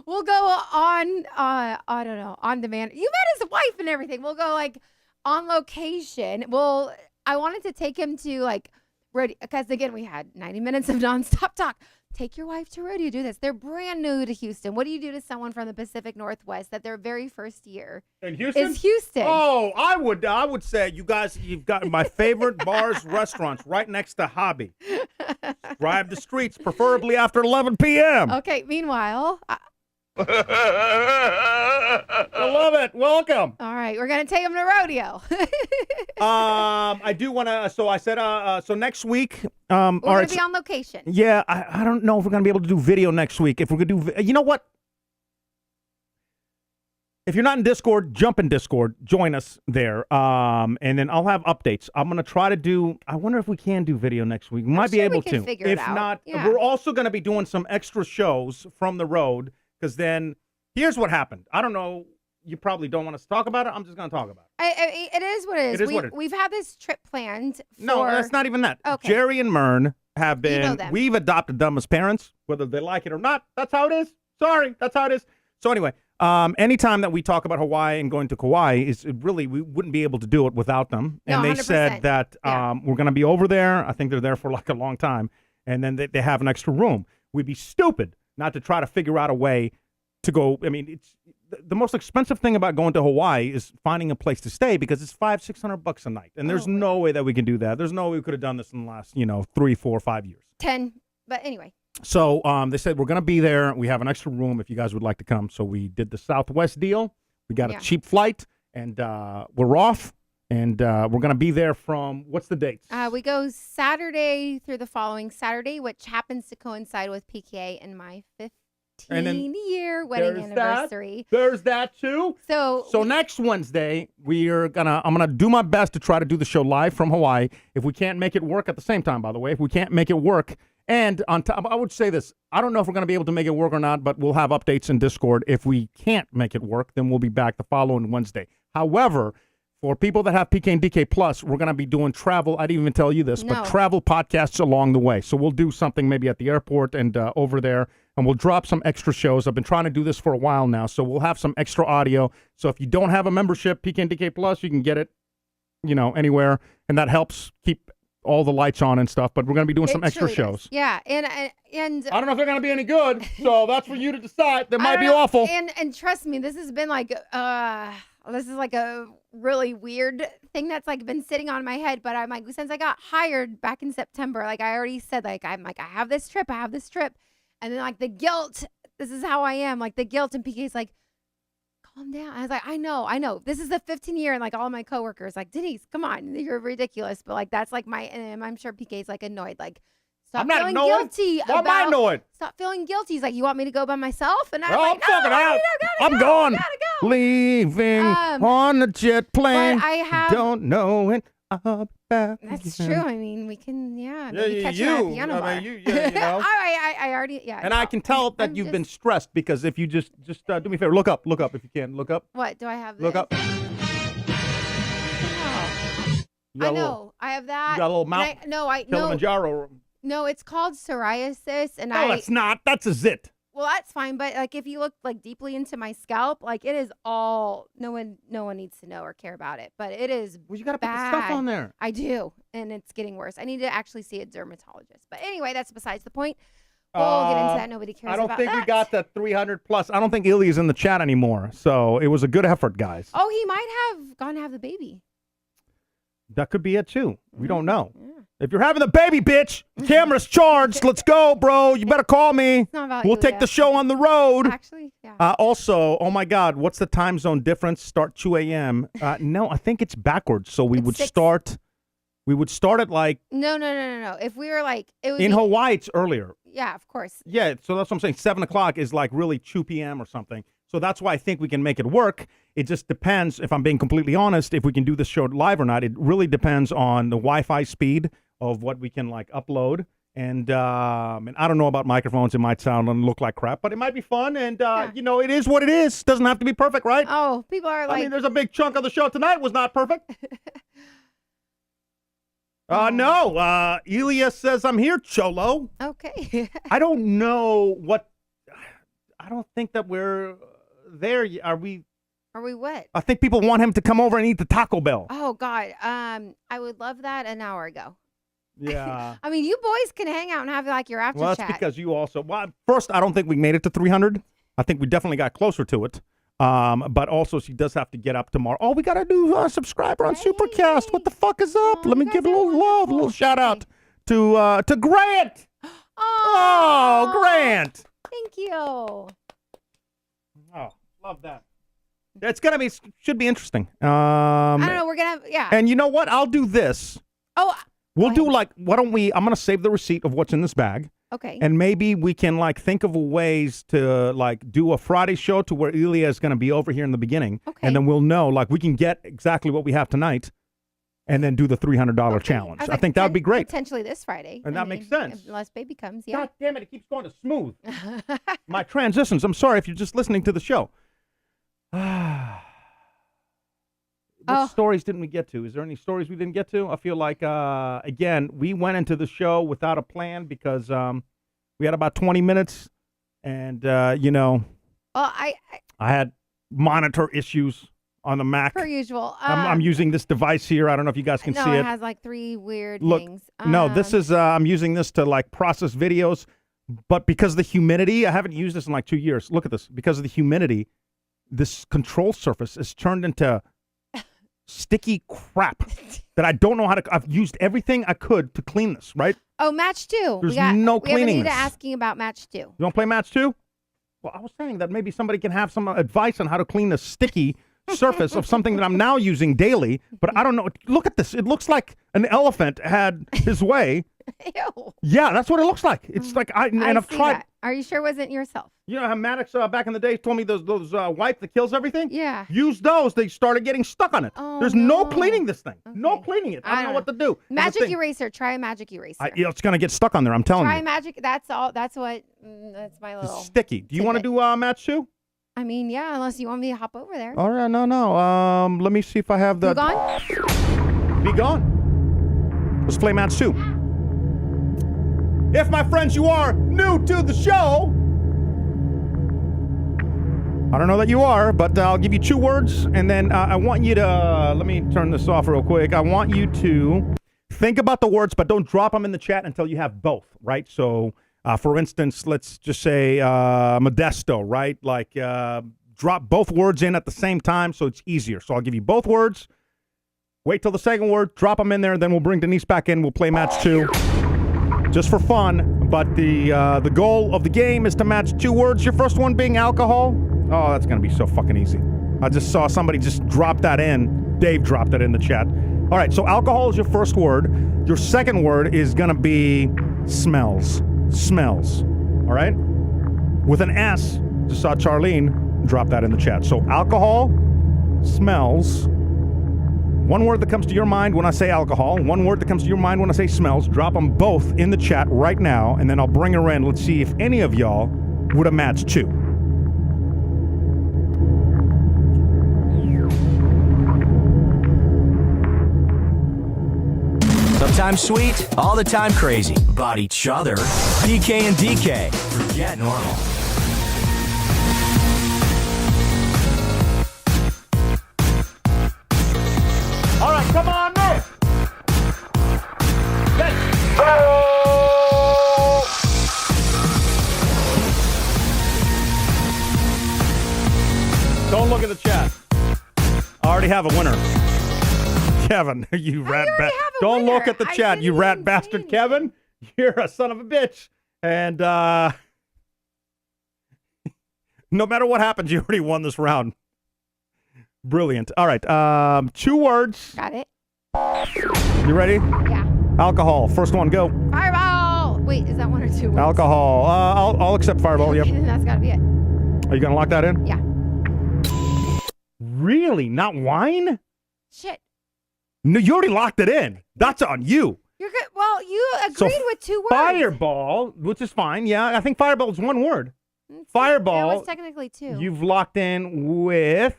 D: we'll go on. I don't know, on demand. You met his wife and everything. We'll go like on location. I wanted to take him to like rodeo because again we had 90 minutes of nonstop talk. Take your wife to rodeo. Do this. They're brand new to Houston. What do you do to someone from the Pacific Northwest that their very first year
C: In Houston?
D: is Houston?
C: Oh, I would say you've got my favorite bars, restaurants right next to Hobby. Drive the streets, preferably after 11 p.m.
D: Okay. Meanwhile,
C: I love it. Welcome.
D: all right, we're gonna take him to rodeo.
C: I do want to. So I said. So next week.
D: We're
C: all
D: gonna
C: right.
D: be on location.
C: Yeah, I don't know if we're gonna be able to do video next week. If we're gonna do, you know what? If you're not in Discord, jump in Discord, join us there, and then I'll have updates. I'm gonna try to do. I wonder if we can do video next week. We might be
D: sure we
C: able
D: can
C: to.
D: figure it
C: If
D: out.
C: not,
D: Yeah.
C: we're also gonna be doing some extra shows from the road. Because then, here's what happened. I don't know. You probably don't want us to talk about it. I'm just gonna talk about it.
D: It is what it is.
C: It is what it is.
D: We've had this trip planned.
C: No,
D: for-
C: that's not even that.
D: Okay.
C: Jerry and Mern have
D: You know
C: been,
D: them.
C: we've adopted them as parents, whether they like it or not. That's how it is. Sorry, that's how it is. So anyway, anytime that we talk about Hawaii and going to Kauai, we wouldn't be able to do it without them.
D: No,
C: And they
D: 100%.
C: said that
D: Yeah.
C: we're going to be over there. I think they're there for like a long time. And then they have an extra room. We'd be stupid not to try to figure out a way to go. I mean, it's the most expensive thing about going to Hawaii is finding a place to stay because it's $500-600 a night, and there's no way that we can do that. There's no way we could have done this in the last 3, 4, 5 years.
D: 10. But anyway.
C: So they said we're going to be there. We have an extra room if you guys would like to come. So we did the Southwest deal. We got a cheap flight, and we're off. And we're going to be there from, what's the dates?
D: We go Saturday through the following Saturday, which happens to coincide with PK and my 15-year wedding anniversary.
C: There's that too. So next Wednesday, I'm gonna do my best to try to do the show live from Hawaii. If we can't make it work at the same time, by the way, if we can't make it work, and on top, I would say this: I don't know if we're gonna be able to make it work or not, but we'll have updates in Discord. If we can't make it work, then we'll be back the following Wednesday. However, for people that have PK and DK Plus, we're going to be doing travel. I didn't even tell you this, but travel podcasts along the way. So we'll do something maybe at the airport and over there, and we'll drop some extra shows. I've been trying to do this for a while now, so we'll have some extra audio. So if you don't have a membership, PK and DK Plus, you can get it, anywhere, and that helps keep all the lights on and stuff. But we're going to be doing some extra shows.
D: Yeah, and
C: I don't know if they're going to be any good, so that's for you to decide. They might be awful.
D: And trust me, this has been like this is like a really weird thing that's like been sitting on my head. But I'm like, since I got hired back in September, like I already said, like I have this trip, and then like the guilt. This is how I am, like the guilt. And PK's like, calm down. I was like, I know. This is the 15th year, and like all my coworkers, like Denise, come on, you're ridiculous. But like that's like and I'm sure PK's like annoyed, like. Stop
C: I'm not
D: feeling
C: annoyed.
D: guilty.
C: Why am I annoyed?
D: Stop feeling guilty. He's like, you want me to go by myself? And I'm
C: Well,
D: like,
C: I'm fucking
D: no,
C: out. I'm gone. Leaving on the jet plane.
D: But I have.
C: Don't know it. I'll be back
D: That's
C: again.
D: true. I mean, we can, maybe
C: Yeah,
D: catch you at a
C: you.
D: piano
C: I
D: bar.
C: mean, you know.
D: I already, yeah.
C: And I can tell that you've been stressed because if you just do me a favor, look up if you can, look up.
D: What do I have?
C: Look up.
D: I know. I have that.
C: You got a little mount. Kilimanjaro.
D: No, it's called psoriasis, and
C: No, it's not. That's a zit.
D: Well, that's fine, but like if you look like deeply into my scalp, like it is all no one needs to know or care about it, but it is.
C: Well, you got to put
D: bad.
C: the stuff on there.
D: I do, and it's getting worse. I need to actually see a dermatologist. But anyway, that's besides the point. We'll get into that. Nobody cares about that.
C: I don't think we got the 300 plus. I don't think Elia's in the chat anymore. So it was a good effort, guys.
D: Oh, he might have gone to have the baby.
C: That could be it, too. We don't know. Yeah. If you're having the baby, bitch, the camera's charged. Let's go, bro. You better call me.
D: It's not about
C: we'll take the show on the road.
D: Actually, yeah.
C: Also, oh, my God, what's the time zone difference? Start 2 a.m. No, I think it's backwards. So we would
D: 6.
C: start... We would start at like...
D: No. If we were like... it would
C: in
D: be,
C: Hawaii, it's earlier.
D: Yeah, of course.
C: Yeah, so that's what I'm saying. 7 o'clock is like really 2 p.m. or something. So that's why I think we can make it work. It just depends, if I'm being completely honest, if we can do this show live or not. It really depends on the Wi-Fi speed of what we can like upload. And I don't know about microphones. It might sound and look like crap, but it might be fun. And, you know, it is what it is. Doesn't have to be perfect, right?
D: Oh, people are like...
C: I mean, there's a big chunk of the show tonight was not perfect. No. Elia says, I'm here, Cholo.
D: Okay.
C: I don't know what... I don't think that we're there. Are we...
D: Are we what?
C: I think people want him to come over and eat the Taco Bell.
D: Oh, God. I would love that an hour ago.
C: Yeah.
D: I mean, you boys can hang out and have like your after
C: Well,
D: chat.
C: that's because you also... Well, first, I don't think we made it to 300. I think we definitely got closer to it. But also, she does have to get up tomorrow. Oh, we got a new subscriber on Supercast. What the fuck is up? Let me give a little love, a little shout out to Grant. Oh, Grant.
D: Thank you.
C: Oh, love that. It's gonna be should be interesting. I
D: don't know. We're gonna yeah.
C: And you know what? I'll do this.
D: Oh,
C: we'll do like. Why don't we? I'm gonna save the receipt of what's in this bag.
D: Okay.
C: And maybe we can like think of ways to like do a Friday show to where Elia is gonna be over here in the beginning. Okay. And then we'll know like we can get exactly what we have tonight, and then do the $300 challenge. I think that would be great.
D: Potentially this Friday.
C: And that makes sense.
D: Unless baby comes. Yeah.
C: God damn it! It keeps going to smooth. My transitions. I'm sorry if you're just listening to the show. What stories didn't we get to? Is there any stories we didn't get to? I feel like, again, we went into the show without a plan because we had about 20 minutes and, you know,
D: I
C: had monitor issues on the Mac.
D: Per usual.
C: I'm using this device here. I don't know if you guys can see it.
D: No, it has like 3 weird things.
C: No, this is, I'm using this to like process videos, but because of the humidity, I haven't used this in like 2 years. Look at this. Because of the humidity, this control surface is turned into sticky crap that I don't know how to. I've used everything I could to clean this, right?
D: Oh, match 2.
C: There's no cleaning.
D: We have asking about match 2.
C: You want to play match 2? Well, I was saying that maybe somebody can have some advice on how to clean the sticky surface of something that I'm now using daily, but I don't know. Look at this. It looks like an elephant had his way.
D: Ew.
C: Yeah, that's what it looks like. It's like I've tried.
D: That. Are you sure it wasn't yourself?
C: You know how Maddox back in the day told me those wipe that kills everything?
D: Yeah.
C: Use those. They started getting stuck on it.
D: Oh,
C: There's no cleaning this thing. Okay. No cleaning it. I don't know what to do.
D: Magic eraser. Try a magic eraser.
C: It's going to get stuck on there. I'm telling you.
D: Try magic. That's all. That's what. That's my little.
C: It's sticky. Do you want to do match 2?
D: I mean, yeah, unless you want me to hop over there.
C: All right. No. Let me see if I have the.
D: Be gone?
C: Be gone. Let's play match 2. If, my friends, you are new to the show, I don't know that you are, but I'll give you 2 words, and then I want you to, let me turn this off real quick. I want you to think about the words, but don't drop them in the chat until you have both, right? So, for instance, let's just say Modesto, right? Like, drop both words in at the same time so it's easier. So I'll give you both words. Wait till the second word, drop them in there, and then we'll bring Denise back in. We'll play match 2. Just for fun, but the goal of the game is to match 2 words. Your first one being alcohol. Oh, that's going to be so fucking easy. I just saw somebody just drop that in. Dave dropped that in the chat. All right, so alcohol is your first word. Your second word is going to be smells. Smells. All right? With an S, just saw Charlene drop that in the chat. So alcohol, smells. One word that comes to your mind when I say alcohol, one word that comes to your mind when I say smells, drop them both in the chat right now, and then I'll bring her in. Let's see if any of y'all would have matched 2.
A: Sometimes sweet, all the time crazy. About each other. DK and DK. Forget normal.
C: All right, come on, Nick. Let's go. Don't look at the chat. I already have a winner. Kevin, you rat
D: already
C: bastard.
D: have a
C: Don't
D: winner.
C: look at the
D: I
C: chat,
D: didn't
C: you rat
D: even say
C: bastard,
D: anything.
C: Kevin. You're a son of a bitch. And no matter what happens, you already won this round. Brilliant. All right. 2 words.
D: Got it.
C: You ready?
D: Yeah.
C: Alcohol. First one, go.
D: Fireball. Wait, is that 1 or 2 words?
C: Alcohol. I'll accept Fireball. Yep.
D: Okay, then that's got to be it.
C: Are you going to lock that in?
D: Yeah.
C: Really? Not wine?
D: Shit.
C: No, you already locked it in. That's on you.
D: You're good. Well, you
C: So
D: agreed with 2 words.
C: Fireball, which is fine. Yeah, I think Fireball is 1 word. Fireball.
D: It was technically 2.
C: You've locked in with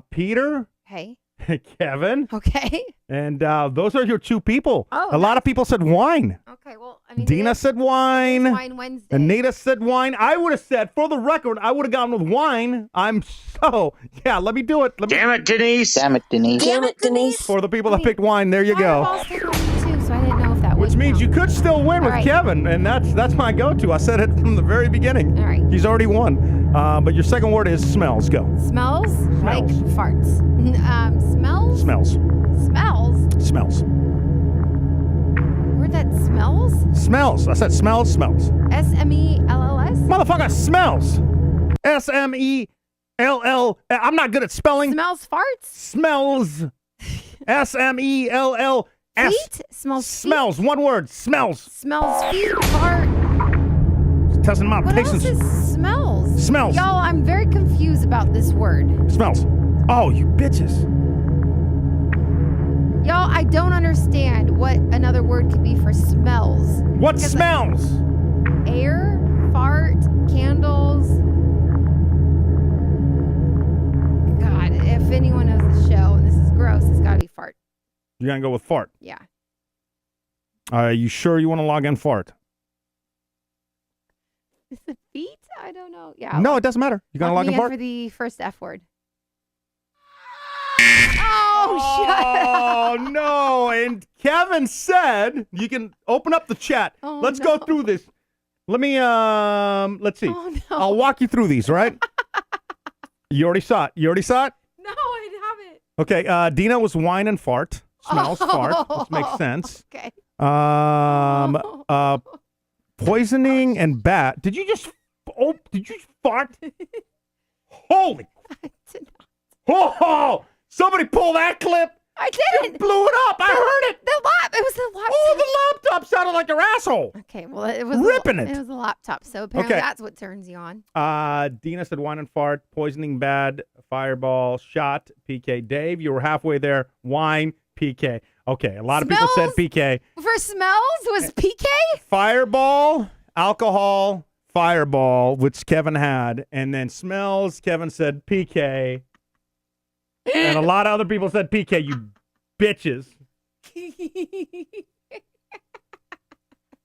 C: Peter,
D: Hey.
C: Kevin,
D: Okay.
C: and those are your 2 people.
D: Oh,
C: a lot of people said wine.
D: Okay. Well, I mean,
C: Dina
D: it's
C: said wine.
D: Wine Wednesday.
C: Anita said wine. I would have said, for the record, I would have gone with wine. Yeah, let me do it.
H: Damn it, Denise.
J: Damn it, Denise.
B: Damn it, Denise.
C: For the people that picked wine, there you go.
D: Fireball's technically 2, so I didn't know if that
C: Which
D: would
C: means
D: count.
C: you could still win with
D: All right.
C: Kevin, and that's my go-to. I said it from the very beginning.
D: All right.
C: He's already won. But your second word is smells. Go.
D: Smells like farts. Smells.
C: Smells.
D: Smells.
C: Smells.
D: Word that smells.
C: Smells. I said smells. Smells.
D: SMELLS.
C: Motherfucker, smells. SMELL. I'm not good at spelling.
D: Smells farts.
C: Smells. SMELLS.
D: Feet. Smells. Feet.
C: Smells. 1 word. Smells.
D: Smells feet. Fart.
C: Testing my
D: What
C: patience.
D: else is smells?
C: Smells.
D: Y'all, I'm very confused about this word.
C: Smells. Oh, you bitches.
D: Y'all, I don't understand what another word could be for smells.
C: What
D: Because,
C: smells?
D: Air, fart, candles. God, if anyone knows the show, and this is gross, it's got to be fart.
C: You're going to go with fart.
D: Yeah.
C: Are you sure you want to log in fart?
D: Is it feet? I don't know. Yeah.
C: No, it doesn't matter. You're going to log
D: me
C: in fart?
D: for the first F word. Oh, shut up.
C: Oh, no. And Kevin said, you can open up the chat.
D: Oh,
C: Let's go
D: no.
C: through this. Let me, let's see.
D: Oh, no.
C: I'll walk you through these, all right? You already saw it. You already saw it?
D: No, I haven't.
C: Okay. Dina was wine and fart. Smells fart, which makes sense.
D: Okay.
C: Poisoning and bat. Did you just fart? Holy.
D: I did not.
C: Oh, somebody pull that clip.
D: I
C: You
D: didn't.
C: blew it up. I heard it.
D: It was the laptop.
C: Oh, the laptop sounded like your asshole.
D: Okay, well, it was
C: Ripping
D: a,
C: it.
D: It was a laptop, so apparently
C: Okay.
D: that's what turns you on.
C: Dina said wine and fart, poisoning bad, fireball, shot, PK. Dave, you were halfway there. Wine, PK. Okay, a lot of people said
D: Smells?
C: PK.
D: For smells was PK?
C: Fireball, alcohol, fireball, which Kevin had, and then smells, Kevin said PK. And a lot of other people said PK, you bitches.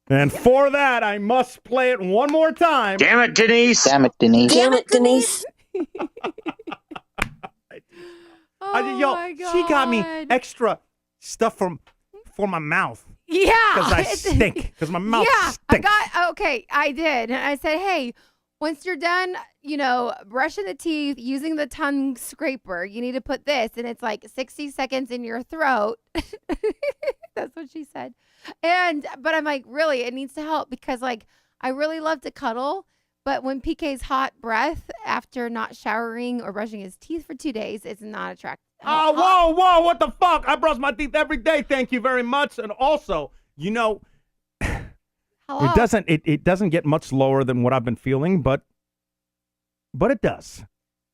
C: And for that, I must play it one more time.
H: Damn it, Denise.
J: Damn it, Denise.
B: Damn it, Denise.
D: Oh
C: Yo,
D: my God.
C: she got me extra stuff for my mouth.
D: Yeah.
C: Because I stink. Because my mouth stinks.
D: I did. And I said, hey, once you're done, brushing the teeth, using the tongue scraper, you need to put this. And it's like 60 seconds in your throat. That's what she said. But I'm like, really, it needs to help because I really love to cuddle. But when PK's hot breath after not showering or brushing his teeth for 2 days, it's not attractive.
C: Oh, whoa, what the fuck? I brush my teeth every day. Thank you very much. And also,
D: Hello?
C: it doesn't get much lower than what I've been feeling, but it does.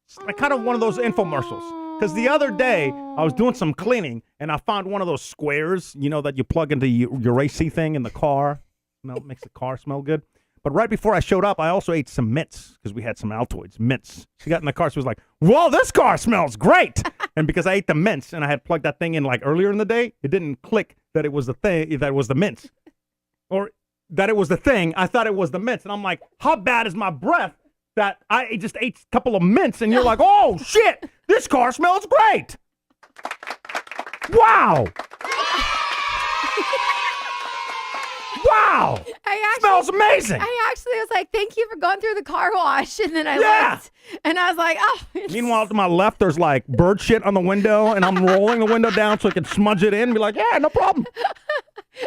C: It's like kind of one of those infomercials. Because the other day, I was doing some cleaning, and I found one of those squares, that you plug into your AC thing in the car. Makes the car smell good. But right before I showed up, I also ate some mints because we had some Altoids, mints. She got in the car. She was like, whoa, this car smells great. And because I ate the mints and I had plugged that thing in earlier in the day, it didn't click that it was the thing, that it was the mints. Or that it was the thing. I thought it was the mints. And I'm like, how bad is my breath that I just ate a couple of mints? And you're like, oh, shit, this car smells great. Wow. Wow. Smells amazing.
D: I actually was like, thank you for going through the car wash. And then I looked and I was like, oh.
C: Meanwhile, to my left, there's like bird shit on the window, and I'm rolling the window down so I can smudge it in and be like, yeah, no problem.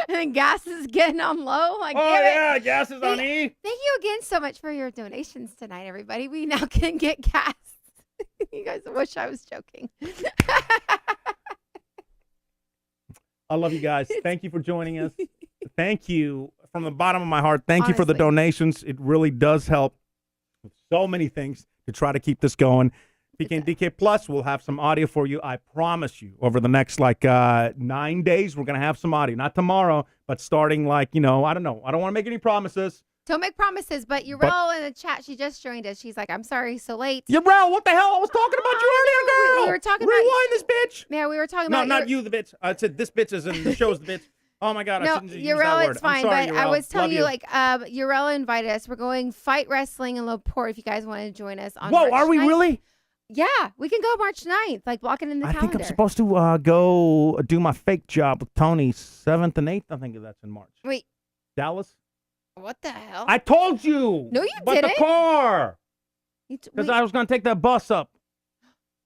D: And then gas is getting on low. Like,
C: Oh,
D: damn it.
C: yeah, gas is on E.
D: Thank you again so much for your donations tonight, everybody. We now can get gas. You guys wish I was joking.
C: I love you guys. Thank you for joining us. Thank you from the bottom of my heart. Thank you for the
D: Honestly.
C: donations. It really does help with so many things to try to keep this going. PK and DK Plus, we'll have some audio for you. I promise you, over the next 9 days, we're going to have some audio. Not tomorrow, but starting I don't know. I don't want to make any promises.
D: Don't make promises, but Urel in the chat, she just joined us. She's like, I'm sorry, so late.
C: Urel, what the hell? I was talking about you earlier, girl.
D: We were talking
C: Rewind
D: about
C: this bitch.
D: Yeah, we were talking
C: No,
D: about
C: not you, the bitch. I said this bitch is in the show's the bitch. Oh my God, I
D: No,
C: shouldn't use that
D: Urel,
C: word.
D: it's fine.
C: I'm sorry,
D: But I
C: Urel.
D: was telling
C: Love
D: you, Urel invited us. We're going fight wrestling in LaPorte if you guys want to join us on
C: Whoa,
D: March
C: are we
D: 9th.
C: really?
D: Yeah, we can go March 9th. Like, block it in the
C: I
D: calendar.
C: think I'm supposed to go do my fake job with Tony 7th and 8th. I think that's in March.
D: Wait,
C: Dallas?
D: what the hell?
C: I told you.
D: No, you
C: but
D: didn't.
C: the car. Because
D: Wait,
C: I was going to take that bus up.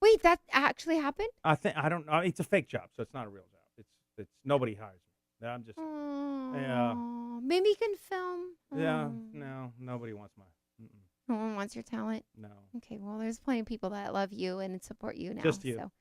D: wait, that actually happened?
C: I don't know. It's a fake job, so it's not a real job. It's nobody hires me. I'm just, yeah.
D: Oh, maybe you can film.
C: yeah,
D: Oh.
C: no, nobody wants my,
D: No one wants your talent.
C: no,
D: Okay, well, there's plenty of people that love you and support you now.
C: Just you.
D: So.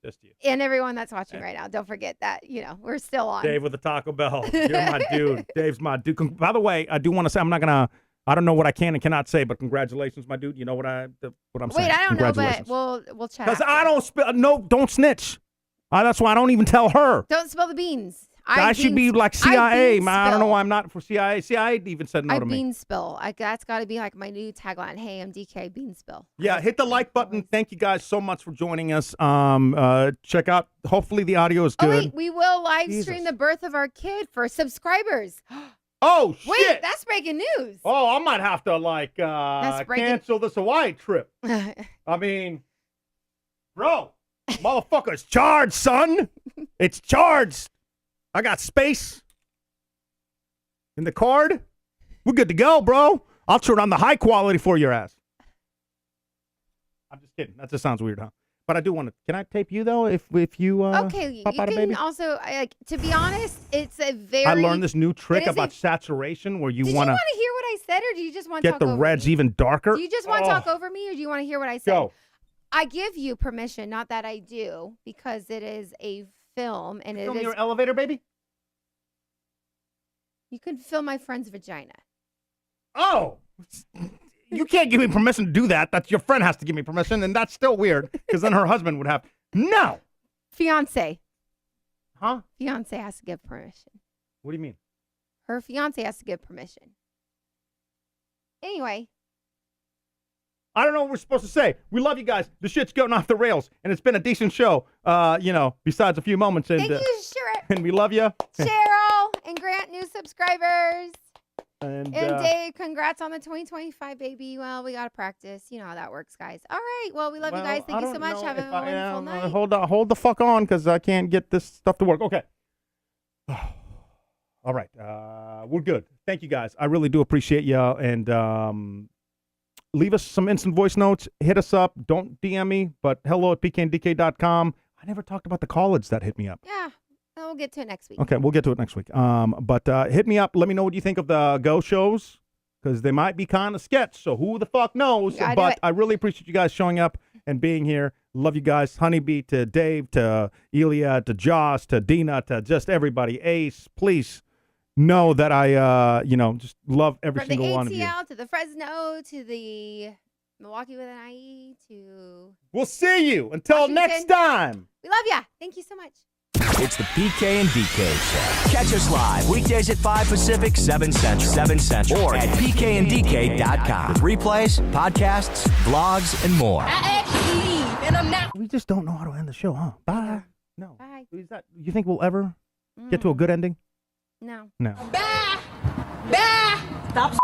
C: just you.
D: And everyone that's watching right now, don't forget that, we're still on.
C: Dave with the Taco Bell. You're my dude. Dave's my dude. By the way, I do want to say, I don't know what I can and cannot say, but congratulations, my dude. You know what I'm saying?
D: Wait, I don't know, but
C: Congratulations.
D: we'll chat.
C: Because
D: after.
C: I don't snitch. That's why I don't even tell her.
D: Don't spill the beans.
C: I should be like CIA, man. I don't know why I'm not for CIA. CIA even said no to me.
D: bean spill. That's got to be like my new tagline. Hey, I'm DK Bean Spill.
C: Yeah, hit the like button. Thank you guys so much for joining us. Check out. Hopefully the audio is good.
D: Oh wait, we will live stream
C: Jesus.
D: the birth of our kid for subscribers.
C: Oh shit!
D: Wait, that's breaking news.
C: Oh, I might have to
D: breaking-
C: cancel this Hawaii trip. I mean, bro, motherfucker's charged, son. It's charged. I got space in the card. We're good to go, bro. I'll turn on the high quality for your ass. I'm just kidding. That just sounds weird, huh? But I do want to. Can I tape you though? If you
D: Okay,
C: pop
D: you
C: out a
D: can
C: baby?
D: also to be honest, it's a very.
C: I learned this new trick
D: it is
C: about
D: a-
C: saturation where you
D: Did
C: want
D: you
C: to
D: want to hear what I said, or do you just want to
C: get
D: talk
C: the
D: over
C: reds
D: me?
C: even darker.
D: Do you just want to talk over me, or do you want to hear what I said?
C: Go.
D: I give you permission, not that I do, because it is a film and
C: Film
D: it is.
C: your elevator, baby.
D: You can film my friend's vagina.
C: Oh, you can't give me permission to do that. That's your friend has to give me permission, and that's still weird because then her husband would have. No.
D: Fiance.
C: Huh?
D: Fiance has to give permission.
C: What do you mean?
D: Her fiance has to give permission. Anyway,
C: I don't know what we're supposed to say. We love you guys. The shit's going off the rails, and it's been a decent show. Besides a few moments, and
D: thank you, Cheryl,
C: and we love you.
D: and Grant, new subscribers.
C: And
D: And Dave, congrats on the 2025, baby. Well, we got to practice. You know how that works, guys. All right. Well, we love you guys. Thank you so much. Have a wonderful night.
C: Hold the fuck on, because I can't get this stuff to work. Okay. All right. We're good. Thank you, guys. I really do appreciate y'all. And leave us some instant voice notes. Hit us up. Don't DM me, but hello@pkndk.com. I never talked about the college that hit me up.
D: Yeah. We'll get to it next week.
C: Okay, we'll get to it next week. But hit me up. Let me know what you think of the Go shows, because they might be kind of sketch. So who the fuck knows?
D: You gotta do
C: But
D: it.
C: I really appreciate you guys showing up and being here. Love you guys. Honeybee to Dave, to Elia, to Josh, to Dina, to just everybody. Ace, please know that I, just love every
D: From the
C: single one of you.
D: ATL to the Fresno to the Milwaukee with an IE to.
C: We'll see you. Until
D: Washington.
C: next time.
D: We love ya. Thank you so much.
A: It's the PK and DK Show. Catch us live weekdays at 5 Pacific, 7 Central, or at pkndk.com. With replays, podcasts, vlogs, and more.
C: We just don't know how to end the show, huh? Bye. No.
D: Bye.
C: Is that, you think we'll ever get to a good ending?
D: No.
C: No.
J: Stop.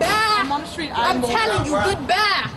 J: I'm on the street. I'm telling you, goodbye.